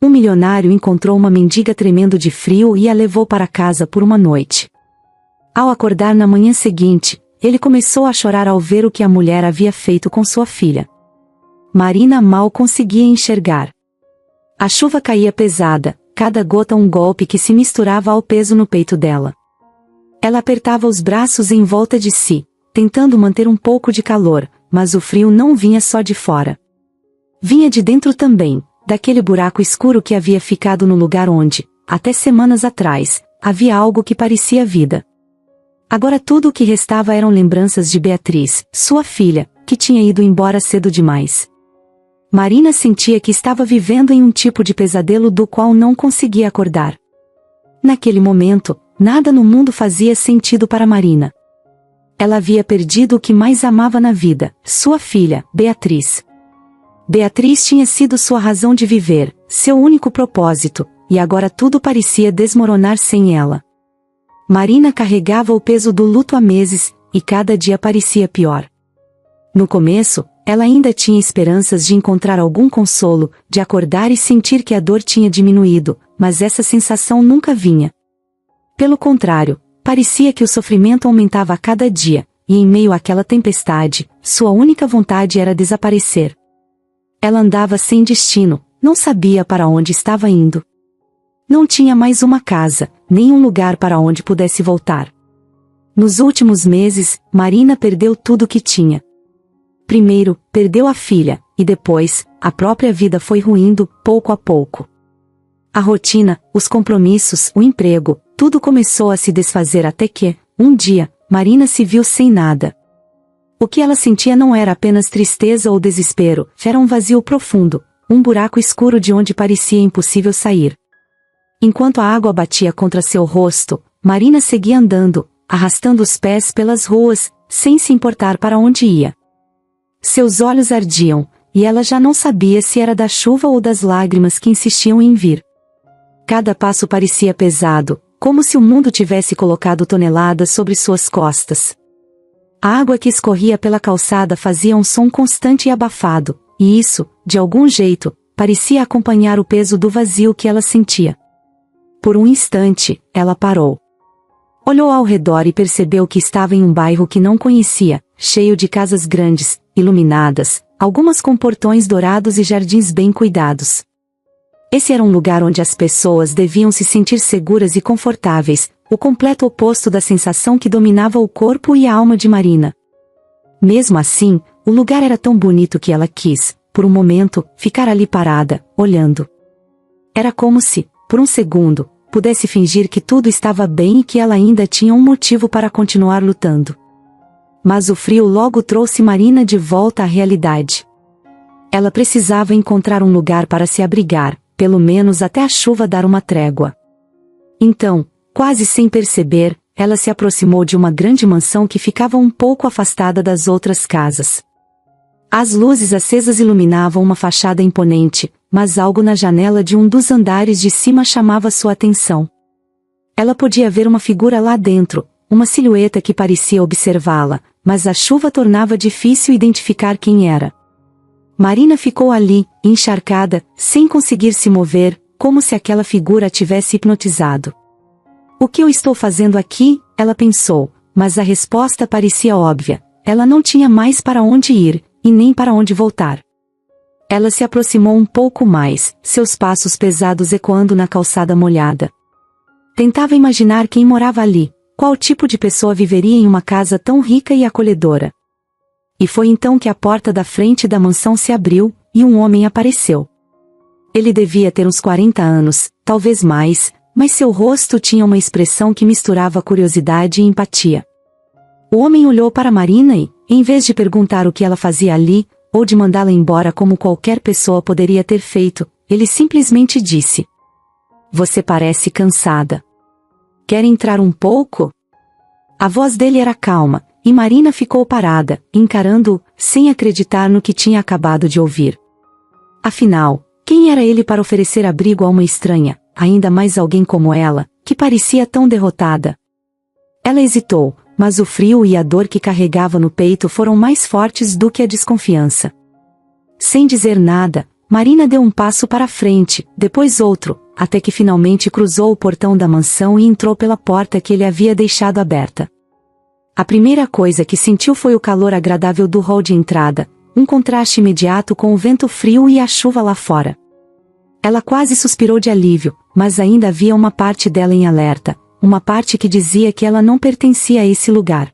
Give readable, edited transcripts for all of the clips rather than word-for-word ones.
Um milionário encontrou uma mendiga tremendo de frio e a levou para casa por uma noite. Ao acordar na manhã seguinte, ele começou a chorar ao ver o que a mulher havia feito com sua filha. Marina mal conseguia enxergar. A chuva caía pesada, cada gota um golpe que se misturava ao peso no peito dela. Ela apertava os braços em volta de si, tentando manter um pouco de calor, mas o frio não vinha só de fora. Vinha de dentro também, daquele buraco escuro que havia ficado no lugar onde, até semanas atrás, havia algo que parecia vida. Agora tudo o que restava eram lembranças de Beatriz, sua filha, que tinha ido embora cedo demais. Marina sentia que estava vivendo em um tipo de pesadelo do qual não conseguia acordar. Naquele momento, nada no mundo fazia sentido para Marina. Ela havia perdido o que mais amava na vida, sua filha, Beatriz. Beatriz tinha sido sua razão de viver, seu único propósito, e agora tudo parecia desmoronar sem ela. Marina carregava o peso do luto há meses, e cada dia parecia pior. No começo, ela ainda tinha esperanças de encontrar algum consolo, de acordar e sentir que a dor tinha diminuído, mas essa sensação nunca vinha. Pelo contrário, parecia que o sofrimento aumentava a cada dia, e em meio àquela tempestade, sua única vontade era desaparecer. Ela andava sem destino, não sabia para onde estava indo. Não tinha mais uma casa, nem um lugar para onde pudesse voltar. Nos últimos meses, Marina perdeu tudo o que tinha. Primeiro, perdeu a filha, e depois, a própria vida foi ruindo, pouco a pouco. A rotina, os compromissos, o emprego, tudo começou a se desfazer até que, um dia, Marina se viu sem nada. O que ela sentia não era apenas tristeza ou desespero, era um vazio profundo, um buraco escuro de onde parecia impossível sair. Enquanto a água batia contra seu rosto, Marina seguia andando, arrastando os pés pelas ruas, sem se importar para onde ia. Seus olhos ardiam, e ela já não sabia se era da chuva ou das lágrimas que insistiam em vir. Cada passo parecia pesado, como se o mundo tivesse colocado toneladas sobre suas costas. A água que escorria pela calçada fazia um som constante e abafado, e isso, de algum jeito, parecia acompanhar o peso do vazio que ela sentia. Por um instante, ela parou. Olhou ao redor e percebeu que estava em um bairro que não conhecia, cheio de casas grandes, iluminadas, algumas com portões dourados e jardins bem cuidados. Esse era um lugar onde as pessoas deviam se sentir seguras e confortáveis, o completo oposto da sensação que dominava o corpo e a alma de Marina. Mesmo assim, o lugar era tão bonito que ela quis, por um momento, ficar ali parada, olhando. Era como se, por um segundo, pudesse fingir que tudo estava bem e que ela ainda tinha um motivo para continuar lutando. Mas o frio logo trouxe Marina de volta à realidade. Ela precisava encontrar um lugar para se abrigar, pelo menos até a chuva dar uma trégua. Então, quase sem perceber, ela se aproximou de uma grande mansão que ficava um pouco afastada das outras casas. As luzes acesas iluminavam uma fachada imponente, mas algo na janela de um dos andares de cima chamava sua atenção. Ela podia ver uma figura lá dentro, uma silhueta que parecia observá-la, mas a chuva tornava difícil identificar quem era. Marina ficou ali, encharcada, sem conseguir se mover, como se aquela figura a tivesse hipnotizado. O que eu estou fazendo aqui? Ela pensou, mas a resposta parecia óbvia. Ela não tinha mais para onde ir, e nem para onde voltar. Ela se aproximou um pouco mais, seus passos pesados ecoando na calçada molhada. Tentava imaginar quem morava ali, qual tipo de pessoa viveria em uma casa tão rica e acolhedora. E foi então que a porta da frente da mansão se abriu, e um homem apareceu. Ele devia ter uns 40 anos, talvez mais, mas seu rosto tinha uma expressão que misturava curiosidade e empatia. O homem olhou para Marina e, em vez de perguntar o que ela fazia ali, ou de mandá-la embora como qualquer pessoa poderia ter feito, ele simplesmente disse: "Você parece cansada. Quer entrar um pouco?" A voz dele era calma, e Marina ficou parada, encarando-o, sem acreditar no que tinha acabado de ouvir. Afinal, quem era ele para oferecer abrigo a uma estranha, ainda mais alguém como ela, que parecia tão derrotada? Ela hesitou, mas o frio e a dor que carregava no peito foram mais fortes do que a desconfiança. Sem dizer nada, Marina deu um passo para frente, depois outro, até que finalmente cruzou o portão da mansão e entrou pela porta que ele havia deixado aberta. A primeira coisa que sentiu foi o calor agradável do hall de entrada, um contraste imediato com o vento frio e a chuva lá fora. Ela quase suspirou de alívio, mas ainda havia uma parte dela em alerta, uma parte que dizia que ela não pertencia a esse lugar.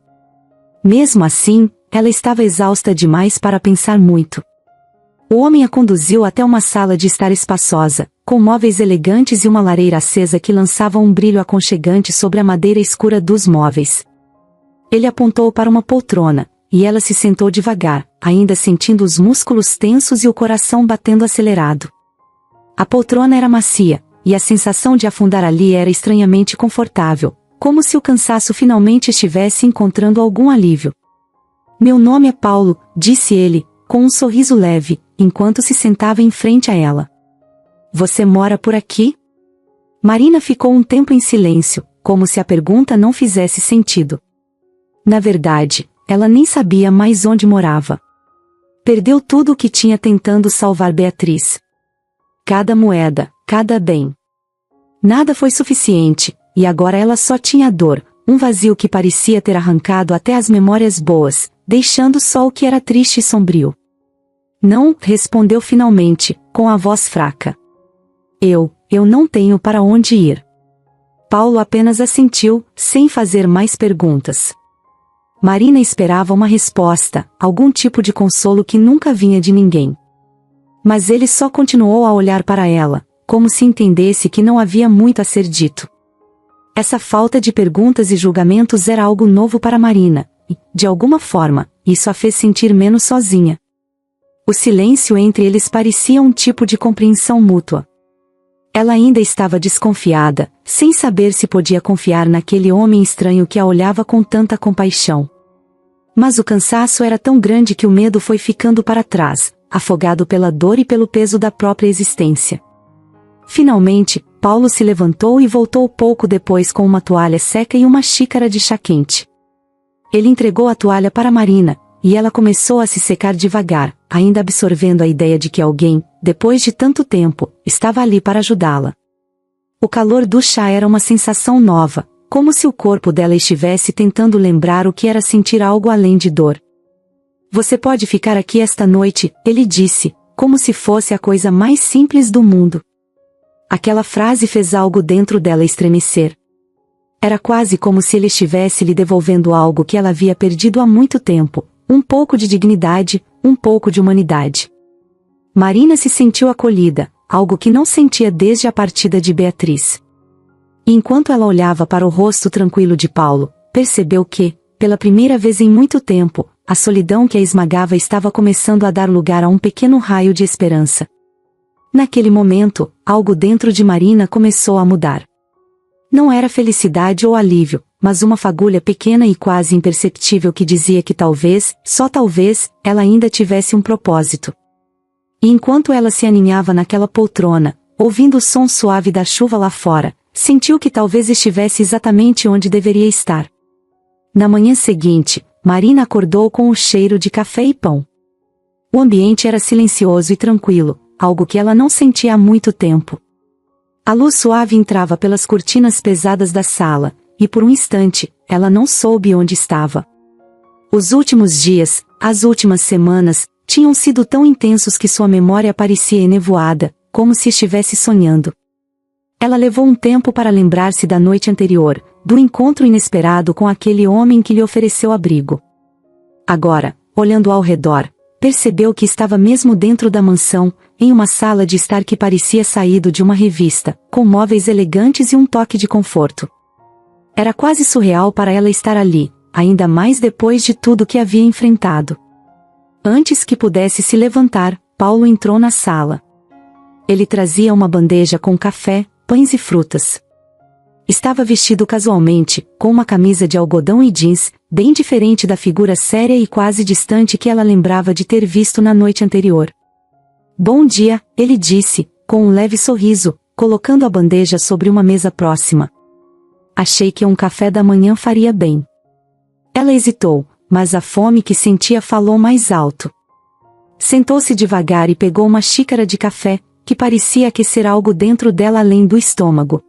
Mesmo assim, ela estava exausta demais para pensar muito. O homem a conduziu até uma sala de estar espaçosa, com móveis elegantes e uma lareira acesa que lançava um brilho aconchegante sobre a madeira escura dos móveis. Ele apontou para uma poltrona, e ela se sentou devagar, ainda sentindo os músculos tensos e o coração batendo acelerado. A poltrona era macia, e a sensação de afundar ali era estranhamente confortável, como se o cansaço finalmente estivesse encontrando algum alívio. "Meu nome é Paulo", disse ele, com um sorriso leve, enquanto se sentava em frente a ela. "Você mora por aqui?" Marina ficou um tempo em silêncio, como se a pergunta não fizesse sentido. Na verdade, ela nem sabia mais onde morava. Perdeu tudo o que tinha tentando salvar Beatriz. Cada moeda, cada bem. Nada foi suficiente, e agora ela só tinha dor, um vazio que parecia ter arrancado até as memórias boas, deixando só o que era triste e sombrio. "Não", respondeu finalmente, com a voz fraca. Eu não tenho para onde ir." Paulo apenas assentiu, sem fazer mais perguntas. Marina esperava uma resposta, algum tipo de consolo que nunca vinha de ninguém. Mas ele só continuou a olhar para ela, como se entendesse que não havia muito a ser dito. Essa falta de perguntas e julgamentos era algo novo para Marina, e, de alguma forma, isso a fez sentir menos sozinha. O silêncio entre eles parecia um tipo de compreensão mútua. Ela ainda estava desconfiada, sem saber se podia confiar naquele homem estranho que a olhava com tanta compaixão. Mas o cansaço era tão grande que o medo foi ficando para trás, afogado pela dor e pelo peso da própria existência. Finalmente, Paulo se levantou e voltou pouco depois com uma toalha seca e uma xícara de chá quente. Ele entregou a toalha para Marina, e ela começou a se secar devagar, ainda absorvendo a ideia de que alguém, depois de tanto tempo, estava ali para ajudá-la. O calor do chá era uma sensação nova, como se o corpo dela estivesse tentando lembrar o que era sentir algo além de dor. "Você pode ficar aqui esta noite", ele disse, como se fosse a coisa mais simples do mundo. Aquela frase fez algo dentro dela estremecer. Era quase como se ele estivesse lhe devolvendo algo que ela havia perdido há muito tempo, um pouco de dignidade, um pouco de humanidade. Marina se sentiu acolhida, algo que não sentia desde a partida de Beatriz. E enquanto ela olhava para o rosto tranquilo de Paulo, percebeu que, pela primeira vez em muito tempo, a solidão que a esmagava estava começando a dar lugar a um pequeno raio de esperança. Naquele momento, algo dentro de Marina começou a mudar. Não era felicidade ou alívio, mas uma fagulha pequena e quase imperceptível que dizia que talvez, só talvez, ela ainda tivesse um propósito. E enquanto ela se aninhava naquela poltrona, ouvindo o som suave da chuva lá fora, sentiu que talvez estivesse exatamente onde deveria estar. Na manhã seguinte, Marina acordou com o cheiro de café e pão. O ambiente era silencioso e tranquilo, algo que ela não sentia há muito tempo. A luz suave entrava pelas cortinas pesadas da sala, e por um instante, ela não soube onde estava. Os últimos dias, as últimas semanas, tinham sido tão intensos que sua memória parecia enevoada, como se estivesse sonhando. Ela levou um tempo para lembrar-se da noite anterior, do encontro inesperado com aquele homem que lhe ofereceu abrigo. Agora, olhando ao redor, percebeu que estava mesmo dentro da mansão, em uma sala de estar que parecia saído de uma revista, com móveis elegantes e um toque de conforto. Era quase surreal para ela estar ali, ainda mais depois de tudo que havia enfrentado. Antes que pudesse se levantar, Paulo entrou na sala. Ele trazia uma bandeja com café, pães e frutas. Estava vestido casualmente, com uma camisa de algodão e jeans, bem diferente da figura séria e quase distante que ela lembrava de ter visto na noite anterior. "Bom dia", ele disse, com um leve sorriso, colocando a bandeja sobre uma mesa próxima. "Achei que um café da manhã faria bem." Ela hesitou, mas a fome que sentia falou mais alto. Sentou-se devagar e pegou uma xícara de café, que parecia aquecer algo dentro dela além do estômago.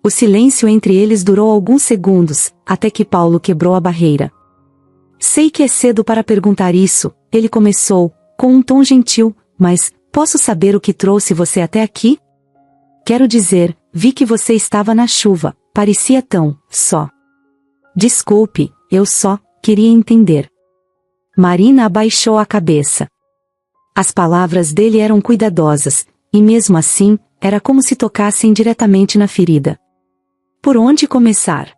O silêncio entre eles durou alguns segundos, até que Paulo quebrou a barreira. Sei que é cedo para perguntar isso, ele começou, com um tom gentil, mas, posso saber o que trouxe você até aqui? Quero dizer, vi que você estava na chuva, parecia tão, só. Desculpe, eu só, queria entender. Marina abaixou a cabeça. As palavras dele eram cuidadosas, e mesmo assim, era como se tocassem diretamente na ferida. Por onde começar?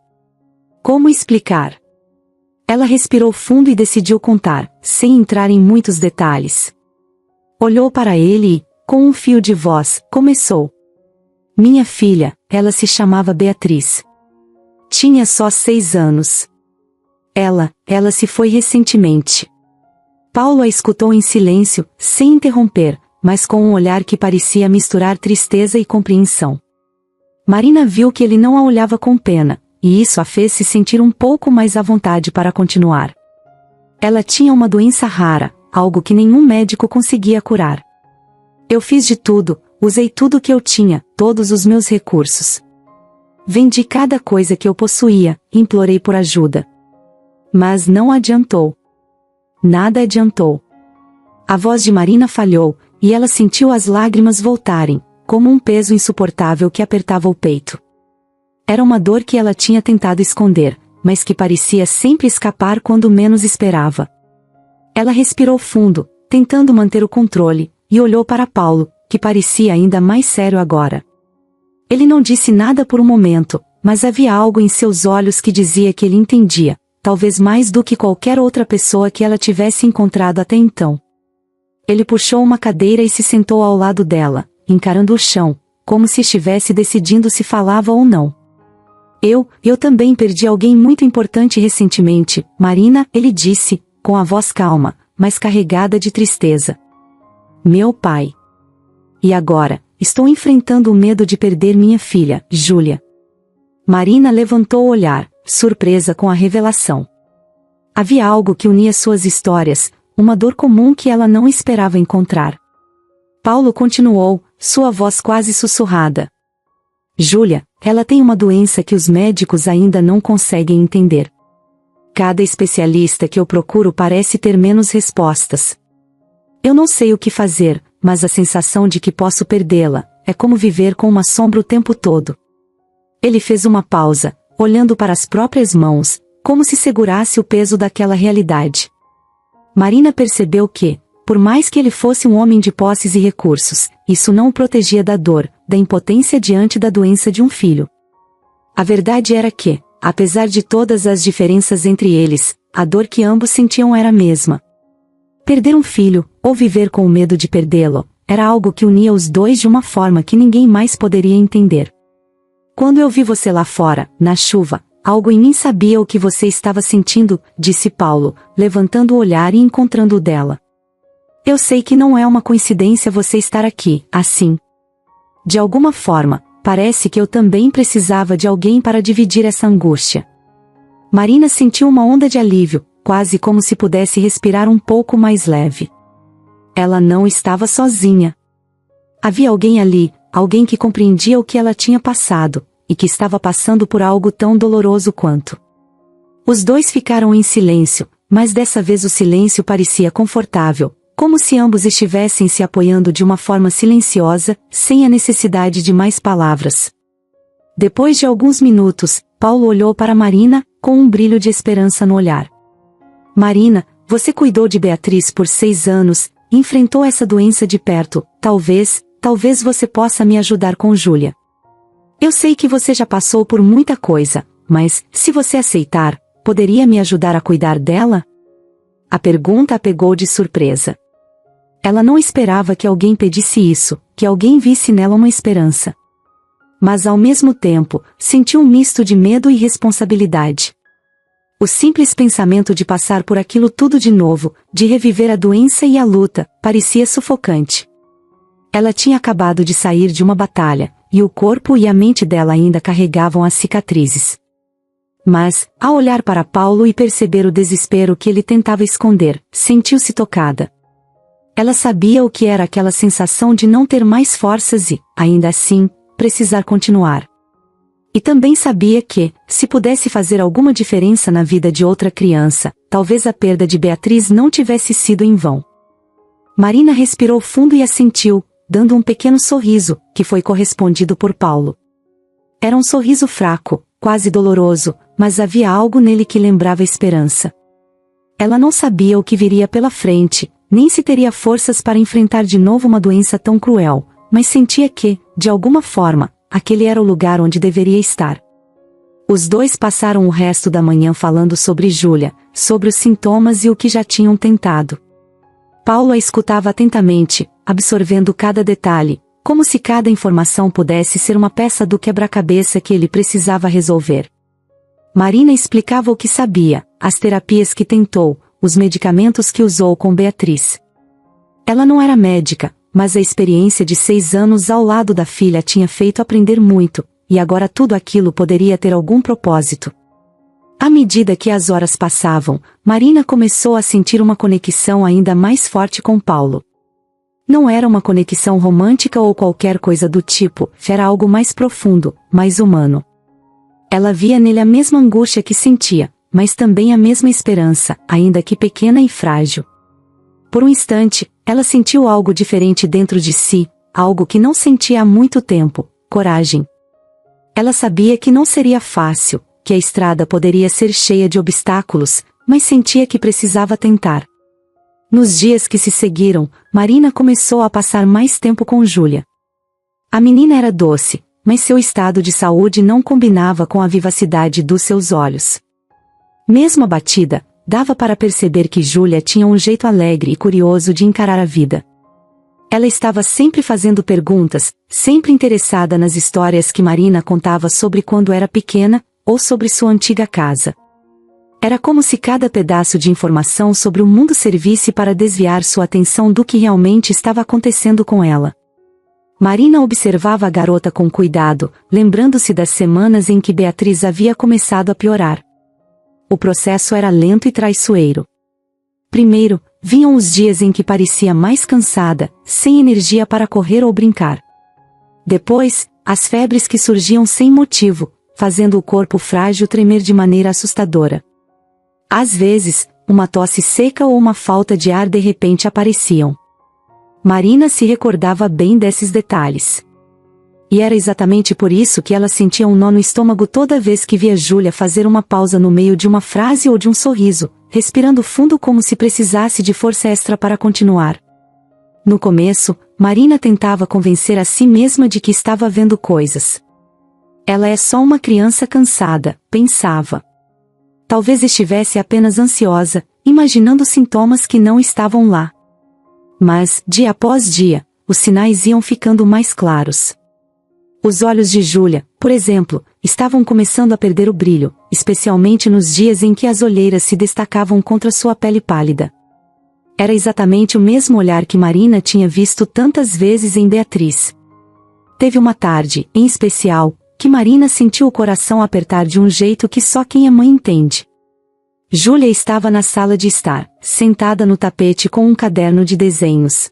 Como explicar? Ela respirou fundo e decidiu contar, sem entrar em muitos detalhes. Olhou para ele e, com um fio de voz, começou. Minha filha, ela se chamava Beatriz. Tinha só 6 anos. Ela se foi recentemente. Paulo a escutou em silêncio, sem interromper, mas com um olhar que parecia misturar tristeza e compreensão. Marina viu que ele não a olhava com pena, e isso a fez se sentir um pouco mais à vontade para continuar. Ela tinha uma doença rara, algo que nenhum médico conseguia curar. Eu fiz de tudo, usei tudo que eu tinha, todos os meus recursos. Vendi cada coisa que eu possuía, implorei por ajuda. Mas não adiantou. Nada adiantou. A voz de Marina falhou, e ela sentiu as lágrimas voltarem, como um peso insuportável que apertava o peito. Era uma dor que ela tinha tentado esconder, mas que parecia sempre escapar quando menos esperava. Ela respirou fundo, tentando manter o controle, e olhou para Paulo, que parecia ainda mais sério agora. Ele não disse nada por um momento, mas havia algo em seus olhos que dizia que ele entendia, talvez mais do que qualquer outra pessoa que ela tivesse encontrado até então. Ele puxou uma cadeira e se sentou ao lado dela, encarando o chão, como se estivesse decidindo se falava ou não. Eu também perdi alguém muito importante recentemente, Marina, ele disse, com a voz calma, mas carregada de tristeza. Meu pai. E agora, estou enfrentando o medo de perder minha filha, Júlia. Marina levantou o olhar, surpresa com a revelação. Havia algo que unia suas histórias, uma dor comum que ela não esperava encontrar. Paulo continuou, sua voz quase sussurrada. Júlia, ela tem uma doença que os médicos ainda não conseguem entender. Cada especialista que eu procuro parece ter menos respostas. Eu não sei o que fazer, mas a sensação de que posso perdê-la, é como viver com uma sombra o tempo todo. Ele fez uma pausa, olhando para as próprias mãos, como se segurasse o peso daquela realidade. Marina percebeu que, por mais que ele fosse um homem de posses e recursos, isso não o protegia da dor, da impotência diante da doença de um filho. A verdade era que, apesar de todas as diferenças entre eles, a dor que ambos sentiam era a mesma. Perder um filho, ou viver com o medo de perdê-lo, era algo que unia os dois de uma forma que ninguém mais poderia entender. Quando eu vi você lá fora, na chuva, algo em mim sabia o que você estava sentindo, disse Paulo, levantando o olhar e encontrando o dela. Eu sei que não é uma coincidência você estar aqui, assim. De alguma forma, parece que eu também precisava de alguém para dividir essa angústia. Marina sentiu uma onda de alívio, quase como se pudesse respirar um pouco mais leve. Ela não estava sozinha. Havia alguém ali, alguém que compreendia o que ela tinha passado, e que estava passando por algo tão doloroso quanto. Os dois ficaram em silêncio, mas dessa vez o silêncio parecia confortável, como se ambos estivessem se apoiando de uma forma silenciosa, sem a necessidade de mais palavras. Depois de alguns minutos, Paulo olhou para Marina, com um brilho de esperança no olhar. Marina, você cuidou de Beatriz por 6 anos, enfrentou essa doença de perto, talvez você possa me ajudar com Júlia. Eu sei que você já passou por muita coisa, mas, se você aceitar, poderia me ajudar a cuidar dela? A pergunta a pegou de surpresa. Ela não esperava que alguém pedisse isso, que alguém visse nela uma esperança. Mas ao mesmo tempo, sentiu um misto de medo e responsabilidade. O simples pensamento de passar por aquilo tudo de novo, de reviver a doença e a luta, parecia sufocante. Ela tinha acabado de sair de uma batalha, e o corpo e a mente dela ainda carregavam as cicatrizes. Mas, ao olhar para Paulo e perceber o desespero que ele tentava esconder, sentiu-se tocada. Ela sabia o que era aquela sensação de não ter mais forças e, ainda assim, precisar continuar. E também sabia que, se pudesse fazer alguma diferença na vida de outra criança, talvez a perda de Beatriz não tivesse sido em vão. Marina respirou fundo e assentiu, dando um pequeno sorriso, que foi correspondido por Paulo. Era um sorriso fraco, quase doloroso, mas havia algo nele que lembrava esperança. Ela não sabia o que viria pela frente, nem se teria forças para enfrentar de novo uma doença tão cruel, mas sentia que, de alguma forma, aquele era o lugar onde deveria estar. Os dois passaram o resto da manhã falando sobre Júlia, sobre os sintomas e o que já tinham tentado. Paulo a escutava atentamente, absorvendo cada detalhe, como se cada informação pudesse ser uma peça do quebra-cabeça que ele precisava resolver. Marina explicava o que sabia, as terapias que tentou, os medicamentos que usou com Beatriz. Ela não era médica, mas a experiência de 6 anos ao lado da filha tinha feito aprender muito, e agora tudo aquilo poderia ter algum propósito. À medida que as horas passavam, Marina começou a sentir uma conexão ainda mais forte com Paulo. Não era uma conexão romântica ou qualquer coisa do tipo, era algo mais profundo, mais humano. Ela via nele a mesma angústia que sentia, mas também a mesma esperança, ainda que pequena e frágil. Por um instante, ela sentiu algo diferente dentro de si, algo que não sentia há muito tempo, coragem. Ela sabia que não seria fácil, que a estrada poderia ser cheia de obstáculos, mas sentia que precisava tentar. Nos dias que se seguiram, Marina começou a passar mais tempo com Júlia. A menina era doce, mas seu estado de saúde não combinava com a vivacidade dos seus olhos. Mesmo abatida, dava para perceber que Júlia tinha um jeito alegre e curioso de encarar a vida. Ela estava sempre fazendo perguntas, sempre interessada nas histórias que Marina contava sobre quando era pequena, ou sobre sua antiga casa. Era como se cada pedaço de informação sobre o mundo servisse para desviar sua atenção do que realmente estava acontecendo com ela. Marina observava a garota com cuidado, lembrando-se das semanas em que Beatriz havia começado a piorar. O processo era lento e traiçoeiro. Primeiro, vinham os dias em que parecia mais cansada, sem energia para correr ou brincar. Depois, as febres que surgiam sem motivo, fazendo o corpo frágil tremer de maneira assustadora. Às vezes, uma tosse seca ou uma falta de ar de repente apareciam. Marina se recordava bem desses detalhes. E era exatamente por isso que ela sentia um nó no estômago toda vez que via Júlia fazer uma pausa no meio de uma frase ou de um sorriso, respirando fundo como se precisasse de força extra para continuar. No começo, Marina tentava convencer a si mesma de que estava vendo coisas. Ela é só uma criança cansada, pensava. Talvez estivesse apenas ansiosa, imaginando sintomas que não estavam lá. Mas, dia após dia, os sinais iam ficando mais claros. Os olhos de Júlia, por exemplo, estavam começando a perder o brilho, especialmente nos dias em que as olheiras se destacavam contra sua pele pálida. Era exatamente o mesmo olhar que Marina tinha visto tantas vezes em Beatriz. Teve uma tarde, em especial, que Marina sentiu o coração apertar de um jeito que só quem é mãe entende. Júlia estava na sala de estar, sentada no tapete com um caderno de desenhos.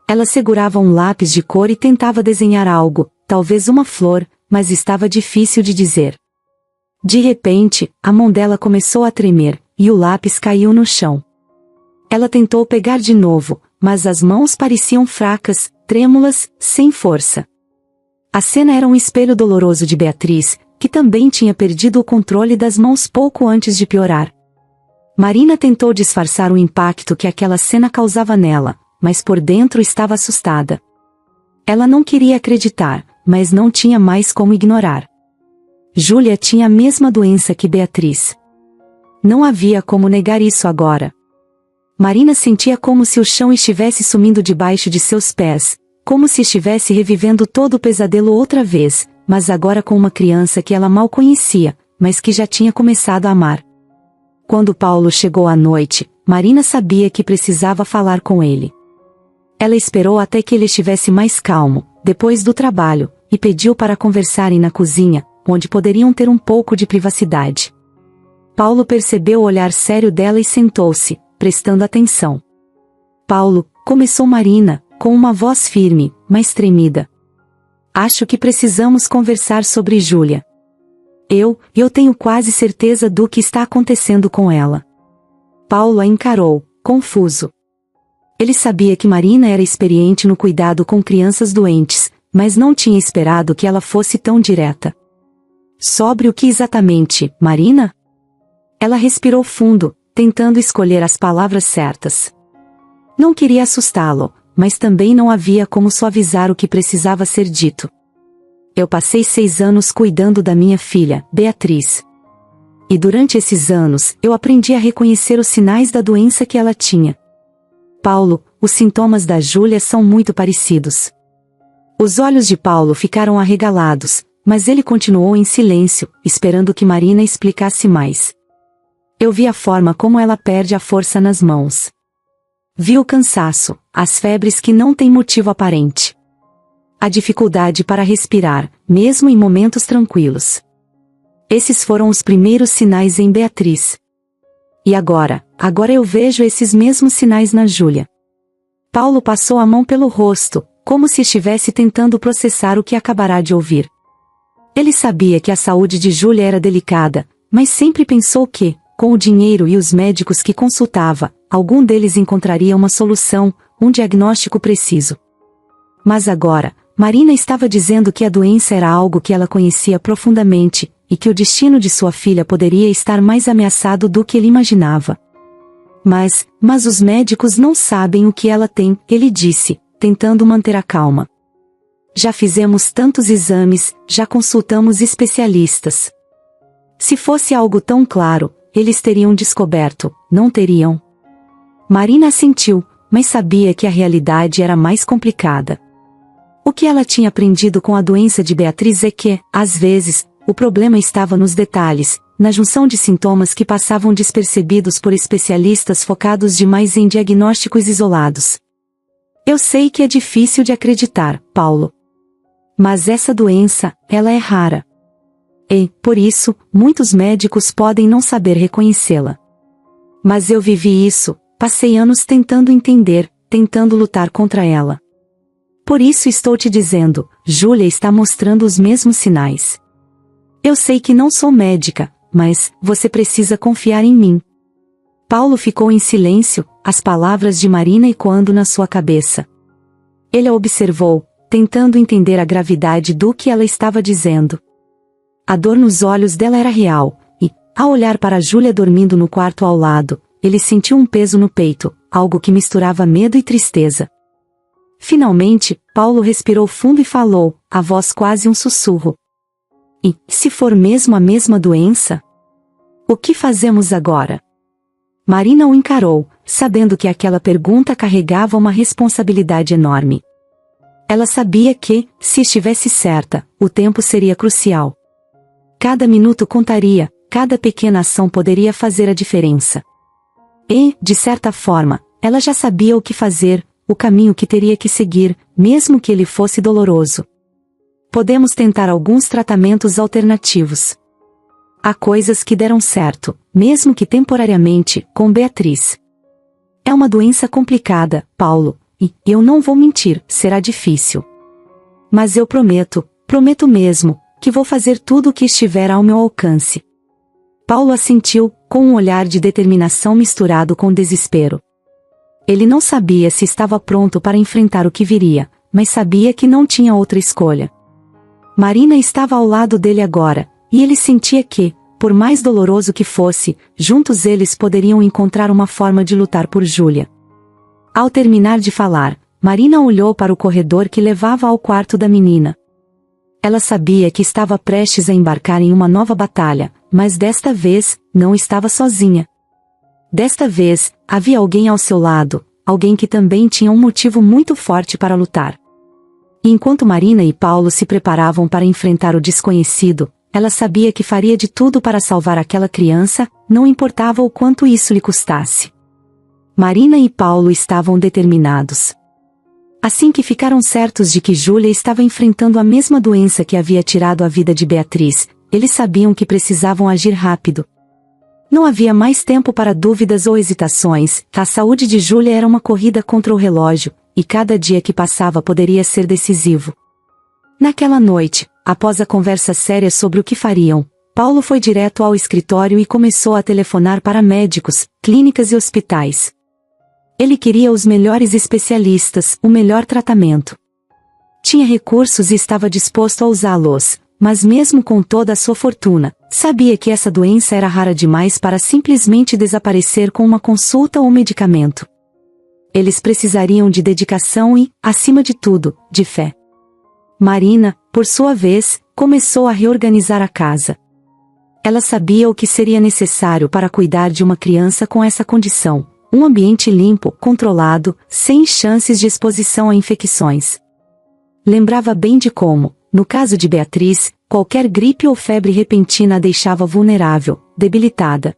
Ela segurava um lápis de cor e tentava desenhar algo, talvez uma flor, mas estava difícil de dizer. De repente, a mão dela começou a tremer, e o lápis caiu no chão. Ela tentou pegar de novo, mas as mãos pareciam fracas, trêmulas, sem força. A cena era um espelho doloroso de Beatriz, que também tinha perdido o controle das mãos pouco antes de piorar. Marina tentou disfarçar o impacto que aquela cena causava nela, mas por dentro estava assustada. Ela não queria acreditar, mas não tinha mais como ignorar. Júlia tinha a mesma doença que Beatriz. Não havia como negar isso agora. Marina sentia como se o chão estivesse sumindo debaixo de seus pés, como se estivesse revivendo todo o pesadelo outra vez, mas agora com uma criança que ela mal conhecia, mas que já tinha começado a amar. Quando Paulo chegou à noite, Marina sabia que precisava falar com ele. Ela esperou até que ele estivesse mais calmo, depois do trabalho, e pediu para conversarem na cozinha, onde poderiam ter um pouco de privacidade. Paulo percebeu o olhar sério dela e sentou-se, prestando atenção. Paulo, começou Marina, com uma voz firme, mas tremida. Acho que precisamos conversar sobre Júlia. Eu tenho quase certeza do que está acontecendo com ela. Paulo a encarou, confuso. Ele sabia que Marina era experiente no cuidado com crianças doentes, mas não tinha esperado que ela fosse tão direta. Sobre o que exatamente, Marina? Ela respirou fundo, tentando escolher as palavras certas. Não queria assustá-lo, mas também não havia como suavizar o que precisava ser dito. Eu passei 6 anos cuidando da minha filha, Beatriz. E durante esses anos, eu aprendi a reconhecer os sinais da doença que ela tinha. Paulo, os sintomas da Júlia são muito parecidos. Os olhos de Paulo ficaram arregalados, mas ele continuou em silêncio, esperando que Marina explicasse mais. Eu vi a forma como ela perde a força nas mãos. Vi o cansaço, as febres que não têm motivo aparente. A dificuldade para respirar, mesmo em momentos tranquilos. Esses foram os primeiros sinais em Beatriz. E agora eu vejo esses mesmos sinais na Júlia. Paulo passou a mão pelo rosto, como se estivesse tentando processar o que acabará de ouvir. Ele sabia que a saúde de Júlia era delicada, mas sempre pensou que, com o dinheiro e os médicos que consultava, algum deles encontraria uma solução, um diagnóstico preciso. Mas agora, Marina estava dizendo que a doença era algo que ela conhecia profundamente, e que o destino de sua filha poderia estar mais ameaçado do que ele imaginava. Mas os médicos não sabem o que ela tem, ele disse, tentando manter a calma. Já fizemos tantos exames, já consultamos especialistas. Se fosse algo tão claro, eles teriam descoberto, não teriam? Marina assentiu, mas sabia que a realidade era mais complicada. O que ela tinha aprendido com a doença de Beatriz é que, às vezes, o problema estava nos detalhes, na junção de sintomas que passavam despercebidos por especialistas focados demais em diagnósticos isolados. Eu sei que é difícil de acreditar, Paulo. Mas essa doença, ela é rara. E, por isso, muitos médicos podem não saber reconhecê-la. Mas eu vivi isso, passei anos tentando entender, tentando lutar contra ela. Por isso estou te dizendo, Júlia está mostrando os mesmos sinais. Eu sei que não sou médica, mas você precisa confiar em mim. Paulo ficou em silêncio, as palavras de Marina ecoando na sua cabeça. Ele a observou, tentando entender a gravidade do que ela estava dizendo. A dor nos olhos dela era real, e, ao olhar para Júlia dormindo no quarto ao lado, ele sentiu um peso no peito, algo que misturava medo e tristeza. Finalmente, Paulo respirou fundo e falou, a voz quase um sussurro. E, se for mesmo a mesma doença? O que fazemos agora? Marina o encarou, sabendo que aquela pergunta carregava uma responsabilidade enorme. Ela sabia que, se estivesse certa, o tempo seria crucial. Cada minuto contaria, cada pequena ação poderia fazer a diferença. E, de certa forma, ela já sabia o que fazer, o caminho que teria que seguir, mesmo que ele fosse doloroso. Podemos tentar alguns tratamentos alternativos. Há coisas que deram certo, mesmo que temporariamente, com Beatriz. É uma doença complicada, Paulo, e, eu não vou mentir, será difícil. Mas eu prometo mesmo, que vou fazer tudo o que estiver ao meu alcance. Paulo assentiu, com um olhar de determinação misturado com desespero. Ele não sabia se estava pronto para enfrentar o que viria, mas sabia que não tinha outra escolha. Marina estava ao lado dele agora, e ele sentia que, por mais doloroso que fosse, juntos eles poderiam encontrar uma forma de lutar por Júlia. Ao terminar de falar, Marina olhou para o corredor que levava ao quarto da menina. Ela sabia que estava prestes a embarcar em uma nova batalha, mas desta vez, não estava sozinha. Desta vez, havia alguém ao seu lado, alguém que também tinha um motivo muito forte para lutar. E enquanto Marina e Paulo se preparavam para enfrentar o desconhecido, ela sabia que faria de tudo para salvar aquela criança, não importava o quanto isso lhe custasse. Marina e Paulo estavam determinados. Assim que ficaram certos de que Júlia estava enfrentando a mesma doença que havia tirado a vida de Beatriz, eles sabiam que precisavam agir rápido. Não havia mais tempo para dúvidas ou hesitações, a saúde de Júlia era uma corrida contra o relógio, e cada dia que passava poderia ser decisivo. Naquela noite, após a conversa séria sobre o que fariam, Paulo foi direto ao escritório e começou a telefonar para médicos, clínicas e hospitais. Ele queria os melhores especialistas, o melhor tratamento. Tinha recursos e estava disposto a usá-los, mas mesmo com toda a sua fortuna, sabia que essa doença era rara demais para simplesmente desaparecer com uma consulta ou medicamento. Eles precisariam de dedicação e, acima de tudo, de fé. Marina, por sua vez, começou a reorganizar a casa. Ela sabia o que seria necessário para cuidar de uma criança com essa condição: um ambiente limpo, controlado, sem chances de exposição a infecções. Lembrava bem de como, no caso de Beatriz, qualquer gripe ou febre repentina a deixava vulnerável, debilitada.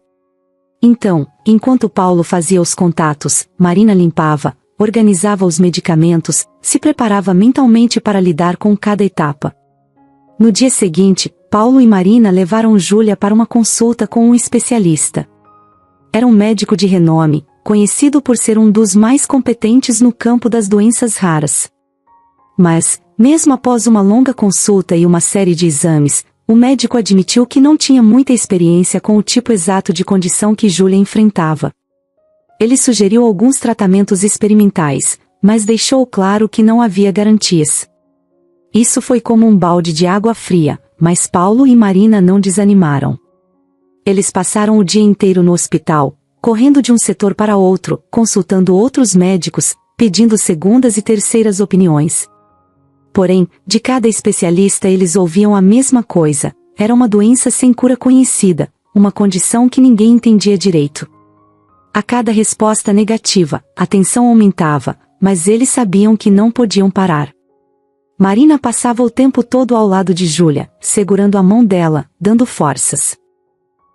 Então, enquanto Paulo fazia os contatos, Marina limpava, organizava os medicamentos, se preparava mentalmente para lidar com cada etapa. No dia seguinte, Paulo e Marina levaram Júlia para uma consulta com um especialista. Era um médico de renome, conhecido por ser um dos mais competentes no campo das doenças raras. Mas, mesmo após uma longa consulta e uma série de exames, o médico admitiu que não tinha muita experiência com o tipo exato de condição que Júlia enfrentava. Ele sugeriu alguns tratamentos experimentais, mas deixou claro que não havia garantias. Isso foi como um balde de água fria, mas Paulo e Marina não desanimaram. Eles passaram o dia inteiro no hospital, correndo de um setor para outro, consultando outros médicos, pedindo segundas e terceiras opiniões. Porém, de cada especialista eles ouviam a mesma coisa: era uma doença sem cura conhecida, uma condição que ninguém entendia direito. A cada resposta negativa, a tensão aumentava, mas eles sabiam que não podiam parar. Marina passava o tempo todo ao lado de Júlia, segurando a mão dela, dando forças.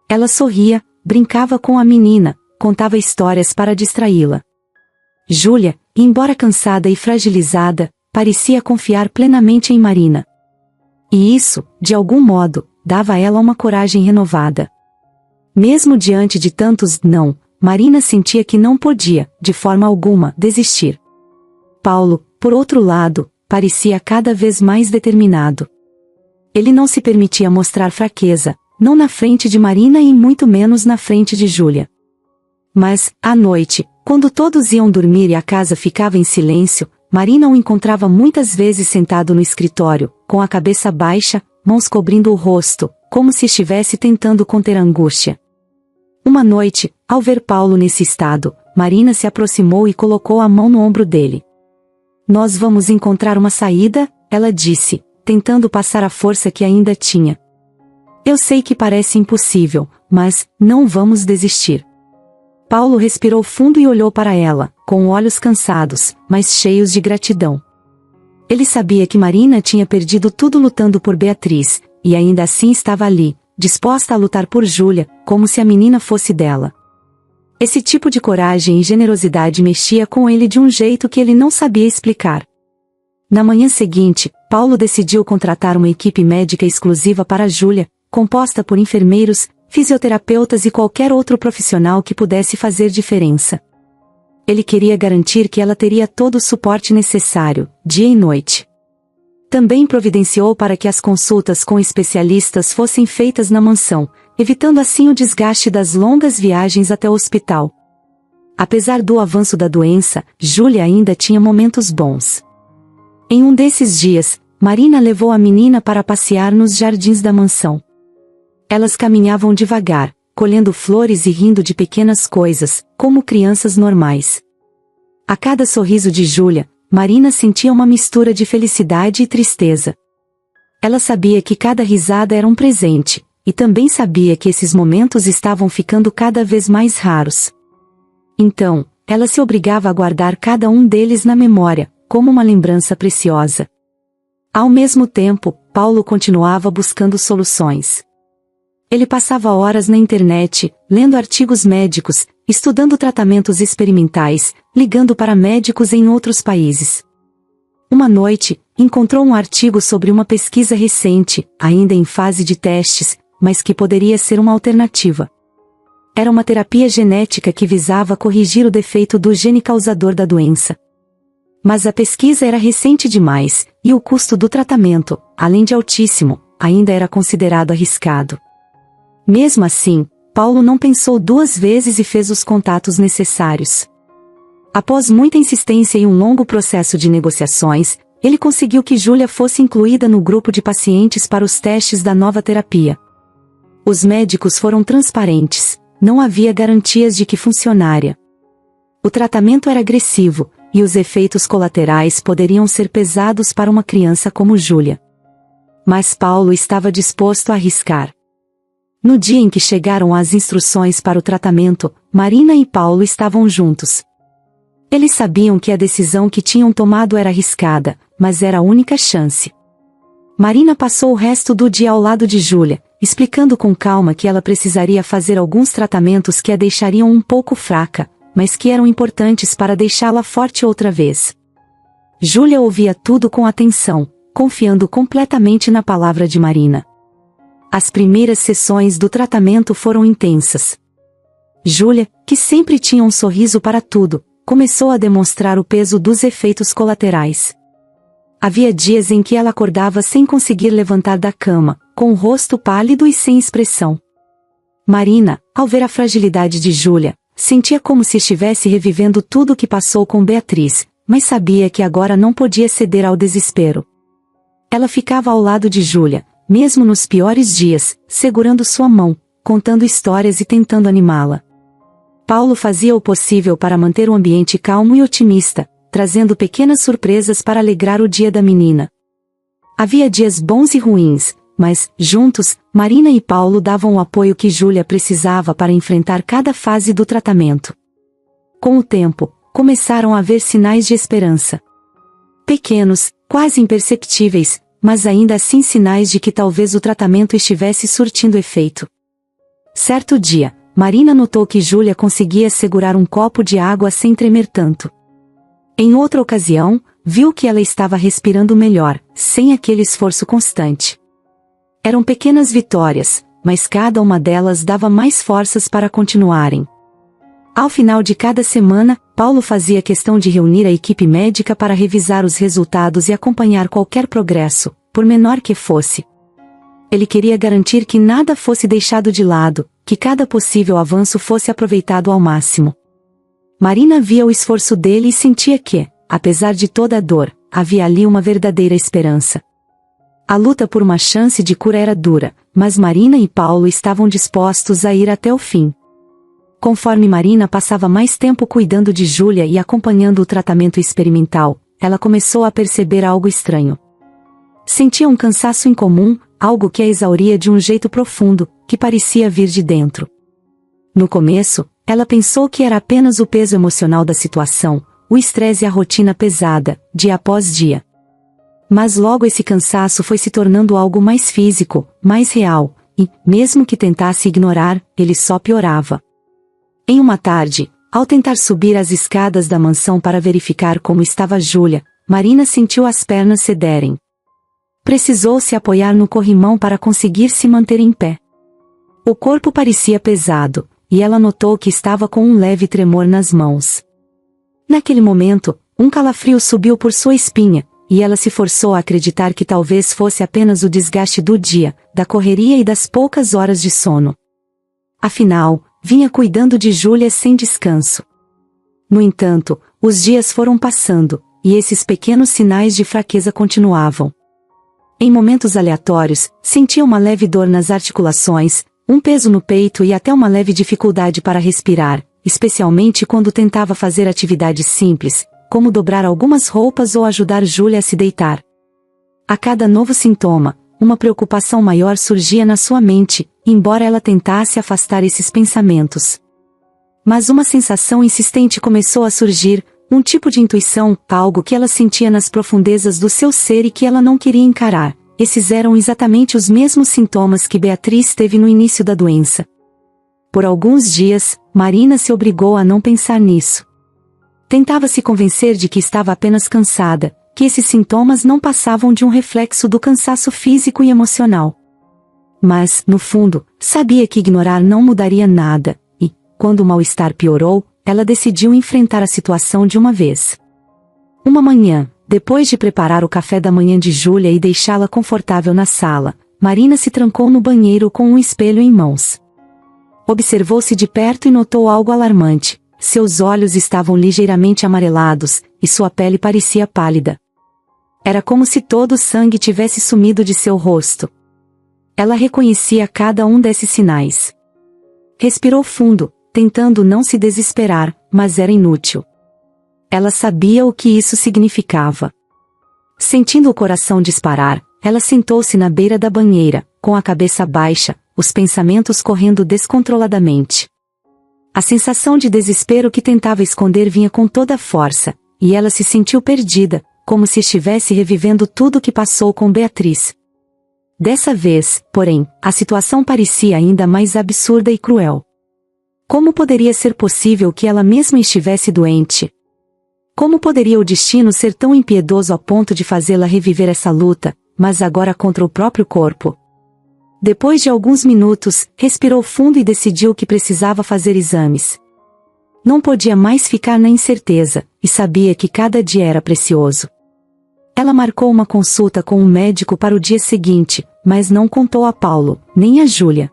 Ela sorria, brincava com a menina, contava histórias para distraí-la. Júlia, embora cansada e fragilizada, parecia confiar plenamente em Marina. E isso, de algum modo, dava a ela uma coragem renovada. Mesmo diante de tantos não, Marina sentia que não podia, de forma alguma, desistir. Paulo, por outro lado, parecia cada vez mais determinado. Ele não se permitia mostrar fraqueza, não na frente de Marina e muito menos na frente de Júlia. Mas, à noite, quando todos iam dormir e a casa ficava em silêncio, Marina o encontrava muitas vezes sentado no escritório, com a cabeça baixa, mãos cobrindo o rosto, como se estivesse tentando conter a angústia. Uma noite, ao ver Paulo nesse estado, Marina se aproximou e colocou a mão no ombro dele. "Nós vamos encontrar uma saída", ela disse, tentando passar a força que ainda tinha. "Eu sei que parece impossível, mas não vamos desistir." Paulo respirou fundo e olhou para ela, com olhos cansados, mas cheios de gratidão. Ele sabia que Marina tinha perdido tudo lutando por Beatriz, e ainda assim estava ali, disposta a lutar por Júlia, como se a menina fosse dela. Esse tipo de coragem e generosidade mexia com ele de um jeito que ele não sabia explicar. Na manhã seguinte, Paulo decidiu contratar uma equipe médica exclusiva para Júlia, composta por enfermeiros, fisioterapeutas e qualquer outro profissional que pudesse fazer diferença. Ele queria garantir que ela teria todo o suporte necessário, dia e noite. Também providenciou para que as consultas com especialistas fossem feitas na mansão, evitando assim o desgaste das longas viagens até o hospital. Apesar do avanço da doença, Júlia ainda tinha momentos bons. Em um desses dias, Marina levou a menina para passear nos jardins da mansão. Elas caminhavam devagar, colhendo flores e rindo de pequenas coisas, como crianças normais. A cada sorriso de Júlia, Marina sentia uma mistura de felicidade e tristeza. Ela sabia que cada risada era um presente, e também sabia que esses momentos estavam ficando cada vez mais raros. Então, ela se obrigava a guardar cada um deles na memória, como uma lembrança preciosa. Ao mesmo tempo, Paulo continuava buscando soluções. Ele passava horas na internet, lendo artigos médicos, estudando tratamentos experimentais, ligando para médicos em outros países. Uma noite, encontrou um artigo sobre uma pesquisa recente, ainda em fase de testes, mas que poderia ser uma alternativa. Era uma terapia genética que visava corrigir o defeito do gene causador da doença. Mas a pesquisa era recente demais, e o custo do tratamento, além de altíssimo, ainda era considerado arriscado. Mesmo assim, Paulo não pensou duas vezes e fez os contatos necessários. Após muita insistência e um longo processo de negociações, ele conseguiu que Júlia fosse incluída no grupo de pacientes para os testes da nova terapia. Os médicos foram transparentes, não havia garantias de que funcionaria. O tratamento era agressivo, e os efeitos colaterais poderiam ser pesados para uma criança como Júlia. Mas Paulo estava disposto a arriscar. No dia em que chegaram as instruções para o tratamento, Marina e Paulo estavam juntos. Eles sabiam que a decisão que tinham tomado era arriscada, mas era a única chance. Marina passou o resto do dia ao lado de Júlia, explicando com calma que ela precisaria fazer alguns tratamentos que a deixariam um pouco fraca, mas que eram importantes para deixá-la forte outra vez. Júlia ouvia tudo com atenção, confiando completamente na palavra de Marina. As primeiras sessões do tratamento foram intensas. Júlia, que sempre tinha um sorriso para tudo, começou a demonstrar o peso dos efeitos colaterais. Havia dias em que ela acordava sem conseguir levantar da cama, com o rosto pálido e sem expressão. Marina, ao ver a fragilidade de Júlia, sentia como se estivesse revivendo tudo o que passou com Beatriz, mas sabia que agora não podia ceder ao desespero. Ela ficava ao lado de Júlia, mesmo nos piores dias, segurando sua mão, contando histórias e tentando animá-la. Paulo fazia o possível para manter o ambiente calmo e otimista, trazendo pequenas surpresas para alegrar o dia da menina. Havia dias bons e ruins, mas, juntos, Marina e Paulo davam o apoio que Júlia precisava para enfrentar cada fase do tratamento. Com o tempo, começaram a haver sinais de esperança. Pequenos, quase imperceptíveis, mas ainda assim sinais de que talvez o tratamento estivesse surtindo efeito. Certo dia, Marina notou que Júlia conseguia segurar um copo de água sem tremer tanto. Em outra ocasião, viu que ela estava respirando melhor, sem aquele esforço constante. Eram pequenas vitórias, mas cada uma delas dava mais forças para continuarem. Ao final de cada semana, Paulo fazia questão de reunir a equipe médica para revisar os resultados e acompanhar qualquer progresso, por menor que fosse. Ele queria garantir que nada fosse deixado de lado, que cada possível avanço fosse aproveitado ao máximo. Marina via o esforço dele e sentia que, apesar de toda a dor, havia ali uma verdadeira esperança. A luta por uma chance de cura era dura, mas Marina e Paulo estavam dispostos a ir até o fim. Conforme Marina passava mais tempo cuidando de Júlia e acompanhando o tratamento experimental, ela começou a perceber algo estranho. Sentia um cansaço incomum, algo que a exauria de um jeito profundo, que parecia vir de dentro. No começo, ela pensou que era apenas o peso emocional da situação, o estresse e a rotina pesada, dia após dia. Mas logo esse cansaço foi se tornando algo mais físico, mais real, e, mesmo que tentasse ignorar, ele só piorava. Em uma tarde, ao tentar subir as escadas da mansão para verificar como estava Júlia, Marina sentiu as pernas cederem. Precisou se apoiar no corrimão para conseguir se manter em pé. O corpo parecia pesado, e ela notou que estava com um leve tremor nas mãos. Naquele momento, um calafrio subiu por sua espinha, e ela se forçou a acreditar que talvez fosse apenas o desgaste do dia, da correria e das poucas horas de sono. Afinal, vinha cuidando de Júlia sem descanso. No entanto, os dias foram passando, e esses pequenos sinais de fraqueza continuavam. Em momentos aleatórios, sentia uma leve dor nas articulações, um peso no peito e até uma leve dificuldade para respirar, especialmente quando tentava fazer atividades simples, como dobrar algumas roupas ou ajudar Júlia a se deitar. A cada novo sintoma, uma preocupação maior surgia na sua mente, embora ela tentasse afastar esses pensamentos. Mas uma sensação insistente começou a surgir, um tipo de intuição, algo que ela sentia nas profundezas do seu ser e que ela não queria encarar. Esses eram exatamente os mesmos sintomas que Beatriz teve no início da doença. Por alguns dias, Marina se obrigou a não pensar nisso. Tentava se convencer de que estava apenas cansada, que esses sintomas não passavam de um reflexo do cansaço físico e emocional. Mas, no fundo, sabia que ignorar não mudaria nada, e, quando o mal-estar piorou, ela decidiu enfrentar a situação de uma vez. Uma manhã, depois de preparar o café da manhã de Júlia e deixá-la confortável na sala, Marina se trancou no banheiro com um espelho em mãos. Observou-se de perto e notou algo alarmante. Seus olhos estavam ligeiramente amarelados, e sua pele parecia pálida. Era como se todo o sangue tivesse sumido de seu rosto. Ela reconhecia cada um desses sinais. Respirou fundo, tentando não se desesperar, mas era inútil. Ela sabia o que isso significava. Sentindo o coração disparar, ela sentou-se na beira da banheira, com a cabeça baixa, os pensamentos correndo descontroladamente. A sensação de desespero que tentava esconder vinha com toda a força, e ela se sentiu perdida, como se estivesse revivendo tudo o que passou com Beatriz. Dessa vez, porém, a situação parecia ainda mais absurda e cruel. Como poderia ser possível que ela mesma estivesse doente? Como poderia o destino ser tão impiedoso a ponto de fazê-la reviver essa luta, mas agora contra o próprio corpo? Depois de alguns minutos, respirou fundo e decidiu que precisava fazer exames. Não podia mais ficar na incerteza, e sabia que cada dia era precioso. Ela marcou uma consulta com um médico para o dia seguinte, mas não contou a Paulo, nem a Júlia.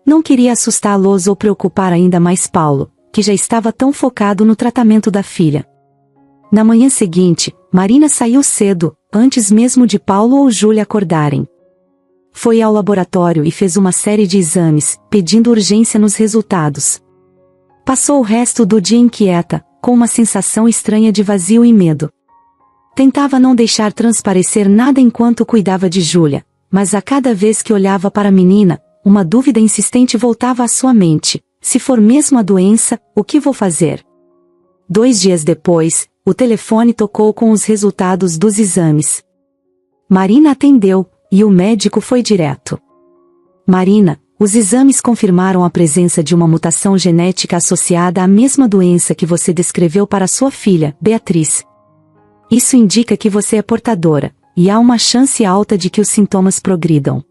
Não queria assustá-los ou preocupar ainda mais Paulo, que já estava tão focado no tratamento da filha. Na manhã seguinte, Marina saiu cedo, antes mesmo de Paulo ou Júlia acordarem. Foi ao laboratório e fez uma série de exames, pedindo urgência nos resultados. Passou o resto do dia inquieta, com uma sensação estranha de vazio e medo. Tentava não deixar transparecer nada enquanto cuidava de Júlia, mas a cada vez que olhava para a menina, uma dúvida insistente voltava à sua mente: se for mesmo a doença, o que vou fazer? 2 dias depois, o telefone tocou com os resultados dos exames. Marina atendeu, e o médico foi direto. Marina, os exames confirmaram a presença de uma mutação genética associada à mesma doença que você descreveu para sua filha, Beatriz. Isso indica que você é portadora, e há uma chance alta de que os sintomas progridam.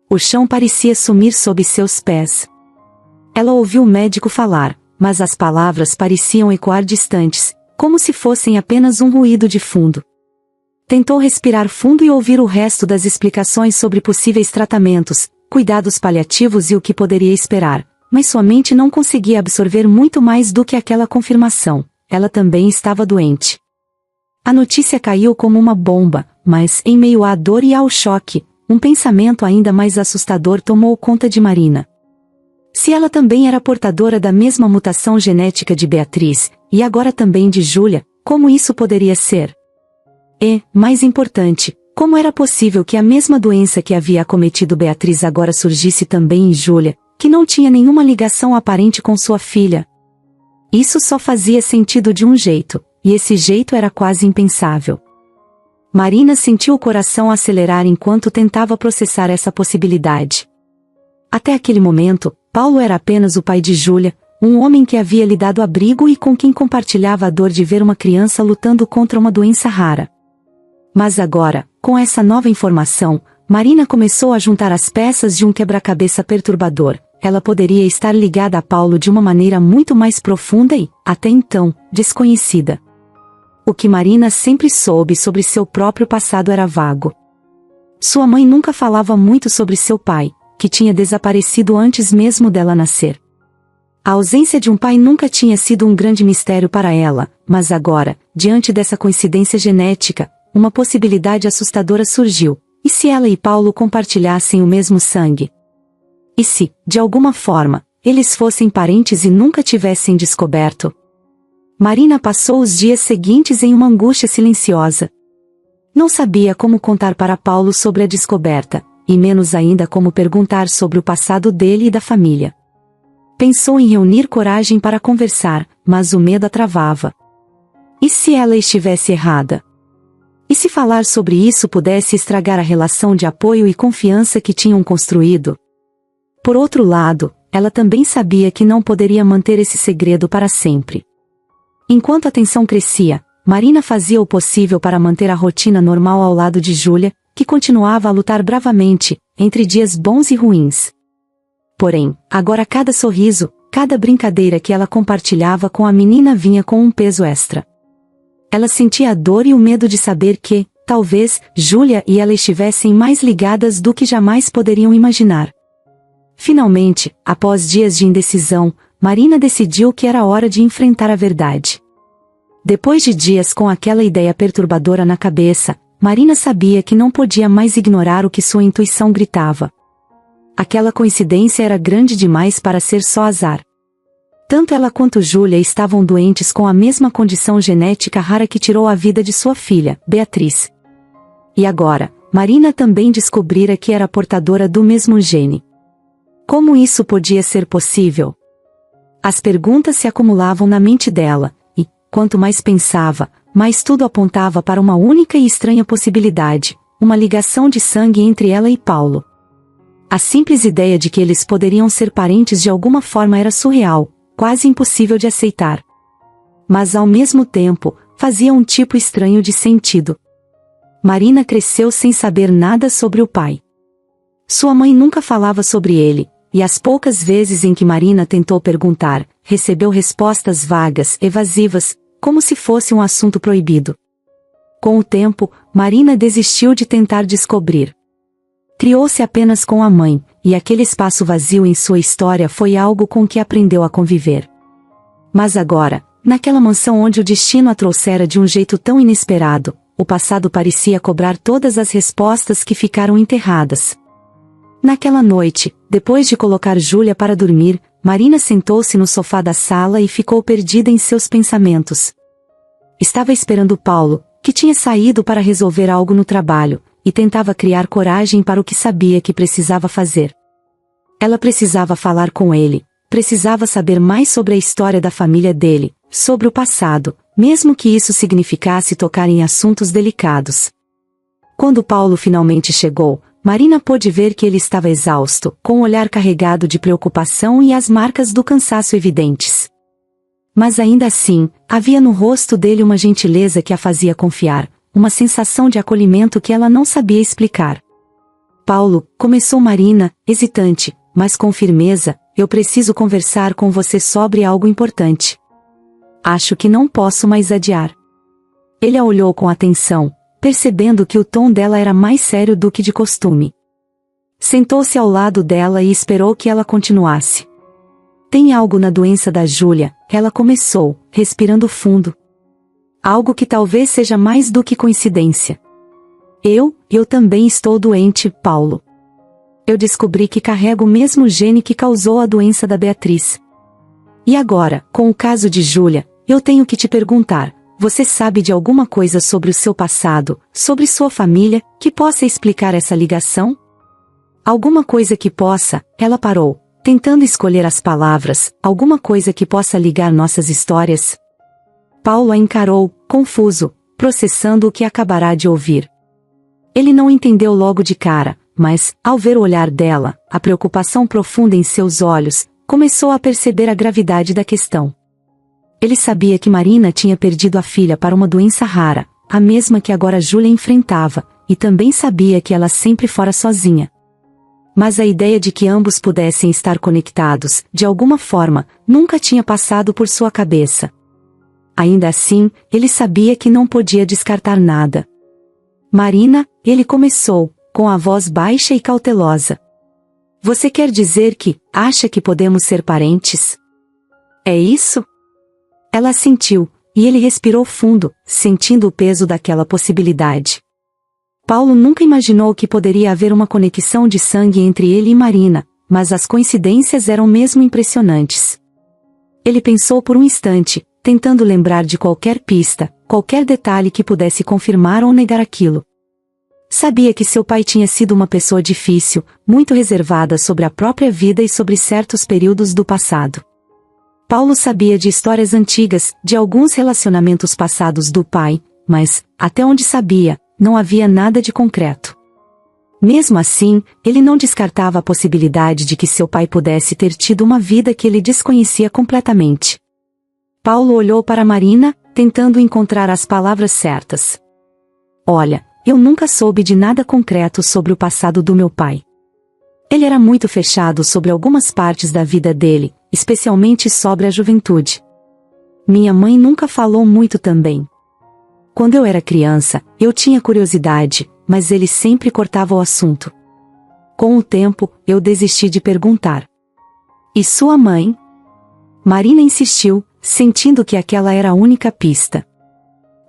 O chão parecia sumir sob seus pés. Ela ouviu o médico falar, mas as palavras pareciam ecoar distantes, como se fossem apenas um ruído de fundo. Tentou respirar fundo e ouvir o resto das explicações sobre possíveis tratamentos, cuidados paliativos e o que poderia esperar, mas sua mente não conseguia absorver muito mais do que aquela confirmação: ela também estava doente. A notícia caiu como uma bomba, mas, em meio à dor e ao choque, um pensamento ainda mais assustador tomou conta de Marina. Se ela também era portadora da mesma mutação genética de Beatriz, e agora também de Júlia, como isso poderia ser? E, mais importante, como era possível que a mesma doença que havia acometido Beatriz agora surgisse também em Júlia, que não tinha nenhuma ligação aparente com sua filha? Isso só fazia sentido de um jeito, e esse jeito era quase impensável. Marina sentiu o coração acelerar enquanto tentava processar essa possibilidade. Até aquele momento, Paulo era apenas o pai de Júlia, um homem que havia lhe dado abrigo e com quem compartilhava a dor de ver uma criança lutando contra uma doença rara. Mas agora, com essa nova informação, Marina começou a juntar as peças de um quebra-cabeça perturbador. Ela poderia estar ligada a Paulo de uma maneira muito mais profunda e, até então, desconhecida. O que Marina sempre soube sobre seu próprio passado era vago. Sua mãe nunca falava muito sobre seu pai, que tinha desaparecido antes mesmo dela nascer. A ausência de um pai nunca tinha sido um grande mistério para ela, mas agora, diante dessa coincidência genética, uma possibilidade assustadora surgiu: e se ela e Paulo compartilhassem o mesmo sangue? E se, de alguma forma, eles fossem parentes e nunca tivessem descoberto? Marina passou os dias seguintes em uma angústia silenciosa. Não sabia como contar para Paulo sobre a descoberta, e menos ainda como perguntar sobre o passado dele e da família. Pensou em reunir coragem para conversar, mas o medo a travava. E se ela estivesse errada? E se falar sobre isso pudesse estragar a relação de apoio e confiança que tinham construído? Por outro lado, ela também sabia que não poderia manter esse segredo para sempre. Enquanto a tensão crescia, Marina fazia o possível para manter a rotina normal ao lado de Júlia, que continuava a lutar bravamente, entre dias bons e ruins. Porém, agora cada sorriso, cada brincadeira que ela compartilhava com a menina vinha com um peso extra. Ela sentia a dor e o medo de saber que, talvez, Júlia e ela estivessem mais ligadas do que jamais poderiam imaginar. Finalmente, após dias de indecisão, Marina decidiu que era hora de enfrentar a verdade. Depois de dias com aquela ideia perturbadora na cabeça, Marina sabia que não podia mais ignorar o que sua intuição gritava. Aquela coincidência era grande demais para ser só azar. Tanto ela quanto Júlia estavam doentes com a mesma condição genética rara que tirou a vida de sua filha, Beatriz. E agora, Marina também descobrira que era portadora do mesmo gene. Como isso podia ser possível? As perguntas se acumulavam na mente dela, e, quanto mais pensava, mais tudo apontava para uma única e estranha possibilidade, uma ligação de sangue entre ela e Paulo. A simples ideia de que eles poderiam ser parentes de alguma forma era surreal, quase impossível de aceitar. Mas ao mesmo tempo, fazia um tipo estranho de sentido. Marina cresceu sem saber nada sobre o pai. Sua mãe nunca falava sobre ele, e as poucas vezes em que Marina tentou perguntar, recebeu respostas vagas, evasivas, como se fosse um assunto proibido. Com o tempo, Marina desistiu de tentar descobrir. Criou-se apenas com a mãe, e aquele espaço vazio em sua história foi algo com que aprendeu a conviver. Mas agora, naquela mansão onde o destino a trouxera de um jeito tão inesperado, o passado parecia cobrar todas as respostas que ficaram enterradas. Naquela noite, depois de colocar Júlia para dormir, Marina sentou-se no sofá da sala e ficou perdida em seus pensamentos. Estava esperando Paulo, que tinha saído para resolver algo no trabalho, e tentava criar coragem para o que sabia que precisava fazer. Ela precisava falar com ele, precisava saber mais sobre a história da família dele, sobre o passado, mesmo que isso significasse tocar em assuntos delicados. Quando Paulo finalmente chegou, Marina pôde ver que ele estava exausto, com o olhar carregado de preocupação e as marcas do cansaço evidentes. Mas ainda assim, havia no rosto dele uma gentileza que a fazia confiar, uma sensação de acolhimento que ela não sabia explicar. Paulo, começou Marina, hesitante, mas com firmeza, eu preciso conversar com você sobre algo importante. Acho que não posso mais adiar. Ele a olhou com atenção, percebendo que o tom dela era mais sério do que de costume. Sentou-se ao lado dela e esperou que ela continuasse. Tem algo na doença da Júlia, ela começou, respirando fundo. Algo que talvez seja mais do que coincidência. Eu também estou doente, Paulo. Eu descobri que carrego o mesmo gene que causou a doença da Beatriz. E agora, com o caso de Júlia, eu tenho que te perguntar, você sabe de alguma coisa sobre o seu passado, sobre sua família, que possa explicar essa ligação? Alguma coisa que possa, ela parou, tentando escolher as palavras, alguma coisa que possa ligar nossas histórias? Paulo a encarou, confuso, processando o que acabará de ouvir. Ele não entendeu logo de cara, mas, ao ver o olhar dela, a preocupação profunda em seus olhos, começou a perceber a gravidade da questão. Ele sabia que Marina tinha perdido a filha para uma doença rara, a mesma que agora Júlia enfrentava, e também sabia que ela sempre fora sozinha. Mas a ideia de que ambos pudessem estar conectados, de alguma forma, nunca tinha passado por sua cabeça. Ainda assim, ele sabia que não podia descartar nada. Marina, ele começou, com a voz baixa e cautelosa. Você quer dizer que, acha que podemos ser parentes? É isso? Ela assentiu, e ele respirou fundo, sentindo o peso daquela possibilidade. Paulo nunca imaginou que poderia haver uma conexão de sangue entre ele e Marina, mas as coincidências eram mesmo impressionantes. Ele pensou por um instante, tentando lembrar de qualquer pista, qualquer detalhe que pudesse confirmar ou negar aquilo. Sabia que seu pai tinha sido uma pessoa difícil, muito reservada sobre a própria vida e sobre certos períodos do passado. Paulo sabia de histórias antigas, de alguns relacionamentos passados do pai, mas, até onde sabia, não havia nada de concreto. Mesmo assim, ele não descartava a possibilidade de que seu pai pudesse ter tido uma vida que ele desconhecia completamente. Paulo olhou para Marina, tentando encontrar as palavras certas. Olha, eu nunca soube de nada concreto sobre o passado do meu pai. Ele era muito fechado sobre algumas partes da vida dele, especialmente sobre a juventude. Minha mãe nunca falou muito também. Quando eu era criança, eu tinha curiosidade, mas ele sempre cortava o assunto. Com o tempo, eu desisti de perguntar. E sua mãe? Marina insistiu, sentindo que aquela era a única pista.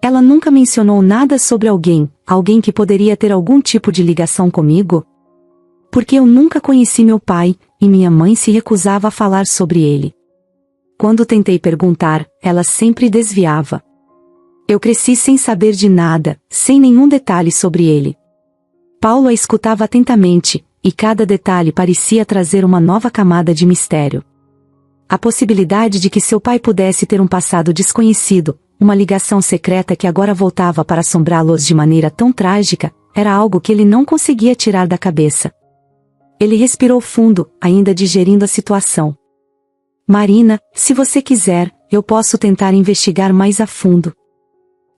Ela nunca mencionou nada sobre alguém que poderia ter algum tipo de ligação comigo? Porque eu nunca conheci meu pai, e minha mãe se recusava a falar sobre ele. Quando tentei perguntar, ela sempre desviava. Eu cresci sem saber de nada, sem nenhum detalhe sobre ele. Paulo a escutava atentamente, e cada detalhe parecia trazer uma nova camada de mistério. A possibilidade de que seu pai pudesse ter um passado desconhecido, uma ligação secreta que agora voltava para assombrá-los de maneira tão trágica, era algo que ele não conseguia tirar da cabeça. Ele respirou fundo, ainda digerindo a situação. Marina, se você quiser, eu posso tentar investigar mais a fundo.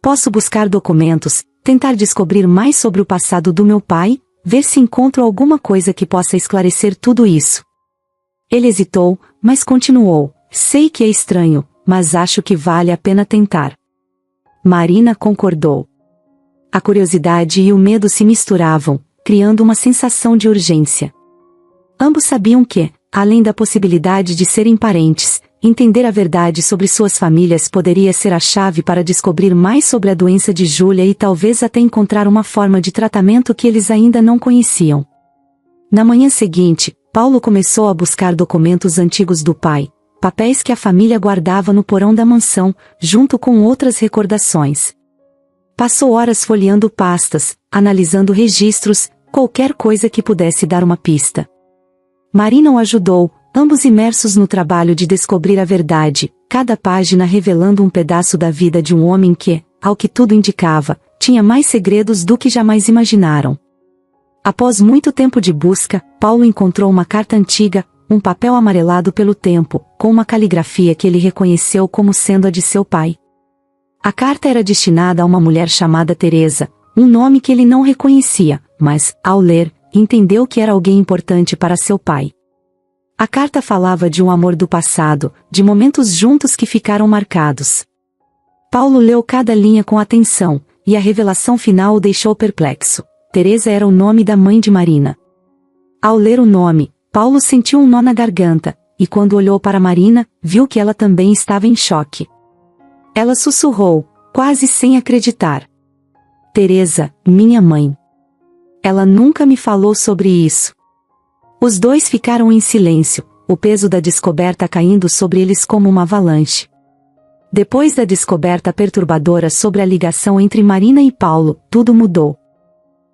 Posso buscar documentos, tentar descobrir mais sobre o passado do meu pai, ver se encontro alguma coisa que possa esclarecer tudo isso. Ele hesitou, mas continuou. Sei que é estranho, mas acho que vale a pena tentar. Marina concordou. A curiosidade e o medo se misturavam, criando uma sensação de urgência. Ambos sabiam que, além da possibilidade de serem parentes, entender a verdade sobre suas famílias poderia ser a chave para descobrir mais sobre a doença de Júlia e talvez até encontrar uma forma de tratamento que eles ainda não conheciam. Na manhã seguinte, Paulo começou a buscar documentos antigos do pai, papéis que a família guardava no porão da mansão, junto com outras recordações. Passou horas folheando pastas, analisando registros, qualquer coisa que pudesse dar uma pista. Marina o ajudou, ambos imersos no trabalho de descobrir a verdade, cada página revelando um pedaço da vida de um homem que, ao que tudo indicava, tinha mais segredos do que jamais imaginaram. Após muito tempo de busca, Paulo encontrou uma carta antiga, um papel amarelado pelo tempo, com uma caligrafia que ele reconheceu como sendo a de seu pai. A carta era destinada a uma mulher chamada Teresa, um nome que ele não reconhecia, mas, ao ler, entendeu que era alguém importante para seu pai. A carta falava de um amor do passado, de momentos juntos que ficaram marcados. Paulo leu cada linha com atenção, e a revelação final o deixou perplexo. Teresa era o nome da mãe de Marina. Ao ler o nome, Paulo sentiu um nó na garganta, e quando olhou para Marina, viu que ela também estava em choque. Ela sussurrou, quase sem acreditar. Teresa, minha mãe. Ela nunca me falou sobre isso. Os dois ficaram em silêncio, o peso da descoberta caindo sobre eles como uma avalanche. Depois da descoberta perturbadora sobre a ligação entre Marina e Paulo, tudo mudou.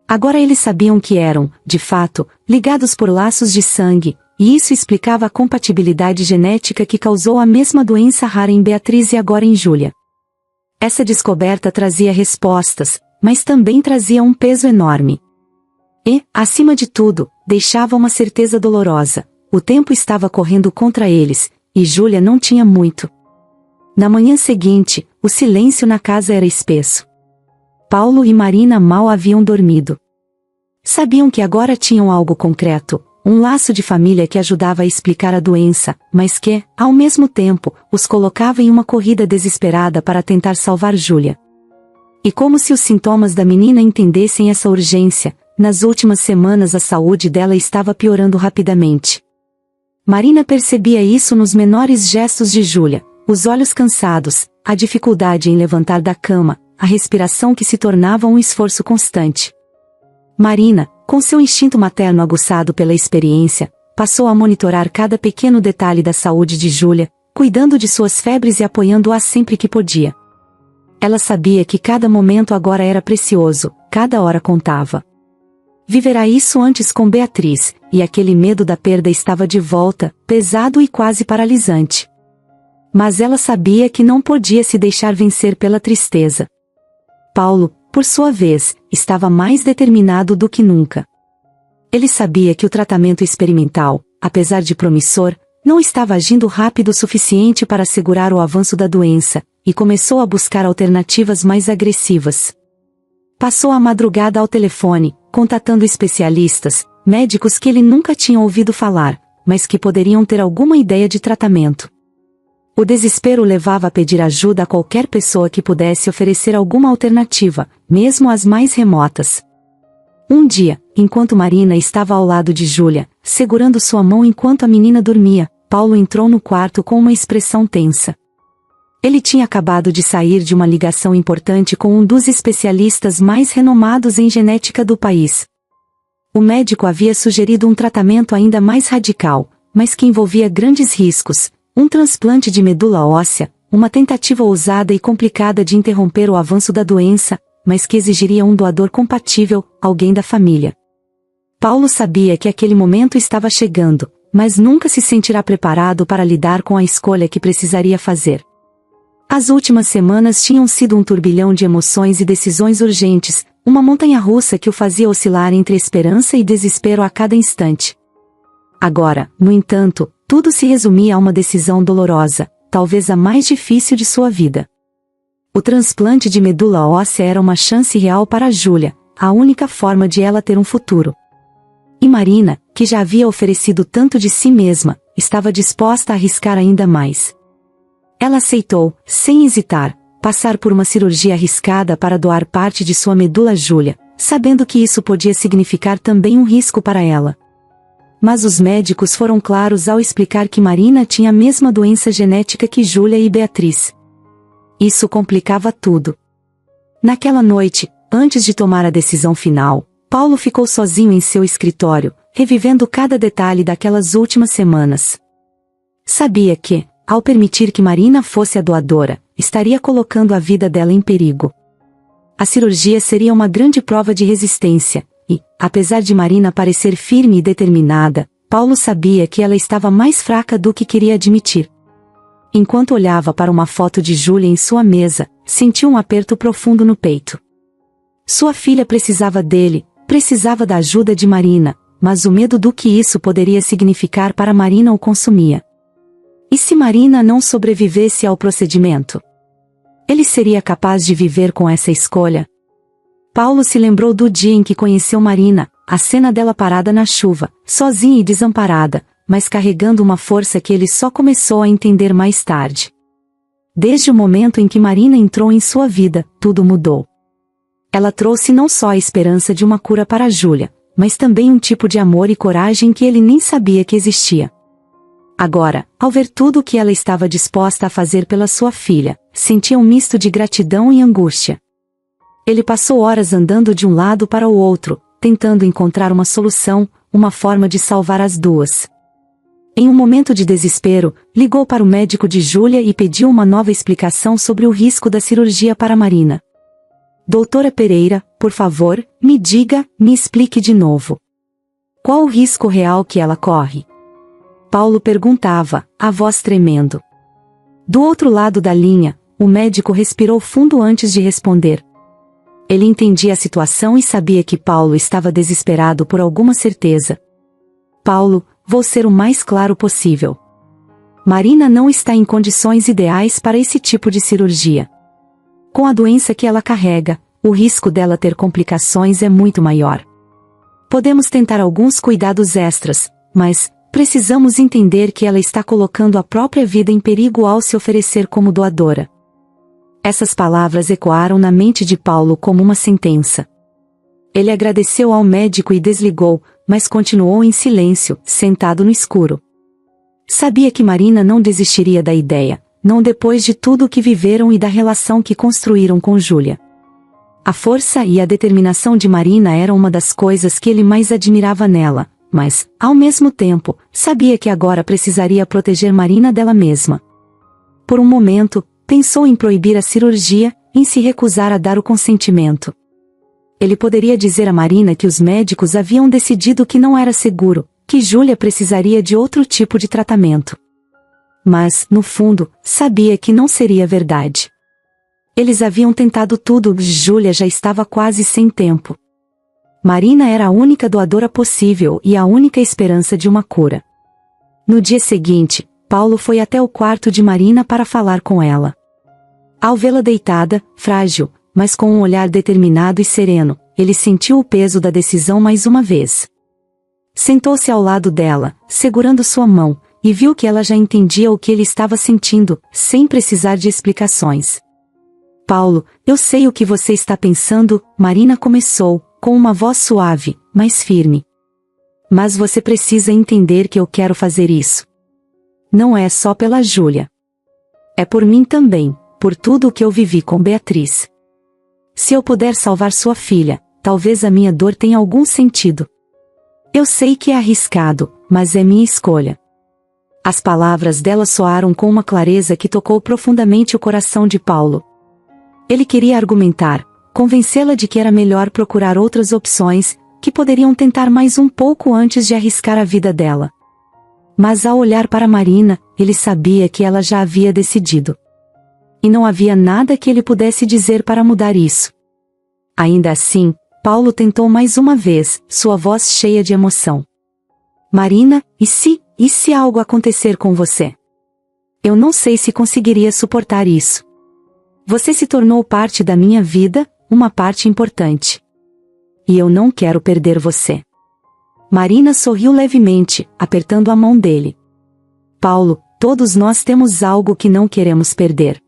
Agora eles sabiam que eram, de fato, ligados por laços de sangue, e isso explicava a compatibilidade genética que causou a mesma doença rara em Beatriz e agora em Júlia. Essa descoberta trazia respostas, mas também trazia um peso enorme. E, acima de tudo, deixava uma certeza dolorosa. O tempo estava correndo contra eles, e Júlia não tinha muito. Na manhã seguinte, o silêncio na casa era espesso. Paulo e Marina mal haviam dormido. Sabiam que agora tinham algo concreto, um laço de família que ajudava a explicar a doença, mas que, ao mesmo tempo, os colocava em uma corrida desesperada para tentar salvar Júlia. E como se os sintomas da menina entendessem essa urgência, nas últimas semanas a saúde dela estava piorando rapidamente. Marina percebia isso nos menores gestos de Júlia, os olhos cansados, a dificuldade em levantar da cama, a respiração que se tornava um esforço constante. Marina, com seu instinto materno aguçado pela experiência, passou a monitorar cada pequeno detalhe da saúde de Júlia, cuidando de suas febres e apoiando-a sempre que podia. Ela sabia que cada momento agora era precioso, cada hora contava. Viverá isso antes com Beatriz, e aquele medo da perda estava de volta, pesado e quase paralisante. Mas ela sabia que não podia se deixar vencer pela tristeza. Paulo, por sua vez, estava mais determinado do que nunca. Ele sabia que o tratamento experimental, apesar de promissor, não estava agindo rápido o suficiente para segurar o avanço da doença, e começou a buscar alternativas mais agressivas. Passou a madrugada ao telefone, contatando especialistas, médicos que ele nunca tinha ouvido falar, mas que poderiam ter alguma ideia de tratamento. O desespero o levava a pedir ajuda a qualquer pessoa que pudesse oferecer alguma alternativa, mesmo as mais remotas. Um dia, enquanto Marina estava ao lado de Júlia, segurando sua mão enquanto a menina dormia, Paulo entrou no quarto com uma expressão tensa. Ele tinha acabado de sair de uma ligação importante com um dos especialistas mais renomados em genética do país. O médico havia sugerido um tratamento ainda mais radical, mas que envolvia grandes riscos, um transplante de medula óssea, uma tentativa ousada e complicada de interromper o avanço da doença, mas que exigiria um doador compatível, alguém da família. Paulo sabia que aquele momento estava chegando, mas nunca se sentirá preparado para lidar com a escolha que precisaria fazer. As últimas semanas tinham sido um turbilhão de emoções e decisões urgentes, uma montanha-russa que o fazia oscilar entre esperança e desespero a cada instante. Agora, no entanto, tudo se resumia a uma decisão dolorosa, talvez a mais difícil de sua vida. O transplante de medula óssea era uma chance real para Júlia, a única forma de ela ter um futuro. E Marina, que já havia oferecido tanto de si mesma, estava disposta a arriscar ainda mais. Ela aceitou, sem hesitar, passar por uma cirurgia arriscada para doar parte de sua medula a Júlia, sabendo que isso podia significar também um risco para ela. Mas os médicos foram claros ao explicar que Marina tinha a mesma doença genética que Júlia e Beatriz. Isso complicava tudo. Naquela noite, antes de tomar a decisão final, Paulo ficou sozinho em seu escritório, revivendo cada detalhe daquelas últimas semanas. Sabia que, ao permitir que Marina fosse a doadora, estaria colocando a vida dela em perigo. A cirurgia seria uma grande prova de resistência, e, apesar de Marina parecer firme e determinada, Paulo sabia que ela estava mais fraca do que queria admitir. Enquanto olhava para uma foto de Júlia em sua mesa, sentiu um aperto profundo no peito. Sua filha precisava dele, precisava da ajuda de Marina, mas o medo do que isso poderia significar para Marina o consumia. E se Marina não sobrevivesse ao procedimento? Ele seria capaz de viver com essa escolha? Paulo se lembrou do dia em que conheceu Marina, a cena dela parada na chuva, sozinha e desamparada, mas carregando uma força que ele só começou a entender mais tarde. Desde o momento em que Marina entrou em sua vida, tudo mudou. Ela trouxe não só a esperança de uma cura para Júlia, mas também um tipo de amor e coragem que ele nem sabia que existia. Agora, ao ver tudo o que ela estava disposta a fazer pela sua filha, sentia um misto de gratidão e angústia. Ele passou horas andando de um lado para o outro, tentando encontrar uma solução, uma forma de salvar as duas. Em um momento de desespero, ligou para o médico de Júlia e pediu uma nova explicação sobre o risco da cirurgia para Marina. Doutora Pereira, por favor, me diga, me explique de novo. Qual o risco real que ela corre? Paulo perguntava, a voz tremendo. Do outro lado da linha, o médico respirou fundo antes de responder. Ele entendia a situação e sabia que Paulo estava desesperado por alguma certeza. Paulo, vou ser o mais claro possível. Marina não está em condições ideais para esse tipo de cirurgia. Com a doença que ela carrega, o risco dela ter complicações é muito maior. Podemos tentar alguns cuidados extras, mas precisamos entender que ela está colocando a própria vida em perigo ao se oferecer como doadora. Essas palavras ecoaram na mente de Paulo como uma sentença. Ele agradeceu ao médico e desligou, mas continuou em silêncio, sentado no escuro. Sabia que Marina não desistiria da ideia, não depois de tudo o que viveram e da relação que construíram com Júlia. A força e a determinação de Marina eram uma das coisas que ele mais admirava nela, mas, ao mesmo tempo, sabia que agora precisaria proteger Marina dela mesma. Por um momento, pensou em proibir a cirurgia, em se recusar a dar o consentimento. Ele poderia dizer a Marina que os médicos haviam decidido que não era seguro, que Júlia precisaria de outro tipo de tratamento. Mas, no fundo, sabia que não seria verdade. Eles haviam tentado tudo, Júlia já estava quase sem tempo. Marina era a única doadora possível e a única esperança de uma cura. No dia seguinte, Paulo foi até o quarto de Marina para falar com ela. Ao vê-la deitada, frágil, mas com um olhar determinado e sereno, ele sentiu o peso da decisão mais uma vez. Sentou-se ao lado dela, segurando sua mão, e viu que ela já entendia o que ele estava sentindo, sem precisar de explicações. Paulo, eu sei o que você está pensando, Marina começou, com uma voz suave, mas firme. Mas você precisa entender que eu quero fazer isso. Não é só pela Júlia. É por mim também, por tudo o que eu vivi com Beatriz. Se eu puder salvar sua filha, talvez a minha dor tenha algum sentido. Eu sei que é arriscado, mas é minha escolha. As palavras dela soaram com uma clareza que tocou profundamente o coração de Paulo. Ele queria argumentar, convencê-la de que era melhor procurar outras opções, que poderiam tentar mais um pouco antes de arriscar a vida dela. Mas ao olhar para Marina, ele sabia que ela já havia decidido. E não havia nada que ele pudesse dizer para mudar isso. Ainda assim, Paulo tentou mais uma vez, sua voz cheia de emoção. Marina, e se algo acontecer com você? Eu não sei se conseguiria suportar isso. Você se tornou parte da minha vida, uma parte importante. E eu não quero perder você. Marina sorriu levemente, apertando a mão dele. Paulo, todos nós temos algo que não queremos perder.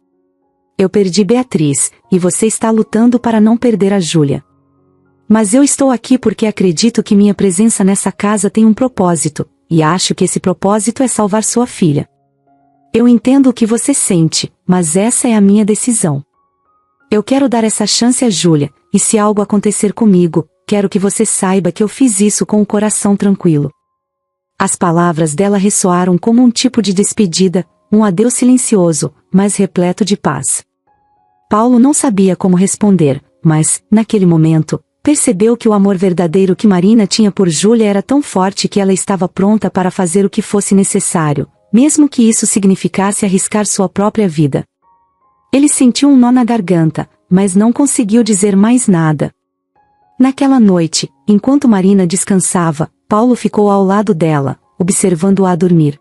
Eu perdi Beatriz, e você está lutando para não perder a Júlia. Mas eu estou aqui porque acredito que minha presença nessa casa tem um propósito, e acho que esse propósito é salvar sua filha. Eu entendo o que você sente, mas essa é a minha decisão. Eu quero dar essa chance a Júlia, e se algo acontecer comigo, quero que você saiba que eu fiz isso com o coração tranquilo. As palavras dela ressoaram como um tipo de despedida, um adeus silencioso, mas repleto de paz. Paulo não sabia como responder, mas, naquele momento, percebeu que o amor verdadeiro que Marina tinha por Júlia era tão forte que ela estava pronta para fazer o que fosse necessário, mesmo que isso significasse arriscar sua própria vida. Ele sentiu um nó na garganta, mas não conseguiu dizer mais nada. Naquela noite, enquanto Marina descansava, Paulo ficou ao lado dela, observando-a dormir.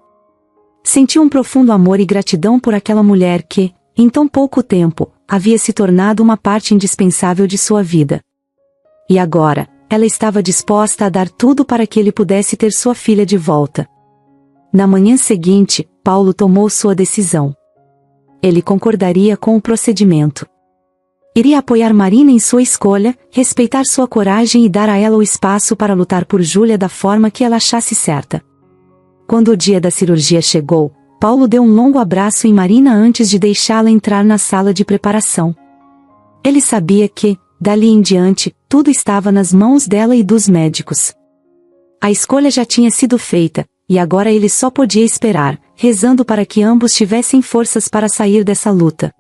Sentiu um profundo amor e gratidão por aquela mulher que, em tão pouco tempo, havia se tornado uma parte indispensável de sua vida. E agora, ela estava disposta a dar tudo para que ele pudesse ter sua filha de volta. Na manhã seguinte, Paulo tomou sua decisão. Ele concordaria com o procedimento. Iria apoiar Marina em sua escolha, respeitar sua coragem e dar a ela o espaço para lutar por Júlia da forma que ela achasse certa. Quando o dia da cirurgia chegou, Paulo deu um longo abraço em Marina antes de deixá-la entrar na sala de preparação. Ele sabia que, dali em diante, tudo estava nas mãos dela e dos médicos. A escolha já tinha sido feita, e agora ele só podia esperar, rezando para que ambos tivessem forças para sair dessa luta.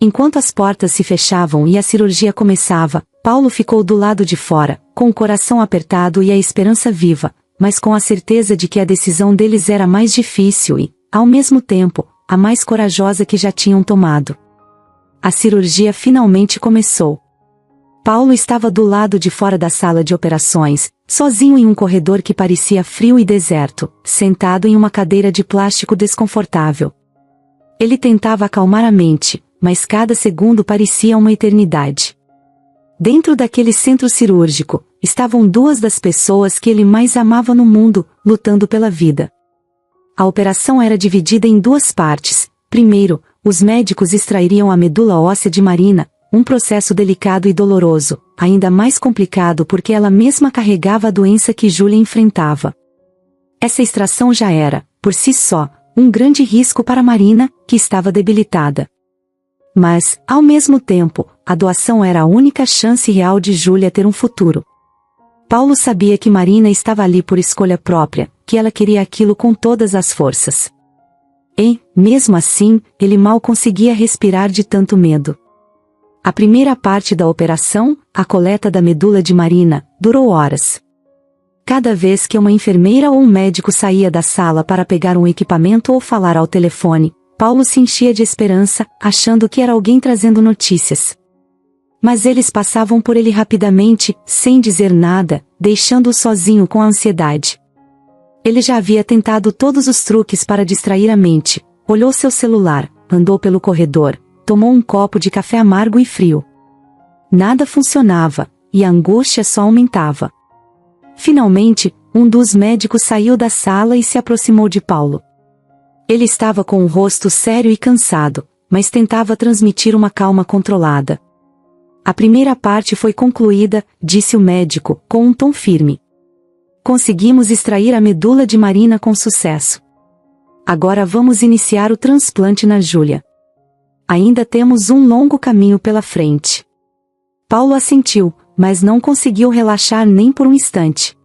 Enquanto as portas se fechavam e a cirurgia começava, Paulo ficou do lado de fora, com o coração apertado e a esperança viva, mas com a certeza de que a decisão deles era a mais difícil e, ao mesmo tempo, a mais corajosa que já tinham tomado. A cirurgia finalmente começou. Paulo estava do lado de fora da sala de operações, sozinho em um corredor que parecia frio e deserto, sentado em uma cadeira de plástico desconfortável. Ele tentava acalmar a mente, mas cada segundo parecia uma eternidade. Dentro daquele centro cirúrgico, estavam duas das pessoas que ele mais amava no mundo, lutando pela vida. A operação era dividida em duas partes. Primeiro, os médicos extrairiam a medula óssea de Marina, um processo delicado e doloroso, ainda mais complicado porque ela mesma carregava a doença que Júlia enfrentava. Essa extração já era, por si só, um grande risco para Marina, que estava debilitada. Mas, ao mesmo tempo, a doação era a única chance real de Júlia ter um futuro. Paulo sabia que Marina estava ali por escolha própria, que ela queria aquilo com todas as forças. E, mesmo assim, ele mal conseguia respirar de tanto medo. A primeira parte da operação, a coleta da medula de Marina, durou horas. Cada vez que uma enfermeira ou um médico saía da sala para pegar um equipamento ou falar ao telefone, Paulo se enchia de esperança, achando que era alguém trazendo notícias. Mas eles passavam por ele rapidamente, sem dizer nada, deixando-o sozinho com a ansiedade. Ele já havia tentado todos os truques para distrair a mente, olhou seu celular, andou pelo corredor, tomou um copo de café amargo e frio. Nada funcionava, e a angústia só aumentava. Finalmente, um dos médicos saiu da sala e se aproximou de Paulo. Ele estava com o rosto sério e cansado, mas tentava transmitir uma calma controlada. A primeira parte foi concluída, disse o médico, com um tom firme. Conseguimos extrair a medula de Marina com sucesso. Agora vamos iniciar o transplante na Júlia. Ainda temos um longo caminho pela frente. Paulo assentiu, mas não conseguiu relaxar nem por um instante.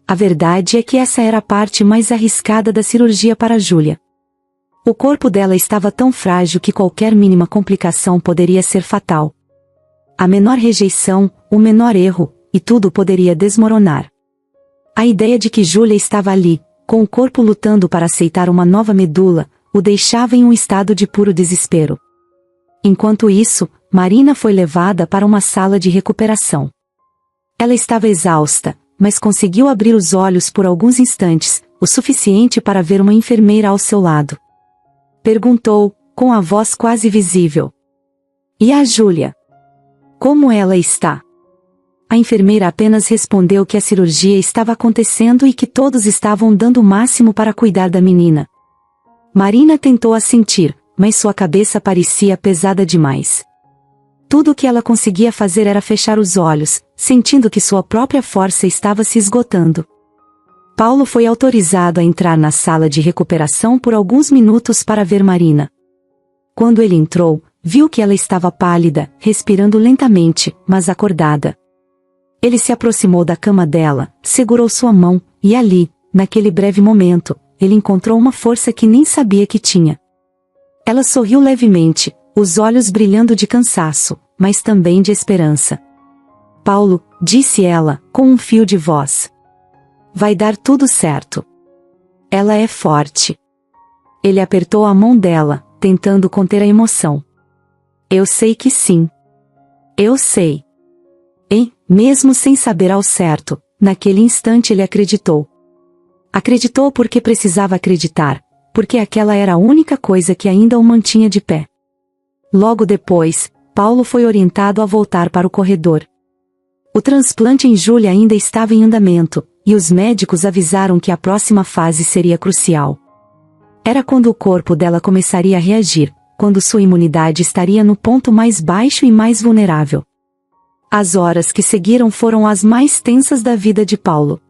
A verdade é que essa era a parte mais arriscada da cirurgia para Júlia. O corpo dela estava tão frágil que qualquer mínima complicação poderia ser fatal. A menor rejeição, o menor erro, e tudo poderia desmoronar. A ideia de que Júlia estava ali, com o corpo lutando para aceitar uma nova medula, o deixava em um estado de puro desespero. Enquanto isso, Marina foi levada para uma sala de recuperação. Ela estava exausta, mas conseguiu abrir os olhos por alguns instantes, o suficiente para ver uma enfermeira ao seu lado. Perguntou, com a voz quase visível. E a Júlia? Como ela está? A enfermeira apenas respondeu que a cirurgia estava acontecendo e que todos estavam dando o máximo para cuidar da menina. Marina tentou assentir, mas sua cabeça parecia pesada demais. Tudo o que ela conseguia fazer era fechar os olhos, sentindo que sua própria força estava se esgotando. Paulo foi autorizado a entrar na sala de recuperação por alguns minutos para ver Marina. Quando ele entrou, viu que ela estava pálida, respirando lentamente, mas acordada. Ele se aproximou da cama dela, segurou sua mão, e ali, naquele breve momento, ele encontrou uma força que nem sabia que tinha. Ela sorriu levemente, os olhos brilhando de cansaço, mas também de esperança. Paulo, disse ela, com um fio de voz. Vai dar tudo certo. Ela é forte. Ele apertou a mão dela, tentando conter a emoção. Eu sei que sim. Eu sei. E, mesmo sem saber ao certo, naquele instante ele acreditou. Acreditou porque precisava acreditar, porque aquela era a única coisa que ainda o mantinha de pé. Logo depois, Paulo foi orientado a voltar para o corredor. O transplante em Júlia ainda estava em andamento, e os médicos avisaram que a próxima fase seria crucial. Era quando o corpo dela começaria a reagir, quando sua imunidade estaria no ponto mais baixo e mais vulnerável. As horas que seguiram foram as mais tensas da vida de Paulo.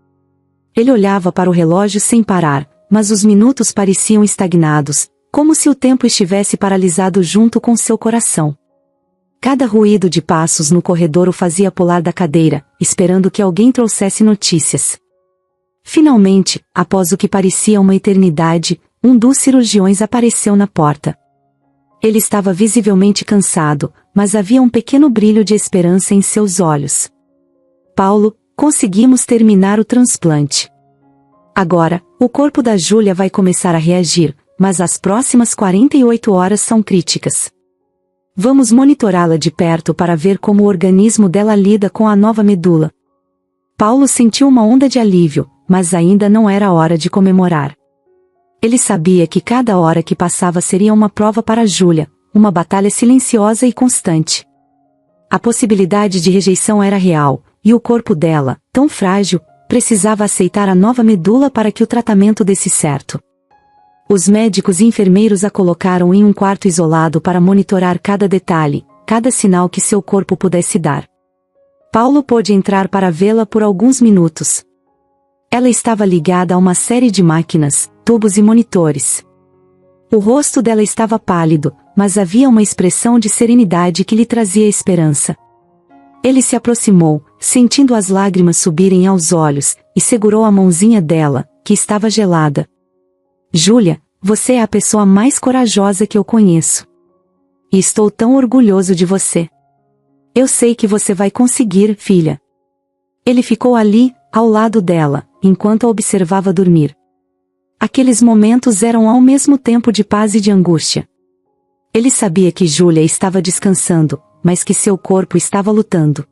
Ele olhava para o relógio sem parar, mas os minutos pareciam estagnados, como se o tempo estivesse paralisado junto com seu coração. Cada ruído de passos no corredor o fazia pular da cadeira, esperando que alguém trouxesse notícias. Finalmente, após o que parecia uma eternidade, um dos cirurgiões apareceu na porta. Ele estava visivelmente cansado, mas havia um pequeno brilho de esperança em seus olhos. Paulo, conseguimos terminar o transplante. Agora, o corpo da Júlia vai começar a reagir, mas as próximas 48 horas são críticas. Vamos monitorá-la de perto para ver como o organismo dela lida com a nova medula. Paulo sentiu uma onda de alívio, mas ainda não era hora de comemorar. Ele sabia que cada hora que passava seria uma prova para Júlia, uma batalha silenciosa e constante. A possibilidade de rejeição era real, e o corpo dela, tão frágil, precisava aceitar a nova medula para que o tratamento desse certo. Os médicos e enfermeiros a colocaram em um quarto isolado para monitorar cada detalhe, cada sinal que seu corpo pudesse dar. Paulo pôde entrar para vê-la por alguns minutos. Ela estava ligada a uma série de máquinas, tubos e monitores. O rosto dela estava pálido, mas havia uma expressão de serenidade que lhe trazia esperança. Ele se aproximou, sentindo as lágrimas subirem aos olhos, e segurou a mãozinha dela, que estava gelada. Júlia, você é a pessoa mais corajosa que eu conheço. E estou tão orgulhoso de você. Eu sei que você vai conseguir, filha. Ele ficou ali, ao lado dela, enquanto a observava dormir. Aqueles momentos eram ao mesmo tempo de paz e de angústia. Ele sabia que Júlia estava descansando, mas que seu corpo estava lutando.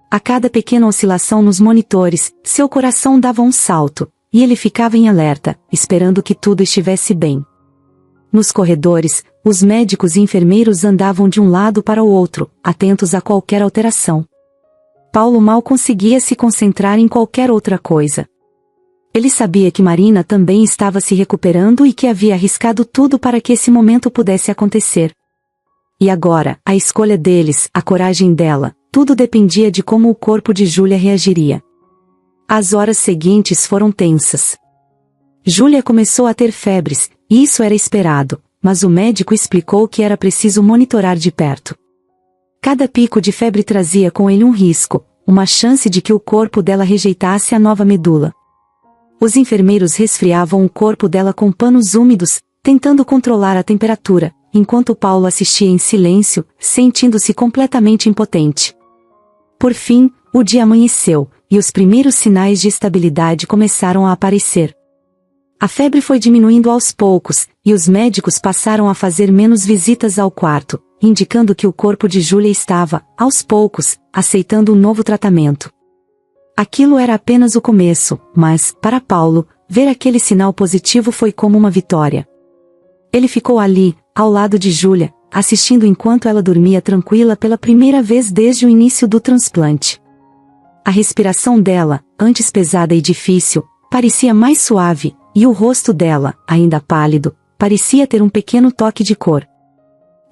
A cada pequena oscilação nos monitores, seu coração dava um salto, e ele ficava em alerta, esperando que tudo estivesse bem. Nos corredores, os médicos e enfermeiros andavam de um lado para o outro, atentos a qualquer alteração. Paulo mal conseguia se concentrar em qualquer outra coisa. Ele sabia que Marina também estava se recuperando e que havia arriscado tudo para que esse momento pudesse acontecer. E agora, a escolha deles, a coragem dela, tudo dependia de como o corpo de Júlia reagiria. As horas seguintes foram tensas. Júlia começou a ter febres, e isso era esperado, mas o médico explicou que era preciso monitorar de perto. Cada pico de febre trazia com ele um risco, uma chance de que o corpo dela rejeitasse a nova medula. Os enfermeiros resfriavam o corpo dela com panos úmidos, tentando controlar a temperatura, enquanto Paulo assistia em silêncio, sentindo-se completamente impotente. Por fim, o dia amanheceu, e os primeiros sinais de estabilidade começaram a aparecer. A febre foi diminuindo aos poucos, e os médicos passaram a fazer menos visitas ao quarto, indicando que o corpo de Júlia estava, aos poucos, aceitando um novo tratamento. Aquilo era apenas o começo, mas, para Paulo, ver aquele sinal positivo foi como uma vitória. Ele ficou ali, ao lado de Júlia, assistindo enquanto ela dormia tranquila pela primeira vez desde o início do transplante. A respiração dela, antes pesada e difícil, parecia mais suave, e o rosto dela, ainda pálido, parecia ter um pequeno toque de cor.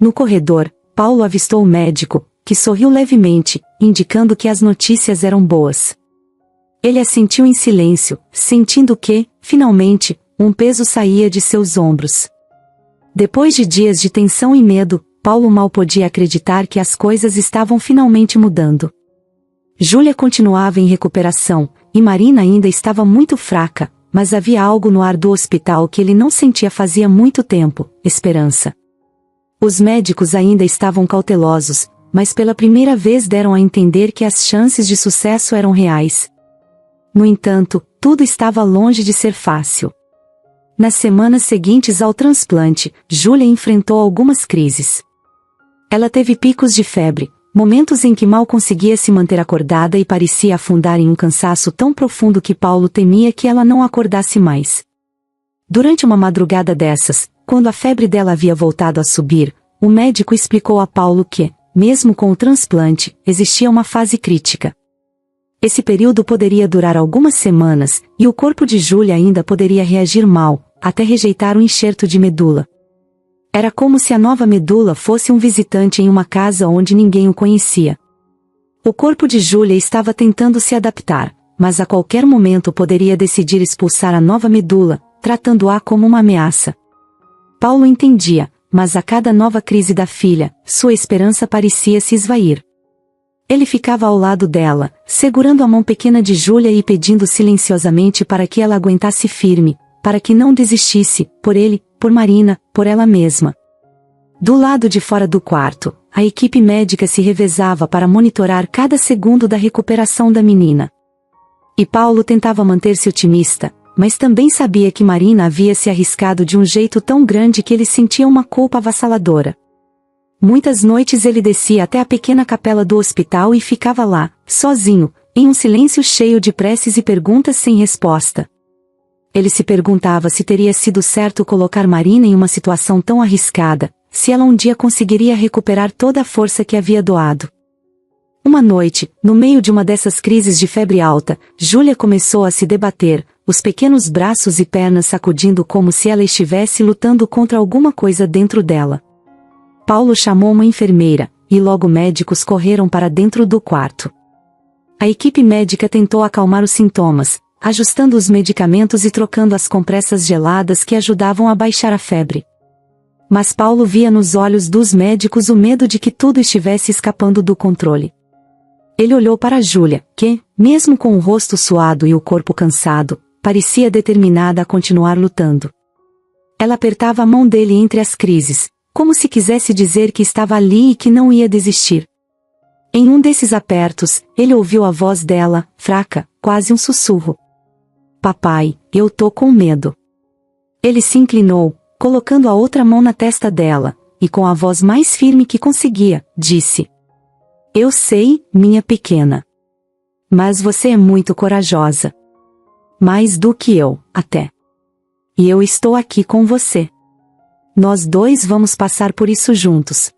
No corredor, Paulo avistou o médico, que sorriu levemente, indicando que as notícias eram boas. Ele assentiu em silêncio, sentindo que, finalmente, um peso saía de seus ombros. Depois de dias de tensão e medo, Paulo mal podia acreditar que as coisas estavam finalmente mudando. Júlia continuava em recuperação, e Marina ainda estava muito fraca, mas havia algo no ar do hospital que ele não sentia fazia muito tempo: esperança. Os médicos ainda estavam cautelosos, mas pela primeira vez deram a entender que as chances de sucesso eram reais. No entanto, tudo estava longe de ser fácil. Nas semanas seguintes ao transplante, Júlia enfrentou algumas crises. Ela teve picos de febre, momentos em que mal conseguia se manter acordada e parecia afundar em um cansaço tão profundo que Paulo temia que ela não acordasse mais. Durante uma madrugada dessas, quando a febre dela havia voltado a subir, o médico explicou a Paulo que, mesmo com o transplante, existia uma fase crítica. Esse período poderia durar algumas semanas, e o corpo de Júlia ainda poderia reagir mal, até rejeitar o enxerto de medula. Era como se a nova medula fosse um visitante em uma casa onde ninguém o conhecia. O corpo de Júlia estava tentando se adaptar, mas a qualquer momento poderia decidir expulsar a nova medula, tratando-a como uma ameaça. Paulo entendia, mas a cada nova crise da filha, sua esperança parecia se esvair. Ele ficava ao lado dela, segurando a mão pequena de Júlia e pedindo silenciosamente para que ela aguentasse firme, para que não desistisse, por ele, por Marina, por ela mesma. Do lado de fora do quarto, a equipe médica se revezava para monitorar cada segundo da recuperação da menina. E Paulo tentava manter-se otimista, mas também sabia que Marina havia se arriscado de um jeito tão grande que ele sentia uma culpa avassaladora. Muitas noites ele descia até a pequena capela do hospital e ficava lá, sozinho, em um silêncio cheio de preces e perguntas sem resposta. Ele se perguntava se teria sido certo colocar Marina em uma situação tão arriscada, se ela um dia conseguiria recuperar toda a força que havia doado. Uma noite, no meio de uma dessas crises de febre alta, Júlia começou a se debater, os pequenos braços e pernas sacudindo como se ela estivesse lutando contra alguma coisa dentro dela. Paulo chamou uma enfermeira, e logo médicos correram para dentro do quarto. A equipe médica tentou acalmar os sintomas, ajustando os medicamentos e trocando as compressas geladas que ajudavam a baixar a febre. Mas Paulo via nos olhos dos médicos o medo de que tudo estivesse escapando do controle. Ele olhou para Júlia, que, mesmo com o rosto suado e o corpo cansado, parecia determinada a continuar lutando. Ela apertava a mão dele entre as crises, como se quisesse dizer que estava ali e que não ia desistir. Em um desses apertos, ele ouviu a voz dela, fraca, quase um sussurro. Papai, eu tô com medo. Ele se inclinou, colocando a outra mão na testa dela, e com a voz mais firme que conseguia, disse: Eu sei, minha pequena. Mas você é muito corajosa. Mais do que eu, até. E eu estou aqui com você. Nós dois vamos passar por isso juntos.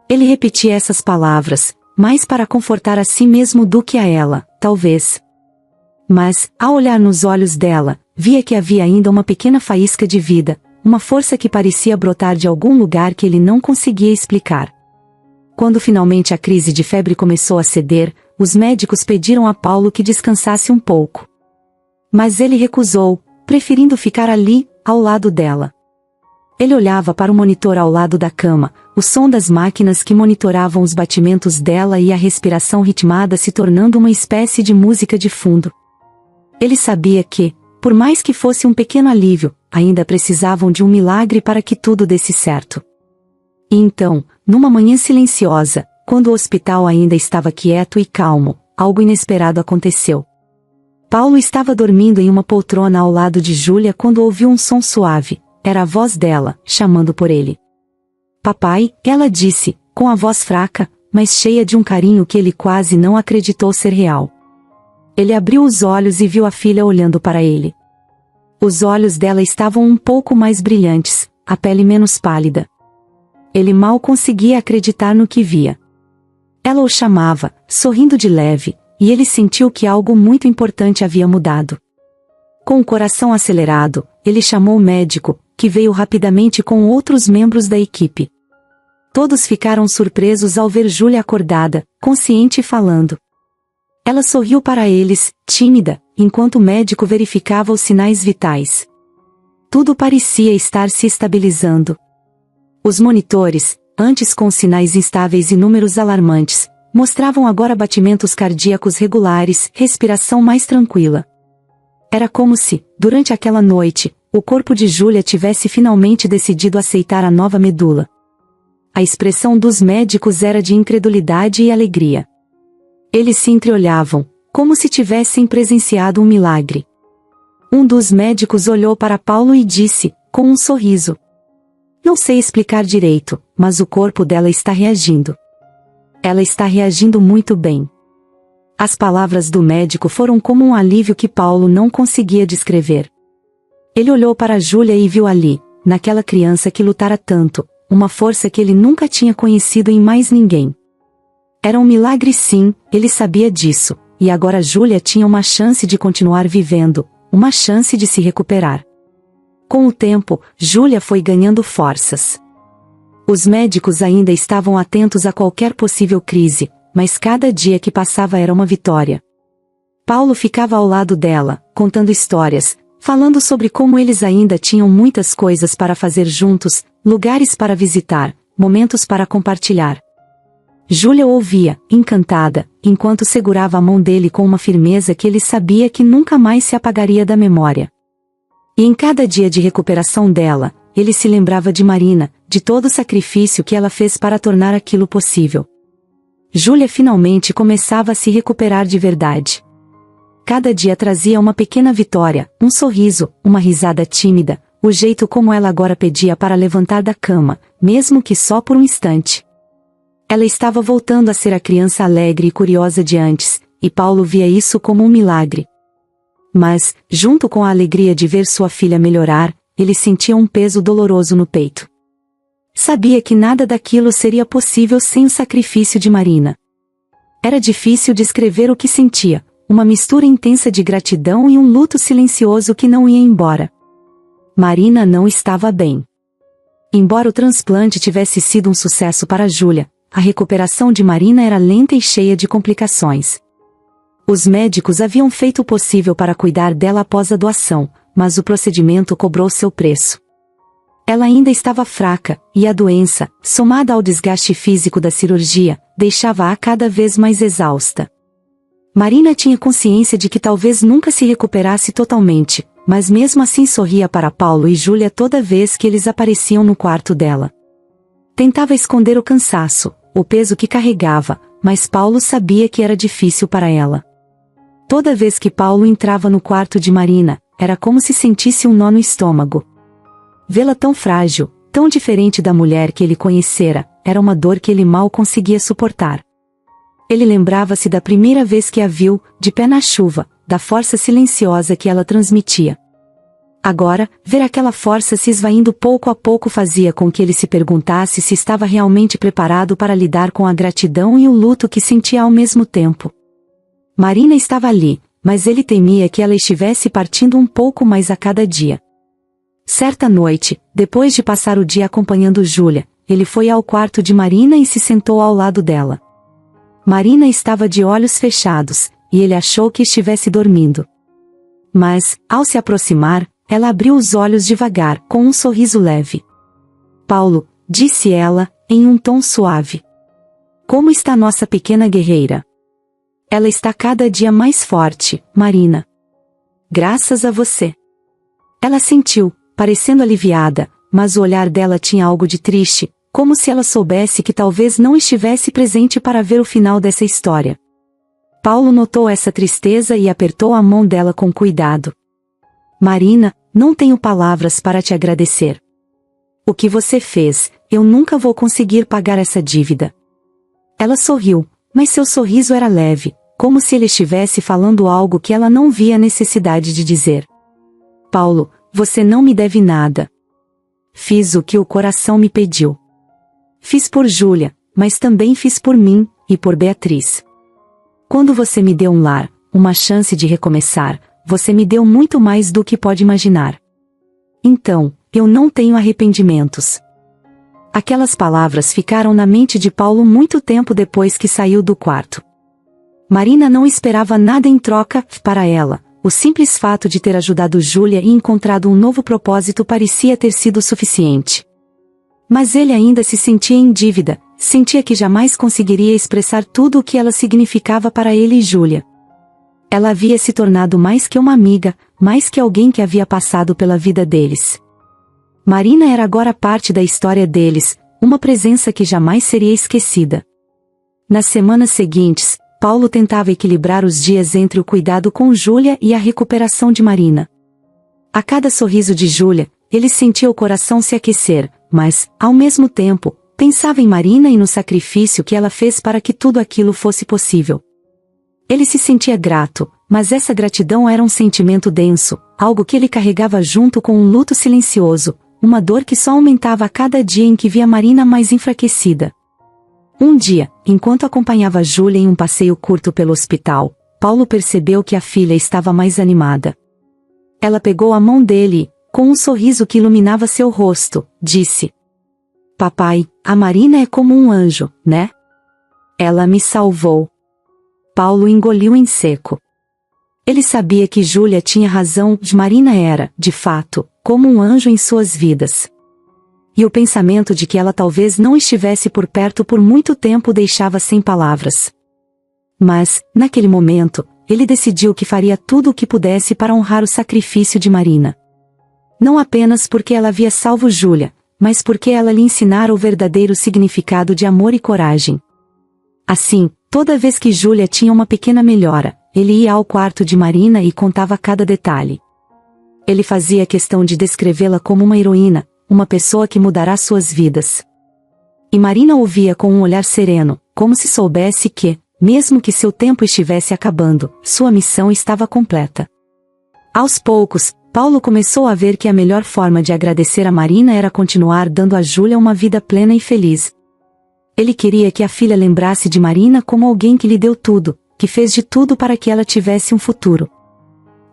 Ele repetia essas palavras, mais para confortar a si mesmo do que a ela, talvez. Mas, ao olhar nos olhos dela, via que havia ainda uma pequena faísca de vida, uma força que parecia brotar de algum lugar que ele não conseguia explicar. Quando finalmente a crise de febre começou a ceder, os médicos pediram a Paulo que descansasse um pouco. Mas ele recusou, preferindo ficar ali, ao lado dela. Ele olhava para o monitor ao lado da cama, o som das máquinas que monitoravam os batimentos dela e a respiração ritmada se tornando uma espécie de música de fundo. Ele sabia que, por mais que fosse um pequeno alívio, ainda precisavam de um milagre para que tudo desse certo. E então, numa manhã silenciosa, quando o hospital ainda estava quieto e calmo, algo inesperado aconteceu. Paulo estava dormindo em uma poltrona ao lado de Júlia quando ouviu um som suave. Era a voz dela, chamando por ele. Papai, ela disse, com a voz fraca, mas cheia de um carinho que ele quase não acreditou ser real. Ele abriu os olhos e viu a filha olhando para ele. Os olhos dela estavam um pouco mais brilhantes, a pele menos pálida. Ele mal conseguia acreditar no que via. Ela o chamava, sorrindo de leve, e ele sentiu que algo muito importante havia mudado. Com o coração acelerado, ele chamou o médico, que veio rapidamente com outros membros da equipe. Todos ficaram surpresos ao ver Júlia acordada, consciente e falando. Ela sorriu para eles, tímida, enquanto o médico verificava os sinais vitais. Tudo parecia estar se estabilizando. Os monitores, antes com sinais instáveis e números alarmantes, mostravam agora batimentos cardíacos regulares, respiração mais tranquila. Era como se, durante aquela noite, o corpo de Júlia tivesse finalmente decidido aceitar a nova medula. A expressão dos médicos era de incredulidade e alegria. Eles se entreolhavam, como se tivessem presenciado um milagre. Um dos médicos olhou para Paulo e disse, com um sorriso. Não sei explicar direito, mas o corpo dela está reagindo. Ela está reagindo muito bem. As palavras do médico foram como um alívio que Paulo não conseguia descrever. Ele olhou para Júlia e viu ali, naquela criança que lutara tanto, uma força que ele nunca tinha conhecido em mais ninguém. Era um milagre sim, ele sabia disso, e agora Júlia tinha uma chance de continuar vivendo, uma chance de se recuperar. Com o tempo, Júlia foi ganhando forças. Os médicos ainda estavam atentos a qualquer possível crise, mas cada dia que passava era uma vitória. Paulo ficava ao lado dela, contando histórias, falando sobre como eles ainda tinham muitas coisas para fazer juntos, lugares para visitar, momentos para compartilhar. Júlia ouvia, encantada, enquanto segurava a mão dele com uma firmeza que ele sabia que nunca mais se apagaria da memória. E em cada dia de recuperação dela, ele se lembrava de Marina, de todo o sacrifício que ela fez para tornar aquilo possível. Júlia finalmente começava a se recuperar de verdade. Cada dia trazia uma pequena vitória, um sorriso, uma risada tímida, o jeito como ela agora pedia para levantar da cama, mesmo que só por um instante. Ela estava voltando a ser a criança alegre e curiosa de antes, e Paulo via isso como um milagre. Mas, junto com a alegria de ver sua filha melhorar, ele sentia um peso doloroso no peito. Sabia que nada daquilo seria possível sem o sacrifício de Marina. Era difícil descrever o que sentia, uma mistura intensa de gratidão e um luto silencioso que não ia embora. Marina não estava bem. Embora o transplante tivesse sido um sucesso para Júlia, a recuperação de Marina era lenta e cheia de complicações. Os médicos haviam feito o possível para cuidar dela após a doação, mas o procedimento cobrou seu preço. Ela ainda estava fraca, e a doença, somada ao desgaste físico da cirurgia, deixava-a cada vez mais exausta. Marina tinha consciência de que talvez nunca se recuperasse totalmente, mas mesmo assim sorria para Paulo e Júlia toda vez que eles apareciam no quarto dela. Tentava esconder o cansaço, o peso que carregava, mas Paulo sabia que era difícil para ela. Toda vez que Paulo entrava no quarto de Marina, era como se sentisse um nó no estômago. Vê-la tão frágil, tão diferente da mulher que ele conhecera, era uma dor que ele mal conseguia suportar. Ele lembrava-se da primeira vez que a viu, de pé na chuva, da força silenciosa que ela transmitia. Agora, ver aquela força se esvaindo pouco a pouco fazia com que ele se perguntasse se estava realmente preparado para lidar com a gratidão e o luto que sentia ao mesmo tempo. Marina estava ali, mas ele temia que ela estivesse partindo um pouco mais a cada dia. Certa noite, depois de passar o dia acompanhando Júlia, ele foi ao quarto de Marina e se sentou ao lado dela. Marina estava de olhos fechados, e ele achou que estivesse dormindo. Mas, ao se aproximar, ela abriu os olhos devagar, com um sorriso leve. Paulo, disse ela, em um tom suave. Como está nossa pequena guerreira? Ela está cada dia mais forte, Marina. Graças a você. Ela sentiu, parecendo aliviada, mas o olhar dela tinha algo de triste, como se ela soubesse que talvez não estivesse presente para ver o final dessa história. Paulo notou essa tristeza e apertou a mão dela com cuidado. Marina, não tenho palavras para te agradecer. O que você fez, eu nunca vou conseguir pagar essa dívida. Ela sorriu, mas seu sorriso era leve, como se ele estivesse falando algo que ela não via necessidade de dizer. Paulo, você não me deve nada. Fiz o que o coração me pediu. Fiz por Júlia, mas também fiz por mim, e por Beatriz. Quando você me deu um lar, uma chance de recomeçar, você me deu muito mais do que pode imaginar. Então, eu não tenho arrependimentos. Aquelas palavras ficaram na mente de Paulo muito tempo depois que saiu do quarto. Marina não esperava nada em troca, para ela. O simples fato de ter ajudado Júlia e encontrado um novo propósito parecia ter sido suficiente. Mas ele ainda se sentia em dívida, sentia que jamais conseguiria expressar tudo o que ela significava para ele e Júlia. Ela havia se tornado mais que uma amiga, mais que alguém que havia passado pela vida deles. Marina era agora parte da história deles, uma presença que jamais seria esquecida. Nas semanas seguintes, Paulo tentava equilibrar os dias entre o cuidado com Júlia e a recuperação de Marina. A cada sorriso de Júlia, ele sentia o coração se aquecer, mas, ao mesmo tempo, pensava em Marina e no sacrifício que ela fez para que tudo aquilo fosse possível. Ele se sentia grato, mas essa gratidão era um sentimento denso, algo que ele carregava junto com um luto silencioso, uma dor que só aumentava a cada dia em que via Marina mais enfraquecida. Um dia, enquanto acompanhava Júlia em um passeio curto pelo hospital, Paulo percebeu que a filha estava mais animada. Ela pegou a mão dele e, com um sorriso que iluminava seu rosto, disse: Papai, a Marina é como um anjo, né? Ela me salvou. Paulo engoliu em seco. Ele sabia que Júlia tinha razão, Marina era, de fato, como um anjo em suas vidas. E o pensamento de que ela talvez não estivesse por perto por muito tempo o deixava sem palavras. Mas, naquele momento, ele decidiu que faria tudo o que pudesse para honrar o sacrifício de Marina. Não apenas porque ela havia salvo Júlia, mas porque ela lhe ensinara o verdadeiro significado de amor e coragem. Assim, toda vez que Júlia tinha uma pequena melhora, ele ia ao quarto de Marina e contava cada detalhe. Ele fazia questão de descrevê-la como uma heroína, uma pessoa que mudará suas vidas. E Marina ouvia com um olhar sereno, como se soubesse que, mesmo que seu tempo estivesse acabando, sua missão estava completa. Aos poucos, Paulo começou a ver que a melhor forma de agradecer a Marina era continuar dando a Júlia uma vida plena e feliz. Ele queria que a filha lembrasse de Marina como alguém que lhe deu tudo, que fez de tudo para que ela tivesse um futuro.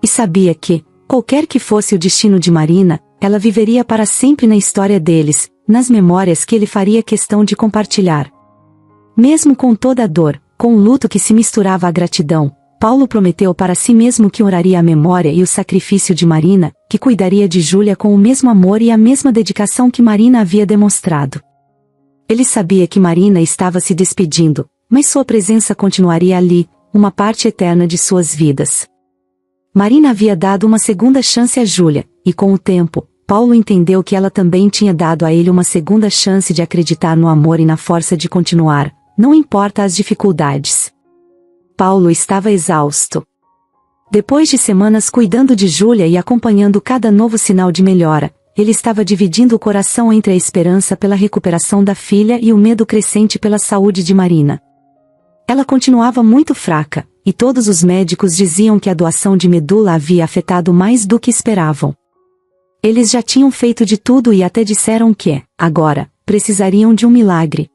E sabia que, qualquer que fosse o destino de Marina, ela viveria para sempre na história deles, nas memórias que ele faria questão de compartilhar. Mesmo com toda a dor, com o luto que se misturava à gratidão, Paulo prometeu para si mesmo que honraria a memória e o sacrifício de Marina, que cuidaria de Júlia com o mesmo amor e a mesma dedicação que Marina havia demonstrado. Ele sabia que Marina estava se despedindo, mas sua presença continuaria ali, uma parte eterna de suas vidas. Marina havia dado uma segunda chance a Júlia, e com o tempo, Paulo entendeu que ela também tinha dado a ele uma segunda chance de acreditar no amor e na força de continuar, não importa as dificuldades. Paulo estava exausto. Depois de semanas cuidando de Júlia e acompanhando cada novo sinal de melhora, ele estava dividindo o coração entre a esperança pela recuperação da filha e o medo crescente pela saúde de Marina. Ela continuava muito fraca, e todos os médicos diziam que a doação de medula havia afetado mais do que esperavam. Eles já tinham feito de tudo e até disseram que, agora, precisariam de um milagre.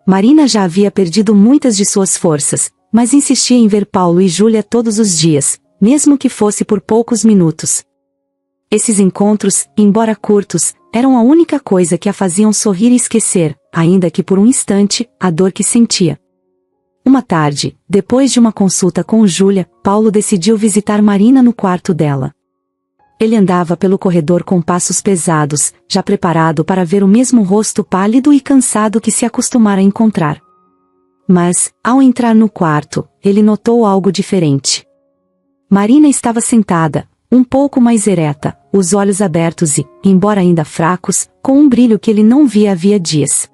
Marina já havia perdido muitas de suas forças, mas insistia em ver Paulo e Júlia todos os dias, mesmo que fosse por poucos minutos. Esses encontros, embora curtos, eram a única coisa que a faziam sorrir e esquecer, ainda que por um instante, a dor que sentia. Uma tarde, depois de uma consulta com Júlia, Paulo decidiu visitar Marina no quarto dela. Ele andava pelo corredor com passos pesados, já preparado para ver o mesmo rosto pálido e cansado que se acostumara a encontrar. Mas, ao entrar no quarto, ele notou algo diferente. Marina estava sentada, um pouco mais ereta, os olhos abertos e, embora ainda fracos, com um brilho que ele não via havia dias.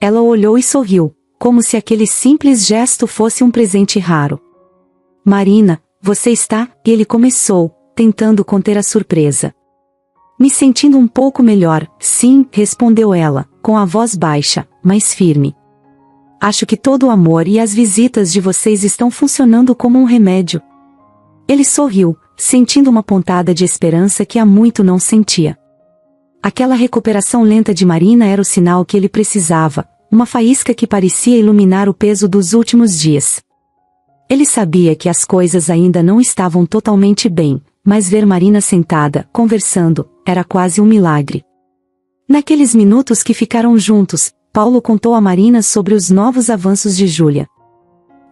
Ela olhou e sorriu, como se aquele simples gesto fosse um presente raro. Marina, você está? E ele começou, tentando conter a surpresa. Me sentindo um pouco melhor, sim, respondeu ela, com a voz baixa, mas firme. Acho que todo o amor e as visitas de vocês estão funcionando como um remédio. Ele sorriu, sentindo uma pontada de esperança que há muito não sentia. Aquela recuperação lenta de Marina era o sinal que ele precisava, uma faísca que parecia iluminar o peso dos últimos dias. Ele sabia que as coisas ainda não estavam totalmente bem, mas ver Marina sentada, conversando, era quase um milagre. Naqueles minutos que ficaram juntos, Paulo contou a Marina sobre os novos avanços de Júlia.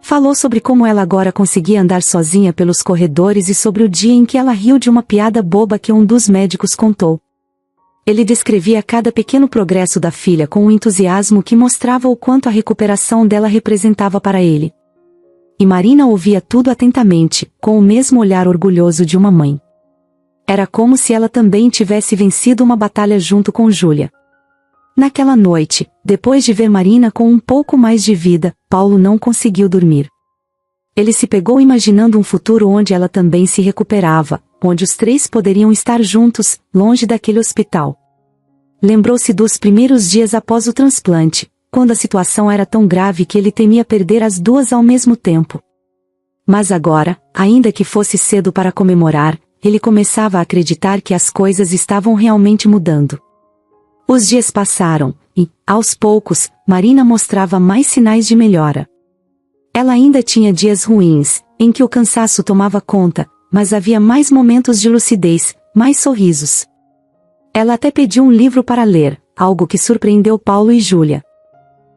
Falou sobre como ela agora conseguia andar sozinha pelos corredores e sobre o dia em que ela riu de uma piada boba que um dos médicos contou. Ele descrevia cada pequeno progresso da filha com um entusiasmo que mostrava o quanto a recuperação dela representava para ele. E Marina ouvia tudo atentamente, com o mesmo olhar orgulhoso de uma mãe. Era como se ela também tivesse vencido uma batalha junto com Júlia. Naquela noite, depois de ver Marina com um pouco mais de vida, Paulo não conseguiu dormir. Ele se pegou imaginando um futuro onde ela também se recuperava, onde os três poderiam estar juntos, longe daquele hospital. Lembrou-se dos primeiros dias após o transplante, quando a situação era tão grave que ele temia perder as duas ao mesmo tempo. Mas agora, ainda que fosse cedo para comemorar, ele começava a acreditar que as coisas estavam realmente mudando. Os dias passaram, e, aos poucos, Marina mostrava mais sinais de melhora. Ela ainda tinha dias ruins, em que o cansaço tomava conta, mas havia mais momentos de lucidez, mais sorrisos. Ela até pediu um livro para ler, algo que surpreendeu Paulo e Júlia.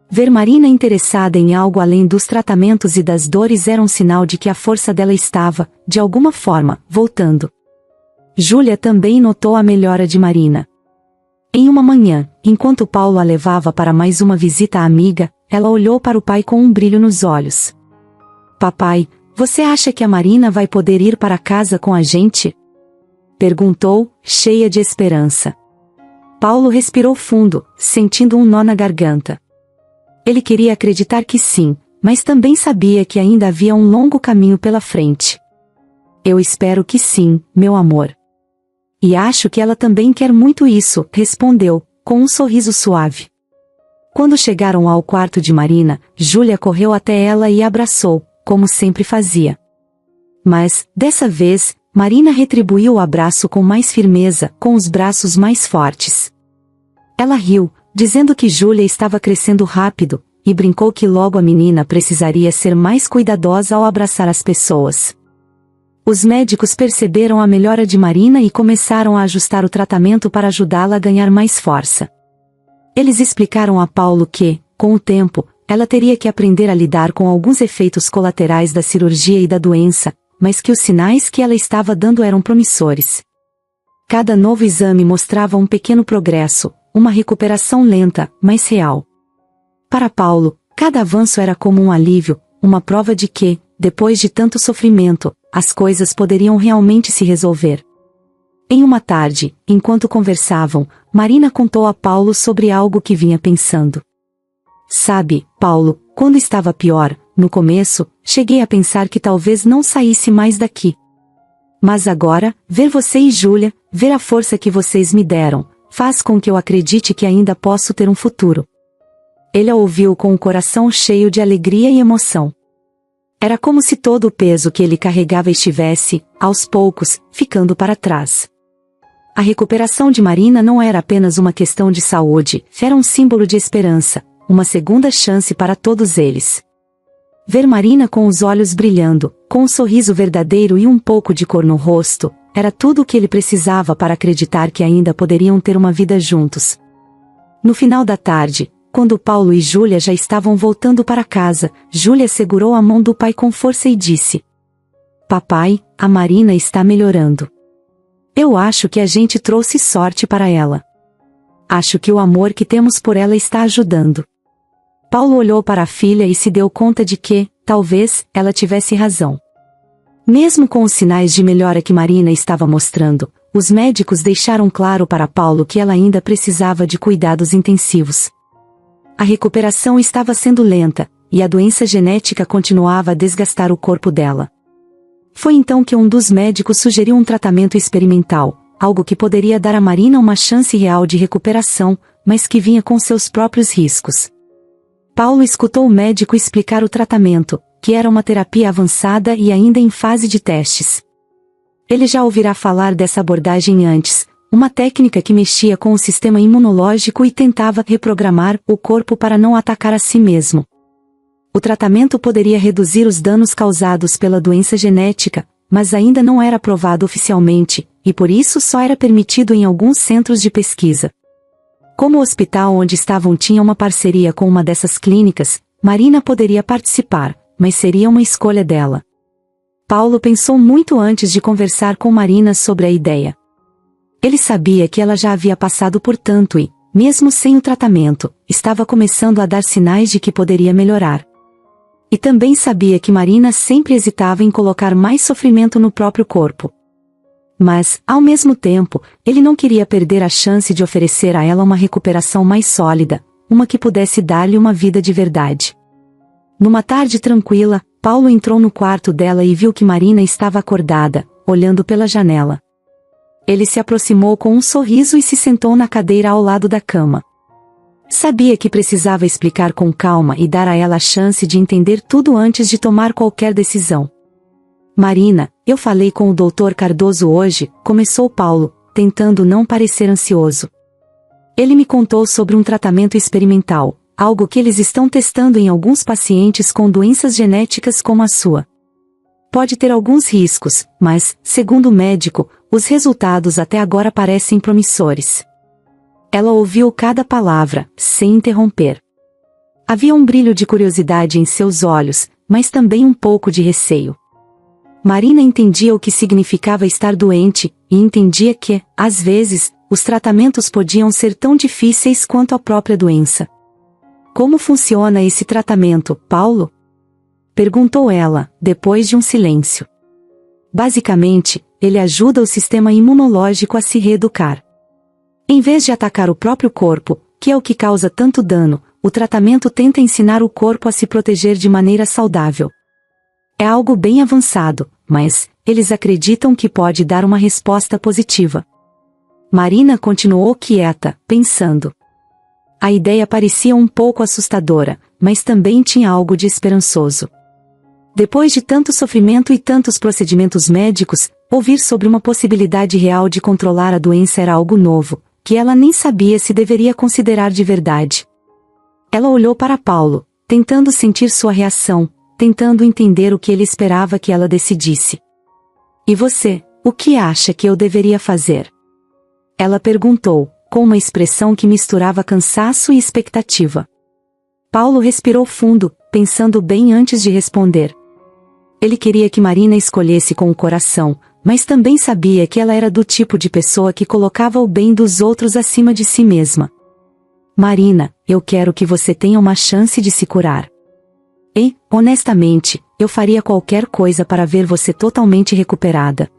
Ver Marina interessada em algo além dos tratamentos e das dores era um sinal de que a força dela estava, de alguma forma, voltando. Júlia também notou a melhora de Marina. Em uma manhã, enquanto Paulo a levava para mais uma visita à amiga, ela olhou para o pai com um brilho nos olhos. Papai, você acha que a Marina vai poder ir para casa com a gente? Perguntou, cheia de esperança. Paulo respirou fundo, sentindo um nó na garganta. Ele queria acreditar que sim, mas também sabia que ainda havia um longo caminho pela frente. Eu espero que sim, meu amor. E acho que ela também quer muito isso, respondeu, com um sorriso suave. Quando chegaram ao quarto de Marina, Júlia correu até ela e a abraçou, como sempre fazia. Mas, dessa vez, Marina retribuiu o abraço com mais firmeza, com os braços mais fortes. Ela riu, dizendo que Júlia estava crescendo rápido, e brincou que logo a menina precisaria ser mais cuidadosa ao abraçar as pessoas. Os médicos perceberam a melhora de Marina e começaram a ajustar o tratamento para ajudá-la a ganhar mais força. Eles explicaram a Paulo que, com o tempo, ela teria que aprender a lidar com alguns efeitos colaterais da cirurgia e da doença, mas que os sinais que ela estava dando eram promissores. Cada novo exame mostrava um pequeno progresso, uma recuperação lenta, mas real. Para Paulo, cada avanço era como um alívio, uma prova de que, depois de tanto sofrimento, as coisas poderiam realmente se resolver. Em uma tarde, enquanto conversavam, Marina contou a Paulo sobre algo que vinha pensando. Sabe, Paulo, quando estava pior, no começo, cheguei a pensar que talvez não saísse mais daqui. Mas agora, ver você e Júlia, ver a força que vocês me deram, faz com que eu acredite que ainda posso ter um futuro. Ele a ouviu com o coração cheio de alegria e emoção. Era como se todo o peso que ele carregava estivesse, aos poucos, ficando para trás. A recuperação de Marina não era apenas uma questão de saúde, era um símbolo de esperança, uma segunda chance para todos eles. Ver Marina com os olhos brilhando, com um sorriso verdadeiro e um pouco de cor no rosto, era tudo o que ele precisava para acreditar que ainda poderiam ter uma vida juntos. No final da tarde, quando Paulo e Júlia já estavam voltando para casa, Júlia segurou a mão do pai com força e disse: "Papai, a Marina está melhorando. Eu acho que a gente trouxe sorte para ela. Acho que o amor que temos por ela está ajudando." Paulo olhou para a filha e se deu conta de que, talvez, ela tivesse razão. Mesmo com os sinais de melhora que Marina estava mostrando, os médicos deixaram claro para Paulo que ela ainda precisava de cuidados intensivos. A recuperação estava sendo lenta, e a doença genética continuava a desgastar o corpo dela. Foi então que um dos médicos sugeriu um tratamento experimental, algo que poderia dar a Marina uma chance real de recuperação, mas que vinha com seus próprios riscos. Paulo escutou o médico explicar o tratamento, que era uma terapia avançada e ainda em fase de testes. Ele já ouvirá falar dessa abordagem antes, uma técnica que mexia com o sistema imunológico e tentava reprogramar o corpo para não atacar a si mesmo. O tratamento poderia reduzir os danos causados pela doença genética, mas ainda não era aprovado oficialmente, e por isso só era permitido em alguns centros de pesquisa. Como o hospital onde estavam tinha uma parceria com uma dessas clínicas, Marina poderia participar, mas seria uma escolha dela. Paulo pensou muito antes de conversar com Marina sobre a ideia. Ele sabia que ela já havia passado por tanto e, mesmo sem o tratamento, estava começando a dar sinais de que poderia melhorar. E também sabia que Marina sempre hesitava em colocar mais sofrimento no próprio corpo. Mas, ao mesmo tempo, ele não queria perder a chance de oferecer a ela uma recuperação mais sólida, uma que pudesse dar-lhe uma vida de verdade. Numa tarde tranquila, Paulo entrou no quarto dela e viu que Marina estava acordada, olhando pela janela. Ele se aproximou com um sorriso e se sentou na cadeira ao lado da cama. Sabia que precisava explicar com calma e dar a ela a chance de entender tudo antes de tomar qualquer decisão. "Marina, eu falei com o Dr. Cardoso hoje", começou Paulo, tentando não parecer ansioso. "Ele me contou sobre um tratamento experimental, algo que eles estão testando em alguns pacientes com doenças genéticas como a sua. Pode ter alguns riscos, mas, segundo o médico, os resultados até agora parecem promissores." Ela ouviu cada palavra, sem interromper. Havia um brilho de curiosidade em seus olhos, mas também um pouco de receio. Marina entendia o que significava estar doente, e entendia que, às vezes, os tratamentos podiam ser tão difíceis quanto a própria doença. "Como funciona esse tratamento, Paulo?" perguntou ela, depois de um silêncio. "Basicamente, ele ajuda o sistema imunológico a se reeducar. Em vez de atacar o próprio corpo, que é o que causa tanto dano, o tratamento tenta ensinar o corpo a se proteger de maneira saudável. É algo bem avançado, mas eles acreditam que pode dar uma resposta positiva." Marina continuou quieta, pensando. A ideia parecia um pouco assustadora, mas também tinha algo de esperançoso. Depois de tanto sofrimento e tantos procedimentos médicos, ouvir sobre uma possibilidade real de controlar a doença era algo novo, que ela nem sabia se deveria considerar de verdade. Ela olhou para Paulo, tentando sentir sua reação, tentando entender o que ele esperava que ela decidisse. "E você, o que acha que eu deveria fazer?" ela perguntou, com uma expressão que misturava cansaço e expectativa. Paulo respirou fundo, pensando bem antes de responder. Ele queria que Marina escolhesse com o coração, mas também sabia que ela era do tipo de pessoa que colocava o bem dos outros acima de si mesma. "Marina, eu quero que você tenha uma chance de se curar. E, honestamente, eu faria qualquer coisa para ver você totalmente recuperada.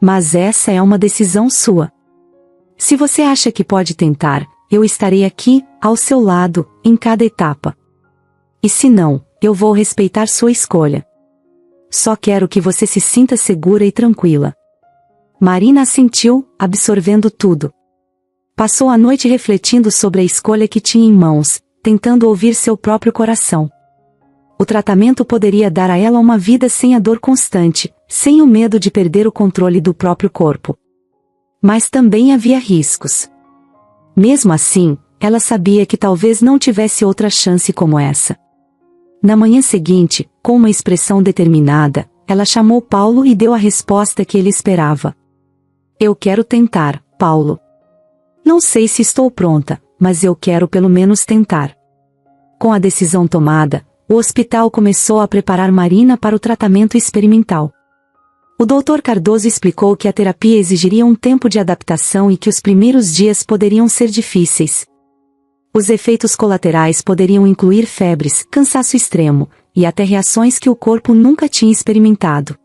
Mas essa é uma decisão sua. Se você acha que pode tentar, eu estarei aqui, ao seu lado, em cada etapa. E se não, eu vou respeitar sua escolha. Só quero que você se sinta segura e tranquila." Marina assentiu, absorvendo tudo. Passou a noite refletindo sobre a escolha que tinha em mãos, tentando ouvir seu próprio coração. O tratamento poderia dar a ela uma vida sem a dor constante, sem o medo de perder o controle do próprio corpo. Mas também havia riscos. Mesmo assim, ela sabia que talvez não tivesse outra chance como essa. Na manhã seguinte, com uma expressão determinada, ela chamou Paulo e deu a resposta que ele esperava. Eu quero tentar, Paulo. Não sei se estou pronta, mas eu quero pelo menos tentar. Com a decisão tomada, o hospital começou a preparar Marina para o tratamento experimental. O Dr. Cardoso explicou que a terapia exigiria um tempo de adaptação e que os primeiros dias poderiam ser difíceis. Os efeitos colaterais poderiam incluir febres, cansaço extremo, e até reações que o corpo nunca tinha experimentado.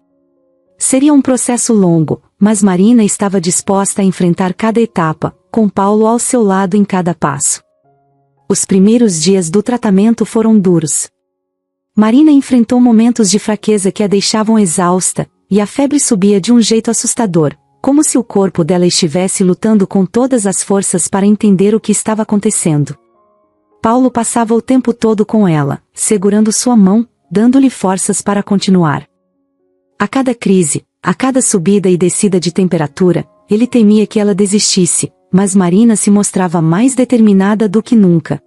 Seria um processo longo, mas Marina estava disposta a enfrentar cada etapa, com Paulo ao seu lado em cada passo. Os primeiros dias do tratamento foram duros. Marina enfrentou momentos de fraqueza que a deixavam exausta, e a febre subia de um jeito assustador, como se o corpo dela estivesse lutando com todas as forças para entender o que estava acontecendo. Paulo passava o tempo todo com ela, segurando sua mão, dando-lhe forças para continuar. A cada crise, a cada subida e descida de temperatura, ele temia que ela desistisse, mas Marina se mostrava mais determinada do que nunca.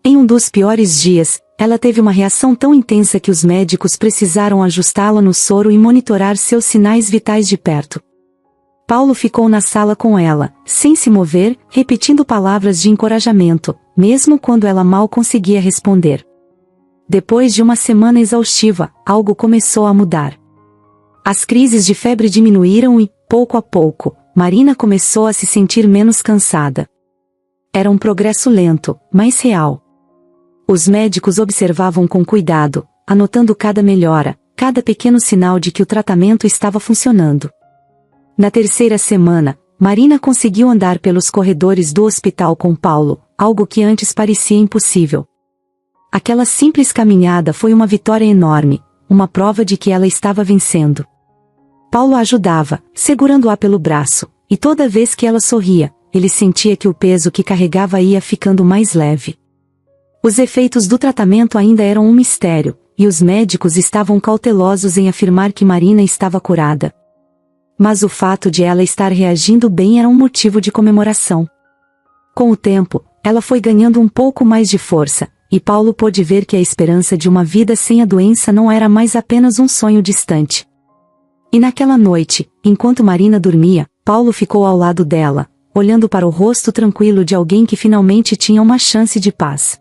Em um dos piores dias, ela teve uma reação tão intensa que os médicos precisaram ajustá-la no soro e monitorar seus sinais vitais de perto. Paulo ficou na sala com ela, sem se mover, repetindo palavras de encorajamento, mesmo quando ela mal conseguia responder. Depois de uma semana exaustiva, algo começou a mudar. As crises de febre diminuíram e, pouco a pouco, Marina começou a se sentir menos cansada. Era um progresso lento, mas real. Os médicos observavam com cuidado, anotando cada melhora, cada pequeno sinal de que o tratamento estava funcionando. Na terceira semana, Marina conseguiu andar pelos corredores do hospital com Paulo, algo que antes parecia impossível. Aquela simples caminhada foi uma vitória enorme, uma prova de que ela estava vencendo. Paulo a ajudava, segurando-a pelo braço, e toda vez que ela sorria, ele sentia que o peso que carregava ia ficando mais leve. Os efeitos do tratamento ainda eram um mistério, e os médicos estavam cautelosos em afirmar que Marina estava curada. Mas o fato de ela estar reagindo bem era um motivo de comemoração. Com o tempo, ela foi ganhando um pouco mais de força, e Paulo pôde ver que a esperança de uma vida sem a doença não era mais apenas um sonho distante. E naquela noite, enquanto Marina dormia, Paulo ficou ao lado dela, olhando para o rosto tranquilo de alguém que finalmente tinha uma chance de paz.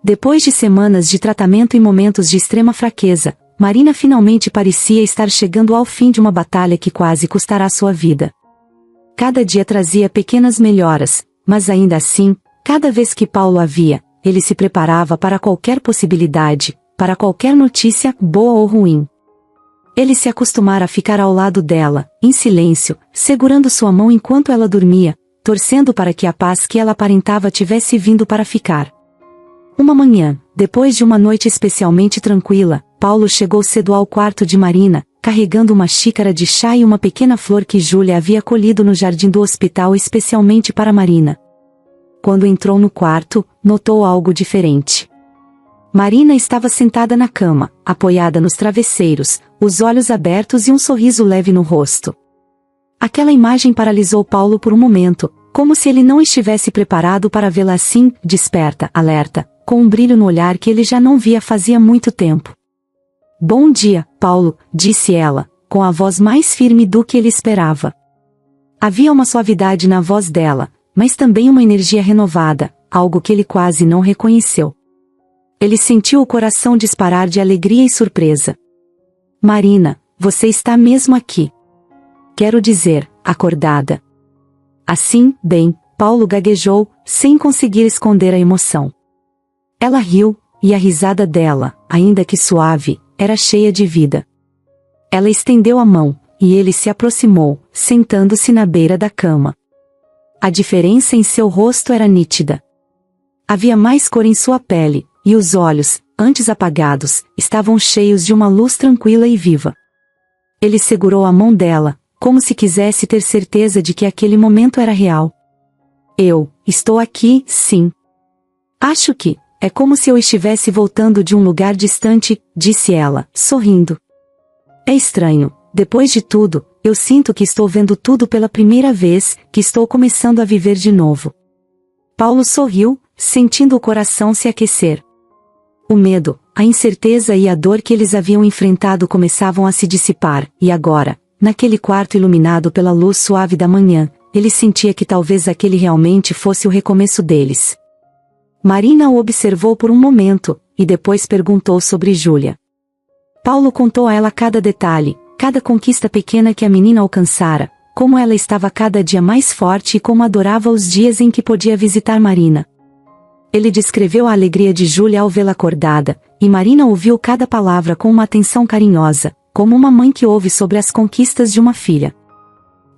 Depois de semanas de tratamento e momentos de extrema fraqueza, Marina finalmente parecia estar chegando ao fim de uma batalha que quase custará sua vida. Cada dia trazia pequenas melhoras, mas ainda assim, cada vez que Paulo a via, ele se preparava para qualquer possibilidade, para qualquer notícia, boa ou ruim. Ele se acostumara a ficar ao lado dela, em silêncio, segurando sua mão enquanto ela dormia, torcendo para que a paz que ela aparentava tivesse vindo para ficar. Uma manhã, depois de uma noite especialmente tranquila, Paulo chegou cedo ao quarto de Marina, carregando uma xícara de chá e uma pequena flor que Júlia havia colhido no jardim do hospital especialmente para Marina. Quando entrou no quarto, notou algo diferente. Marina estava sentada na cama, apoiada nos travesseiros, os olhos abertos e um sorriso leve no rosto. Aquela imagem paralisou Paulo por um momento, como se ele não estivesse preparado para vê-la assim, desperta, alerta, com um brilho no olhar que ele já não via fazia muito tempo. Bom dia, Paulo, disse ela, com a voz mais firme do que ele esperava. Havia uma suavidade na voz dela, mas também uma energia renovada, algo que ele quase não reconheceu. Ele sentiu o coração disparar de alegria e surpresa. Marina, você está mesmo aqui. Quero dizer, acordada. Assim, bem, Paulo gaguejou, sem conseguir esconder a emoção. Ela riu, e a risada dela, ainda que suave, era cheia de vida. Ela estendeu a mão, e ele se aproximou, sentando-se na beira da cama. A diferença em seu rosto era nítida. Havia mais cor em sua pele, e os olhos, antes apagados, estavam cheios de uma luz tranquila e viva. Ele segurou a mão dela, como se quisesse ter certeza de que aquele momento era real. Eu estou aqui, sim. Acho que é como se eu estivesse voltando de um lugar distante, disse ela, sorrindo. É estranho, depois de tudo, eu sinto que estou vendo tudo pela primeira vez, que estou começando a viver de novo. Paulo sorriu, sentindo o coração se aquecer. O medo, a incerteza e a dor que eles haviam enfrentado começavam a se dissipar, e agora, naquele quarto iluminado pela luz suave da manhã, ele sentia que talvez aquele realmente fosse o recomeço deles. Marina o observou por um momento, e depois perguntou sobre Júlia. Paulo contou a ela cada detalhe, cada conquista pequena que a menina alcançara, como ela estava cada dia mais forte e como adorava os dias em que podia visitar Marina. Ele descreveu a alegria de Júlia ao vê-la acordada, e Marina ouviu cada palavra com uma atenção carinhosa, como uma mãe que ouve sobre as conquistas de uma filha.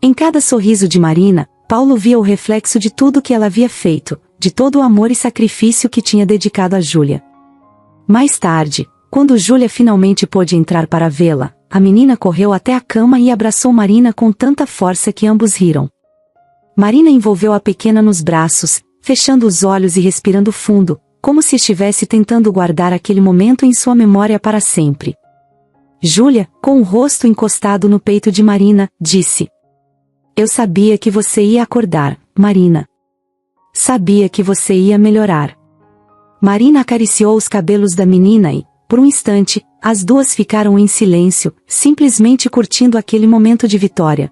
Em cada sorriso de Marina, Paulo via o reflexo de tudo que ela havia feito, de todo o amor e sacrifício que tinha dedicado a Júlia. Mais tarde, quando Júlia finalmente pôde entrar para vê-la, a menina correu até a cama e abraçou Marina com tanta força que ambos riram. Marina envolveu a pequena nos braços, fechando os olhos e respirando fundo, como se estivesse tentando guardar aquele momento em sua memória para sempre. Júlia, com o rosto encostado no peito de Marina, disse: "Eu sabia que você ia acordar, Marina. Sabia que você ia melhorar." Marina acariciou os cabelos da menina e, por um instante, as duas ficaram em silêncio, simplesmente curtindo aquele momento de vitória.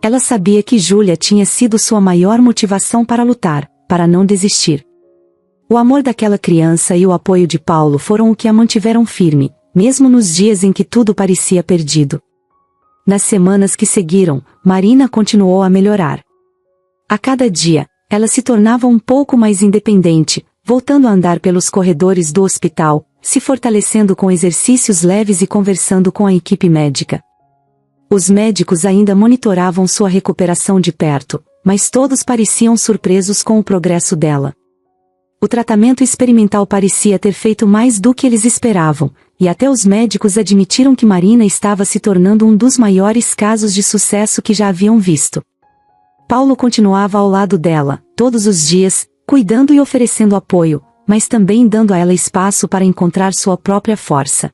Ela sabia que Júlia tinha sido sua maior motivação para lutar, para não desistir. O amor daquela criança e o apoio de Paulo foram o que a mantiveram firme, mesmo nos dias em que tudo parecia perdido. Nas semanas que seguiram, Marina continuou a melhorar. A cada dia, ela se tornava um pouco mais independente, voltando a andar pelos corredores do hospital, se fortalecendo com exercícios leves e conversando com a equipe médica. Os médicos ainda monitoravam sua recuperação de perto, mas todos pareciam surpresos com o progresso dela. O tratamento experimental parecia ter feito mais do que eles esperavam, e até os médicos admitiram que Marina estava se tornando um dos maiores casos de sucesso que já haviam visto. Paulo continuava ao lado dela, todos os dias, cuidando e oferecendo apoio, mas também dando a ela espaço para encontrar sua própria força.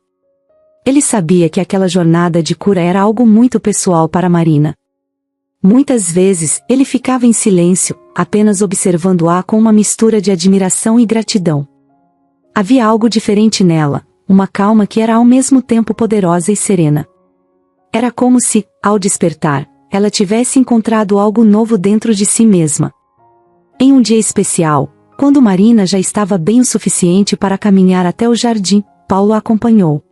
Ele sabia que aquela jornada de cura era algo muito pessoal para Marina. Muitas vezes, ele ficava em silêncio, apenas observando-a com uma mistura de admiração e gratidão. Havia algo diferente nela, uma calma que era ao mesmo tempo poderosa e serena. Era como se, ao despertar, ela tivesse encontrado algo novo dentro de si mesma. Em um dia especial, quando Marina já estava bem o suficiente para caminhar até o jardim, Paulo a acompanhou.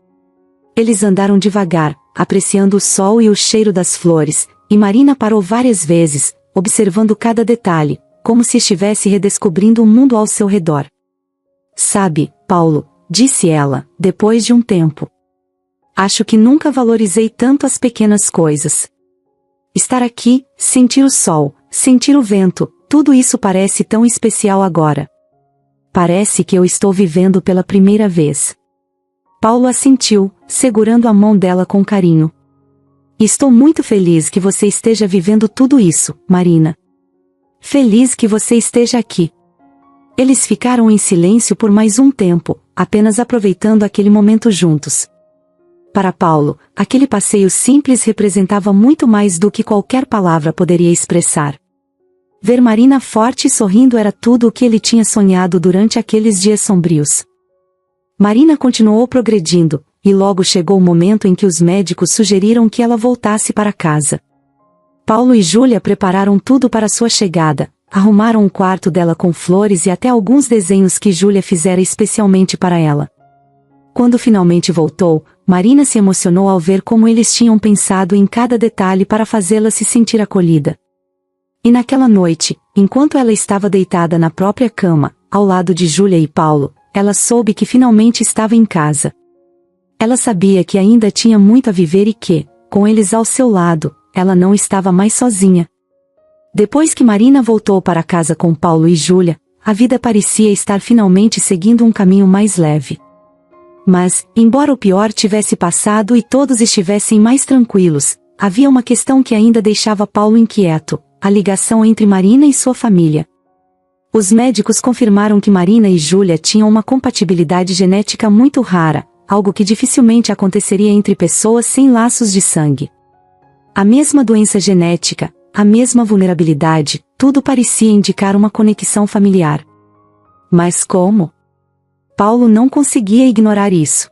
Eles andaram devagar, apreciando o sol e o cheiro das flores, e Marina parou várias vezes, observando cada detalhe, como se estivesse redescobrindo o mundo ao seu redor. "Sabe, Paulo", disse ela, depois de um tempo. "Acho que nunca valorizei tanto as pequenas coisas. Estar aqui, sentir o sol, sentir o vento, tudo isso parece tão especial agora. Parece que eu estou vivendo pela primeira vez." Paulo assentiu, segurando a mão dela com carinho. "Estou muito feliz que você esteja vivendo tudo isso, Marina. Feliz que você esteja aqui." Eles ficaram em silêncio por mais um tempo, apenas aproveitando aquele momento juntos. Para Paulo, aquele passeio simples representava muito mais do que qualquer palavra poderia expressar. Ver Marina forte e sorrindo era tudo o que ele tinha sonhado durante aqueles dias sombrios. Marina continuou progredindo, e logo chegou o momento em que os médicos sugeriram que ela voltasse para casa. Paulo e Júlia prepararam tudo para sua chegada, arrumaram o quarto dela com flores e até alguns desenhos que Júlia fizera especialmente para ela. Quando finalmente voltou, Marina se emocionou ao ver como eles tinham pensado em cada detalhe para fazê-la se sentir acolhida. E naquela noite, enquanto ela estava deitada na própria cama, ao lado de Júlia e Paulo, ela soube que finalmente estava em casa. Ela sabia que ainda tinha muito a viver e que, com eles ao seu lado, ela não estava mais sozinha. Depois que Marina voltou para casa com Paulo e Júlia, a vida parecia estar finalmente seguindo um caminho mais leve. Mas, embora o pior tivesse passado e todos estivessem mais tranquilos, havia uma questão que ainda deixava Paulo inquieto: a ligação entre Marina e sua família. Os médicos confirmaram que Marina e Júlia tinham uma compatibilidade genética muito rara, algo que dificilmente aconteceria entre pessoas sem laços de sangue. A mesma doença genética, a mesma vulnerabilidade, tudo parecia indicar uma conexão familiar. Mas como? Paulo não conseguia ignorar isso.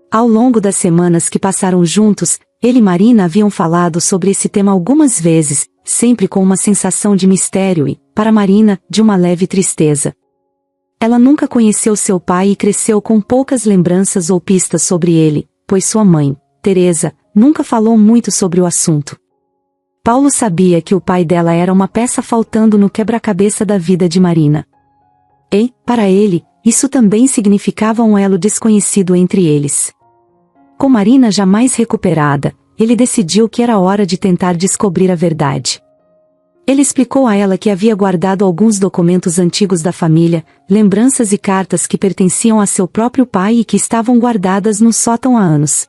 Ao longo das semanas que passaram juntos, ele e Marina haviam falado sobre esse tema algumas vezes, sempre com uma sensação de mistério e, para Marina, de uma leve tristeza. Ela nunca conheceu seu pai e cresceu com poucas lembranças ou pistas sobre ele, pois sua mãe, Teresa, nunca falou muito sobre o assunto. Paulo sabia que o pai dela era uma peça faltando no quebra-cabeça da vida de Marina. E, para ele, isso também significava um elo desconhecido entre eles. Com Marina já mais recuperada, ele decidiu que era hora de tentar descobrir a verdade. Ele explicou a ela que havia guardado alguns documentos antigos da família, lembranças e cartas que pertenciam a seu próprio pai e que estavam guardadas no sótão há anos.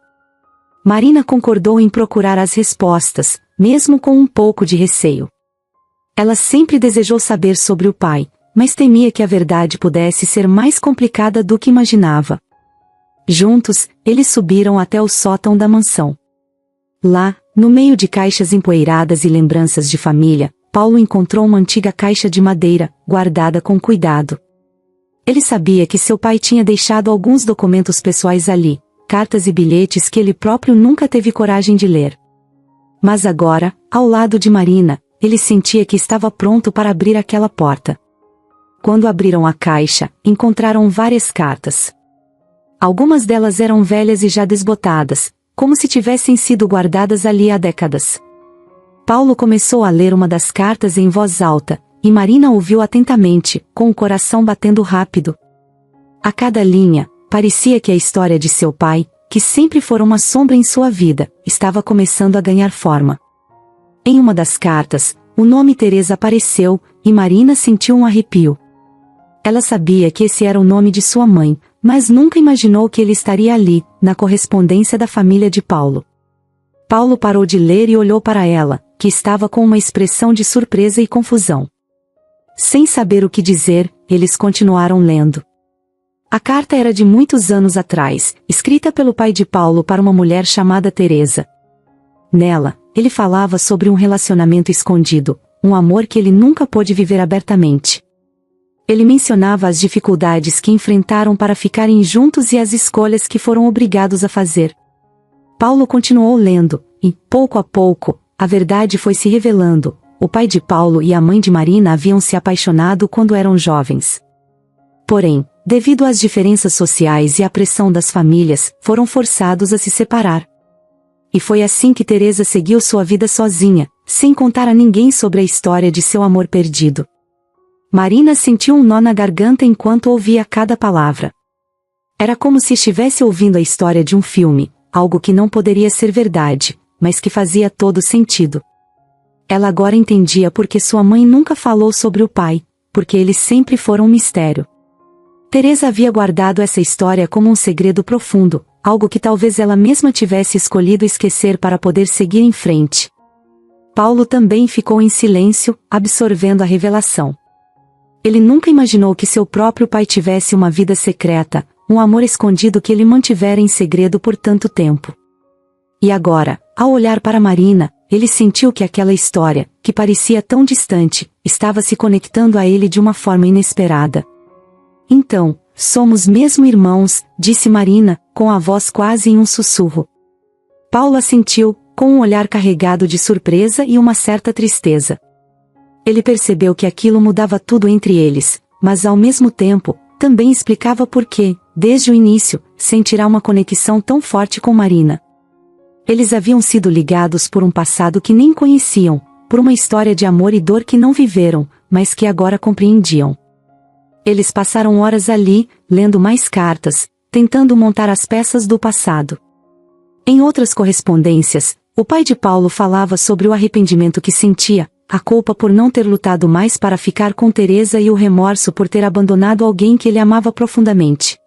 Marina concordou em procurar as respostas, mesmo com um pouco de receio. Ela sempre desejou saber sobre o pai, mas temia que a verdade pudesse ser mais complicada do que imaginava. Juntos, eles subiram até o sótão da mansão. Lá, no meio de caixas empoeiradas e lembranças de família, Paulo encontrou uma antiga caixa de madeira, guardada com cuidado. Ele sabia que seu pai tinha deixado alguns documentos pessoais ali, cartas e bilhetes que ele próprio nunca teve coragem de ler. Mas agora, ao lado de Marina, ele sentia que estava pronto para abrir aquela porta. Quando abriram a caixa, encontraram várias cartas. Algumas delas eram velhas e já desbotadas, como se tivessem sido guardadas ali há décadas. Paulo começou a ler uma das cartas em voz alta, e Marina ouviu atentamente, com o coração batendo rápido. A cada linha, parecia que a história de seu pai, que sempre fora uma sombra em sua vida, estava começando a ganhar forma. Em uma das cartas, o nome Teresa apareceu, e Marina sentiu um arrepio. Ela sabia que esse era o nome de sua mãe, mas nunca imaginou que ele estaria ali, na correspondência da família de Paulo. Paulo parou de ler e olhou para ela, que estava com uma expressão de surpresa e confusão. Sem saber o que dizer, eles continuaram lendo. A carta era de muitos anos atrás, escrita pelo pai de Paulo para uma mulher chamada Teresa. Nela, ele falava sobre um relacionamento escondido, um amor que ele nunca pôde viver abertamente. Ele mencionava as dificuldades que enfrentaram para ficarem juntos e as escolhas que foram obrigados a fazer. Paulo continuou lendo, e, pouco a pouco, a verdade foi se revelando. O pai de Paulo e a mãe de Marina haviam se apaixonado quando eram jovens. Porém, devido às diferenças sociais e à pressão das famílias, foram forçados a se separar. E foi assim que Teresa seguiu sua vida sozinha, sem contar a ninguém sobre a história de seu amor perdido. Marina sentiu um nó na garganta enquanto ouvia cada palavra. Era como se estivesse ouvindo a história de um filme, algo que não poderia ser verdade, mas que fazia todo sentido. Ela agora entendia por que sua mãe nunca falou sobre o pai, porque eles sempre foram um mistério. Teresa havia guardado essa história como um segredo profundo, algo que talvez ela mesma tivesse escolhido esquecer para poder seguir em frente. Paulo também ficou em silêncio, absorvendo a revelação. Ele nunca imaginou que seu próprio pai tivesse uma vida secreta, um amor escondido que ele mantivera em segredo por tanto tempo. E agora, ao olhar para Marina, ele sentiu que aquela história, que parecia tão distante, estava se conectando a ele de uma forma inesperada. Então, somos mesmo irmãos, disse Marina, com a voz quase em um sussurro. Paulo assentiu, com um olhar carregado de surpresa e uma certa tristeza. Ele percebeu que aquilo mudava tudo entre eles, mas ao mesmo tempo, também explicava por que, desde o início, sentirá uma conexão tão forte com Marina. Eles haviam sido ligados por um passado que nem conheciam, por uma história de amor e dor que não viveram, mas que agora compreendiam. Eles passaram horas ali, lendo mais cartas, tentando montar as peças do passado. Em outras correspondências, o pai de Paulo falava sobre o arrependimento que sentia, a culpa por não ter lutado mais para ficar com Teresa e o remorso por ter abandonado alguém que ele amava profundamente.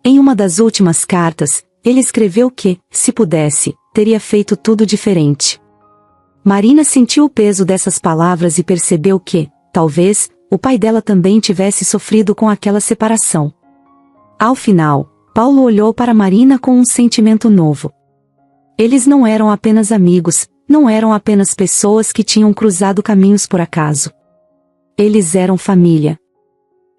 Em uma das últimas cartas, ele escreveu que, se pudesse, teria feito tudo diferente. Marina sentiu o peso dessas palavras e percebeu que, talvez, o pai dela também tivesse sofrido com aquela separação. Ao final, Paulo olhou para Marina com um sentimento novo. Eles não eram apenas amigos, não eram apenas pessoas que tinham cruzado caminhos por acaso. Eles eram família.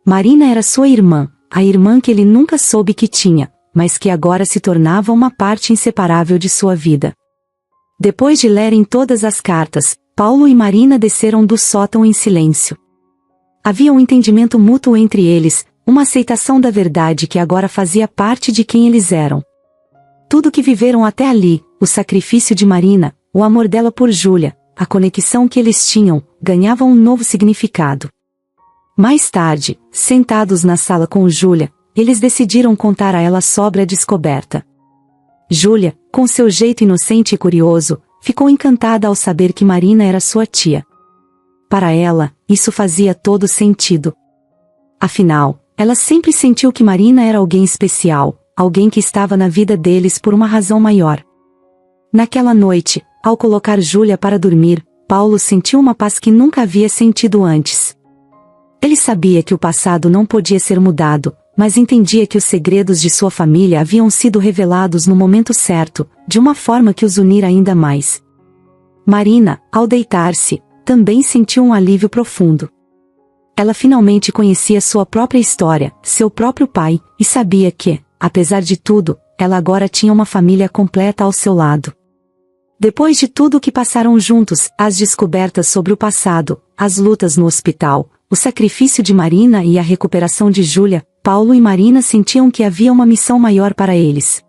Marina era sua irmã, a irmã que ele nunca soube que tinha, mas que agora se tornava uma parte inseparável de sua vida. Depois de lerem todas as cartas, Paulo e Marina desceram do sótão em silêncio. Havia um entendimento mútuo entre eles, uma aceitação da verdade que agora fazia parte de quem eles eram. Tudo que viveram até ali, o sacrifício de Marina, o amor dela por Júlia, a conexão que eles tinham, ganhavam um novo significado. Mais tarde, sentados na sala com Júlia, eles decidiram contar a ela sobre a descoberta. Júlia, com seu jeito inocente e curioso, ficou encantada ao saber que Marina era sua tia. Para ela, isso fazia todo sentido. Afinal, ela sempre sentiu que Marina era alguém especial, alguém que estava na vida deles por uma razão maior. Naquela noite, ao colocar Júlia para dormir, Paulo sentiu uma paz que nunca havia sentido antes. Ele sabia que o passado não podia ser mudado, mas entendia que os segredos de sua família haviam sido revelados no momento certo, de uma forma que os unira ainda mais. Marina, ao deitar-se, também sentiu um alívio profundo. Ela finalmente conhecia sua própria história, seu próprio pai, e sabia que, apesar de tudo, ela agora tinha uma família completa ao seu lado. Depois de tudo o que passaram juntos, as descobertas sobre o passado, as lutas no hospital, o sacrifício de Marina e a recuperação de Júlia, Paulo e Marina sentiam que havia uma missão maior para eles.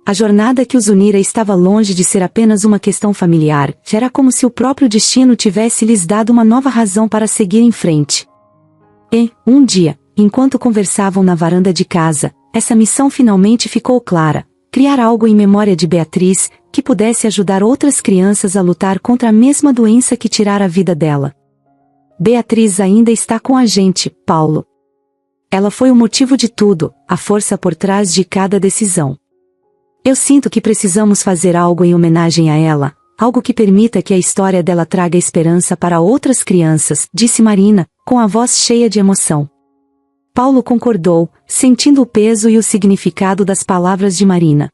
A jornada que os unira estava longe de ser apenas uma questão familiar, era como se o próprio destino tivesse lhes dado uma nova razão para seguir em frente. E, um dia, enquanto conversavam na varanda de casa, essa missão finalmente ficou clara: criar algo em memória de Beatriz, que pudesse ajudar outras crianças a lutar contra a mesma doença que tirara a vida dela. Beatriz ainda está com a gente, Paulo. Ela foi o motivo de tudo, a força por trás de cada decisão. Eu sinto que precisamos fazer algo em homenagem a ela, algo que permita que a história dela traga esperança para outras crianças, disse Marina, com a voz cheia de emoção. Paulo concordou, sentindo o peso e o significado das palavras de Marina.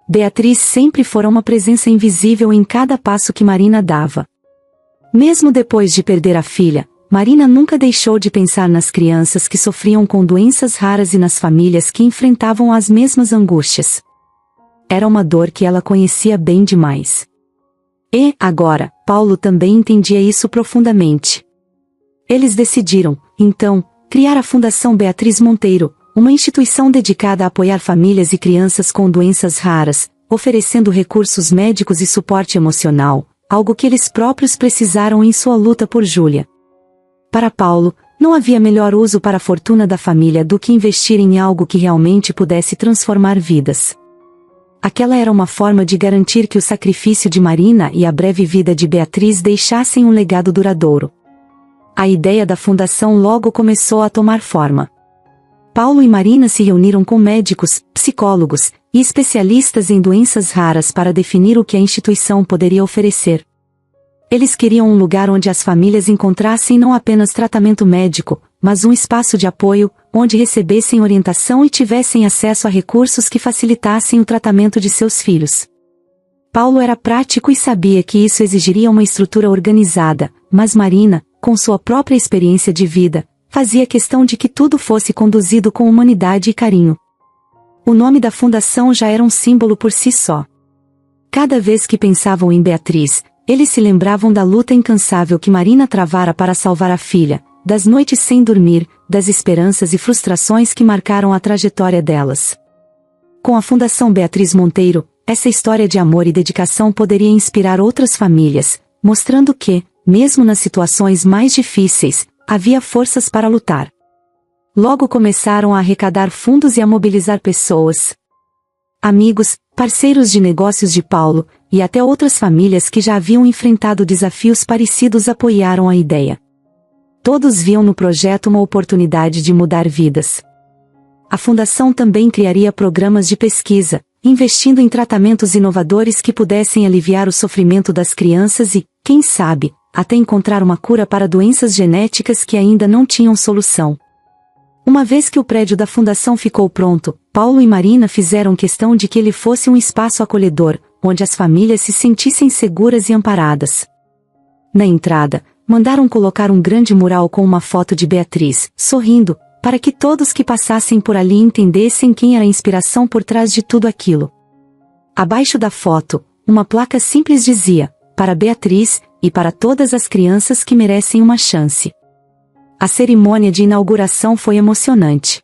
Beatriz sempre fora uma presença invisível em cada passo que Marina dava. Mesmo depois de perder a filha, Marina nunca deixou de pensar nas crianças que sofriam com doenças raras e nas famílias que enfrentavam as mesmas angústias. Era uma dor que ela conhecia bem demais. E, agora, Paulo também entendia isso profundamente. Eles decidiram, então, criar a Fundação Beatriz Monteiro, uma instituição dedicada a apoiar famílias e crianças com doenças raras, oferecendo recursos médicos e suporte emocional, algo que eles próprios precisaram em sua luta por Júlia. Para Paulo, não havia melhor uso para a fortuna da família do que investir em algo que realmente pudesse transformar vidas. Aquela era uma forma de garantir que o sacrifício de Marina e a breve vida de Beatriz deixassem um legado duradouro. A ideia da fundação logo começou a tomar forma. Paulo e Marina se reuniram com médicos, psicólogos e especialistas em doenças raras para definir o que a instituição poderia oferecer. Eles queriam um lugar onde as famílias encontrassem não apenas tratamento médico, mas um espaço de apoio, onde recebessem orientação e tivessem acesso a recursos que facilitassem o tratamento de seus filhos. Paulo era prático e sabia que isso exigiria uma estrutura organizada, mas Marina, com sua própria experiência de vida, fazia questão de que tudo fosse conduzido com humanidade e carinho. O nome da fundação já era um símbolo por si só. Cada vez que pensavam em Beatriz, eles se lembravam da luta incansável que Marina travara para salvar a filha, das noites sem dormir, das esperanças e frustrações que marcaram a trajetória delas. Com a Fundação Beatriz Monteiro, essa história de amor e dedicação poderia inspirar outras famílias, mostrando que, mesmo nas situações mais difíceis, havia forças para lutar. Logo começaram a arrecadar fundos e a mobilizar pessoas. Amigos, parceiros de negócios de Paulo, e até outras famílias que já haviam enfrentado desafios parecidos apoiaram a ideia. Todos viam no projeto uma oportunidade de mudar vidas. A fundação também criaria programas de pesquisa, investindo em tratamentos inovadores que pudessem aliviar o sofrimento das crianças e, quem sabe, até encontrar uma cura para doenças genéticas que ainda não tinham solução. Uma vez que o prédio da fundação ficou pronto, Paulo e Marina fizeram questão de que ele fosse um espaço acolhedor, onde as famílias se sentissem seguras e amparadas. Na entrada, mandaram colocar um grande mural com uma foto de Beatriz, sorrindo, para que todos que passassem por ali entendessem quem era a inspiração por trás de tudo aquilo. Abaixo da foto, uma placa simples dizia: para Beatriz, e para todas as crianças que merecem uma chance. A cerimônia de inauguração foi emocionante.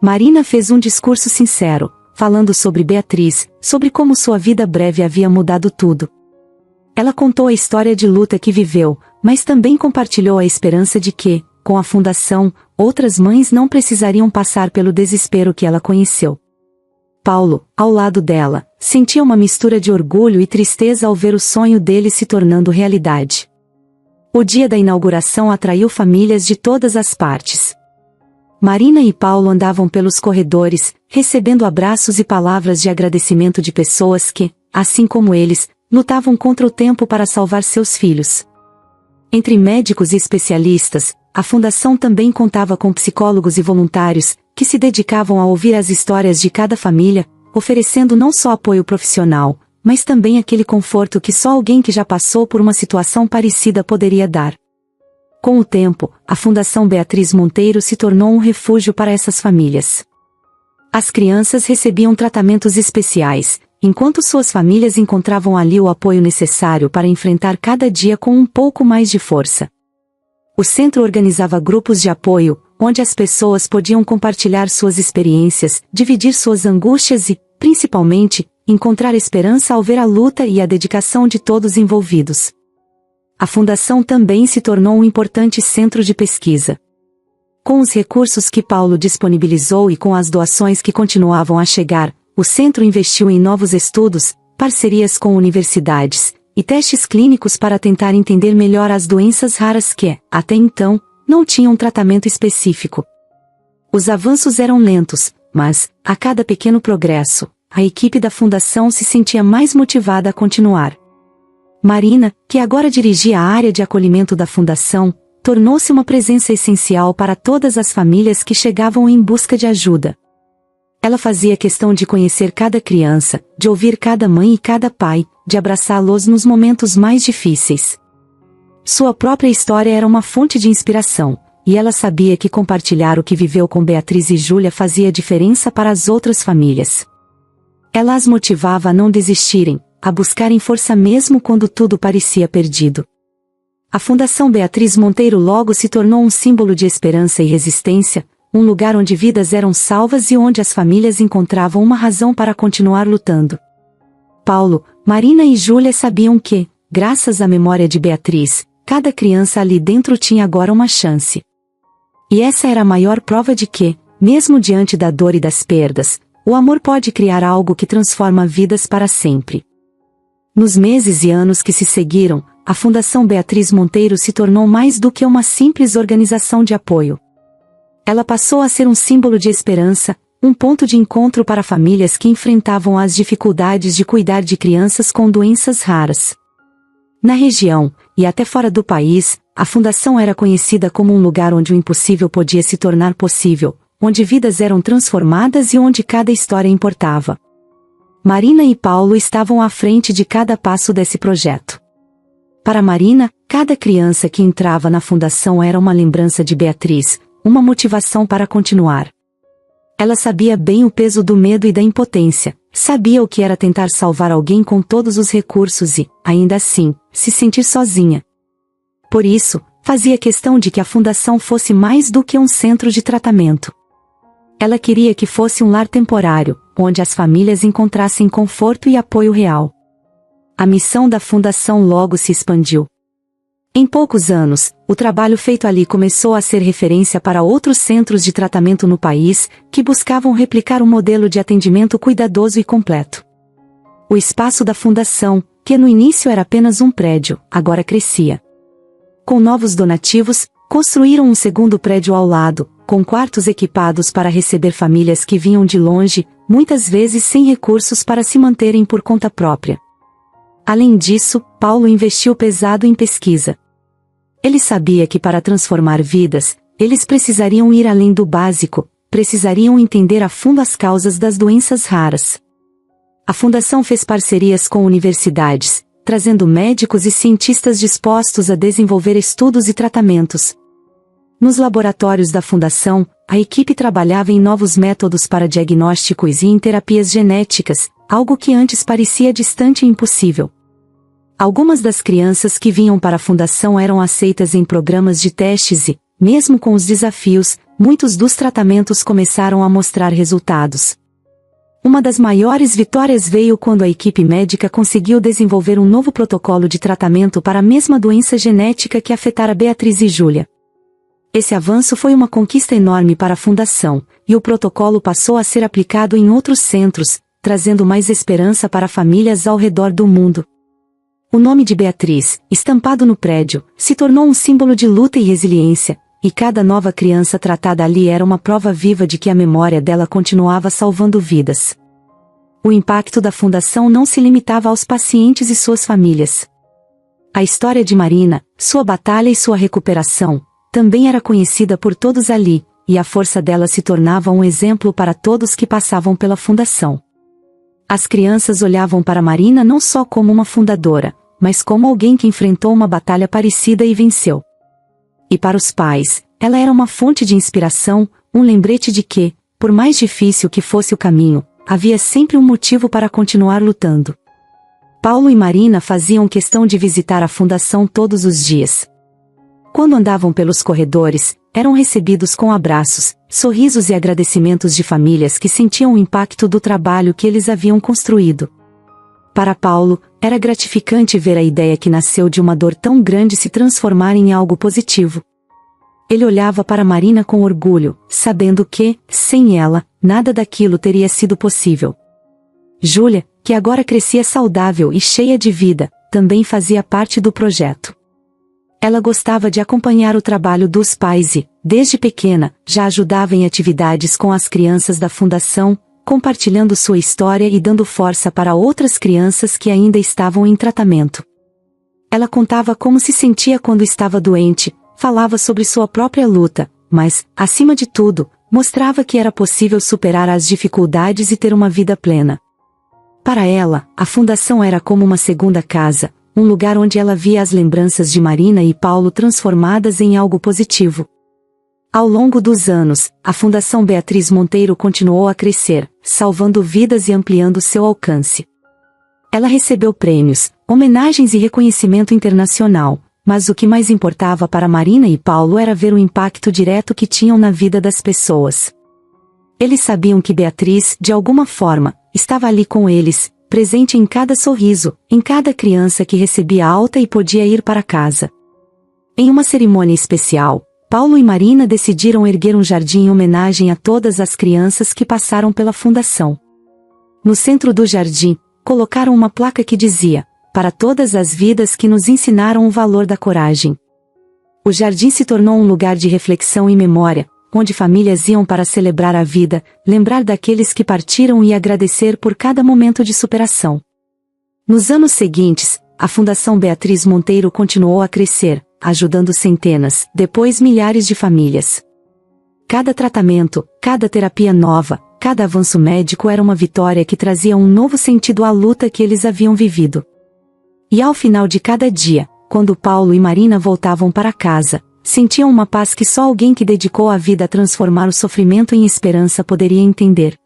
Marina fez um discurso sincero, falando sobre Beatriz, sobre como sua vida breve havia mudado tudo. Ela contou a história de luta que viveu, mas também compartilhou a esperança de que, com a fundação, outras mães não precisariam passar pelo desespero que ela conheceu. Paulo, ao lado dela, sentia uma mistura de orgulho e tristeza ao ver o sonho dele se tornando realidade. O dia da inauguração atraiu famílias de todas as partes. Marina e Paulo andavam pelos corredores, recebendo abraços e palavras de agradecimento de pessoas que, assim como eles, lutavam contra o tempo para salvar seus filhos. Entre médicos e especialistas, a fundação também contava com psicólogos e voluntários, que se dedicavam a ouvir as histórias de cada família, oferecendo não só apoio profissional, mas também aquele conforto que só alguém que já passou por uma situação parecida poderia dar. Com o tempo, a Fundação Beatriz Monteiro se tornou um refúgio para essas famílias. As crianças recebiam tratamentos especiais, enquanto suas famílias encontravam ali o apoio necessário para enfrentar cada dia com um pouco mais de força. O centro organizava grupos de apoio, onde as pessoas podiam compartilhar suas experiências, dividir suas angústias e, principalmente, encontrar esperança ao ver a luta e a dedicação de todos envolvidos. A fundação também se tornou um importante centro de pesquisa. Com os recursos que Paulo disponibilizou e com as doações que continuavam a chegar, o centro investiu em novos estudos, parcerias com universidades e testes clínicos para tentar entender melhor as doenças raras que, até então, não tinham tratamento específico. Os avanços eram lentos, mas, a cada pequeno progresso, a equipe da fundação se sentia mais motivada a continuar. Marina, que agora dirigia a área de acolhimento da fundação, tornou-se uma presença essencial para todas as famílias que chegavam em busca de ajuda. Ela fazia questão de conhecer cada criança, de ouvir cada mãe e cada pai, de abraçá-los nos momentos mais difíceis. Sua própria história era uma fonte de inspiração, e ela sabia que compartilhar o que viveu com Beatriz e Júlia fazia diferença para as outras famílias. Ela as motivava a não desistirem, a buscarem força mesmo quando tudo parecia perdido. A Fundação Beatriz Monteiro logo se tornou um símbolo de esperança e resistência, um lugar onde vidas eram salvas e onde as famílias encontravam uma razão para continuar lutando. Paulo, Marina e Júlia sabiam que, graças à memória de Beatriz, cada criança ali dentro tinha agora uma chance. E essa era a maior prova de que, mesmo diante da dor e das perdas, o amor pode criar algo que transforma vidas para sempre. Nos meses e anos que se seguiram, a Fundação Beatriz Monteiro se tornou mais do que uma simples organização de apoio. Ela passou a ser um símbolo de esperança, um ponto de encontro para famílias que enfrentavam as dificuldades de cuidar de crianças com doenças raras. Na região, e até fora do país, a fundação era conhecida como um lugar onde o impossível podia se tornar possível, onde vidas eram transformadas e onde cada história importava. Marina e Paulo estavam à frente de cada passo desse projeto. Para Marina, cada criança que entrava na fundação era uma lembrança de Beatriz, uma motivação para continuar. Ela sabia bem o peso do medo e da impotência, sabia o que era tentar salvar alguém com todos os recursos e, ainda assim, se sentir sozinha. Por isso, fazia questão de que a fundação fosse mais do que um centro de tratamento. Ela queria que fosse um lar temporário, onde as famílias encontrassem conforto e apoio real. A missão da fundação logo se expandiu. Em poucos anos, o trabalho feito ali começou a ser referência para outros centros de tratamento no país, que buscavam replicar um modelo de atendimento cuidadoso e completo. O espaço da fundação, que no início era apenas um prédio, agora crescia. Com novos donativos, construíram um segundo prédio ao lado, com quartos equipados para receber famílias que vinham de longe, muitas vezes sem recursos para se manterem por conta própria. Além disso, Paulo investiu pesado em pesquisa. Ele sabia que para transformar vidas, eles precisariam ir além do básico, precisariam entender a fundo as causas das doenças raras. A fundação fez parcerias com universidades, trazendo médicos e cientistas dispostos a desenvolver estudos e tratamentos. Nos laboratórios da fundação, a equipe trabalhava em novos métodos para diagnósticos e em terapias genéticas, algo que antes parecia distante e impossível. Algumas das crianças que vinham para a fundação eram aceitas em programas de testes e, mesmo com os desafios, muitos dos tratamentos começaram a mostrar resultados. Uma das maiores vitórias veio quando a equipe médica conseguiu desenvolver um novo protocolo de tratamento para a mesma doença genética que afetara Beatriz e Júlia. Esse avanço foi uma conquista enorme para a fundação, e o protocolo passou a ser aplicado em outros centros, trazendo mais esperança para famílias ao redor do mundo. O nome de Beatriz, estampado no prédio, se tornou um símbolo de luta e resiliência, e cada nova criança tratada ali era uma prova viva de que a memória dela continuava salvando vidas. O impacto da fundação não se limitava aos pacientes e suas famílias. A história de Marina, sua batalha e sua recuperação, também era conhecida por todos ali, e a força dela se tornava um exemplo para todos que passavam pela fundação. As crianças olhavam para Marina não só como uma fundadora, mas como alguém que enfrentou uma batalha parecida e venceu. E para os pais, ela era uma fonte de inspiração, um lembrete de que, por mais difícil que fosse o caminho, havia sempre um motivo para continuar lutando. Paulo e Marina faziam questão de visitar a fundação todos os dias. Quando andavam pelos corredores, eram recebidos com abraços, sorrisos e agradecimentos de famílias que sentiam o impacto do trabalho que eles haviam construído. Para Paulo, era gratificante ver a ideia que nasceu de uma dor tão grande se transformar em algo positivo. Ele olhava para Marina com orgulho, sabendo que, sem ela, nada daquilo teria sido possível. Júlia, que agora crescia saudável e cheia de vida, também fazia parte do projeto. Ela gostava de acompanhar o trabalho dos pais e, desde pequena, já ajudava em atividades com as crianças da fundação, compartilhando sua história e dando força para outras crianças que ainda estavam em tratamento. Ela contava como se sentia quando estava doente, falava sobre sua própria luta, mas, acima de tudo, mostrava que era possível superar as dificuldades e ter uma vida plena. Para ela, a fundação era como uma segunda casa, um lugar onde ela via as lembranças de Marina e Paulo transformadas em algo positivo. Ao longo dos anos, a Fundação Beatriz Monteiro continuou a crescer, salvando vidas e ampliando seu alcance. Ela recebeu prêmios, homenagens e reconhecimento internacional, mas o que mais importava para Marina e Paulo era ver o impacto direto que tinham na vida das pessoas. Eles sabiam que Beatriz, de alguma forma, estava ali com eles, presente em cada sorriso, em cada criança que recebia alta e podia ir para casa. Em uma cerimônia especial, Paulo e Marina decidiram erguer um jardim em homenagem a todas as crianças que passaram pela fundação. No centro do jardim, colocaram uma placa que dizia: "Para todas as vidas que nos ensinaram o valor da coragem." O jardim se tornou um lugar de reflexão e memória, onde famílias iam para celebrar a vida, lembrar daqueles que partiram e agradecer por cada momento de superação. Nos anos seguintes, a Fundação Beatriz Monteiro continuou a crescer, ajudando centenas, depois milhares de famílias. Cada tratamento, cada terapia nova, cada avanço médico era uma vitória que trazia um novo sentido à luta que eles haviam vivido. E ao final de cada dia, quando Paulo e Marina voltavam para casa, sentiam uma paz que só alguém que dedicou a vida a transformar o sofrimento em esperança poderia entender.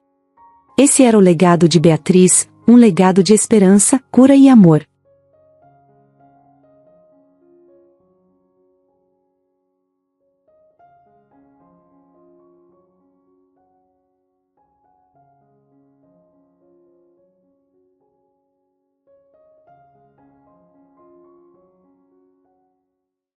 Esse era o legado de Beatriz, um legado de esperança, cura e amor.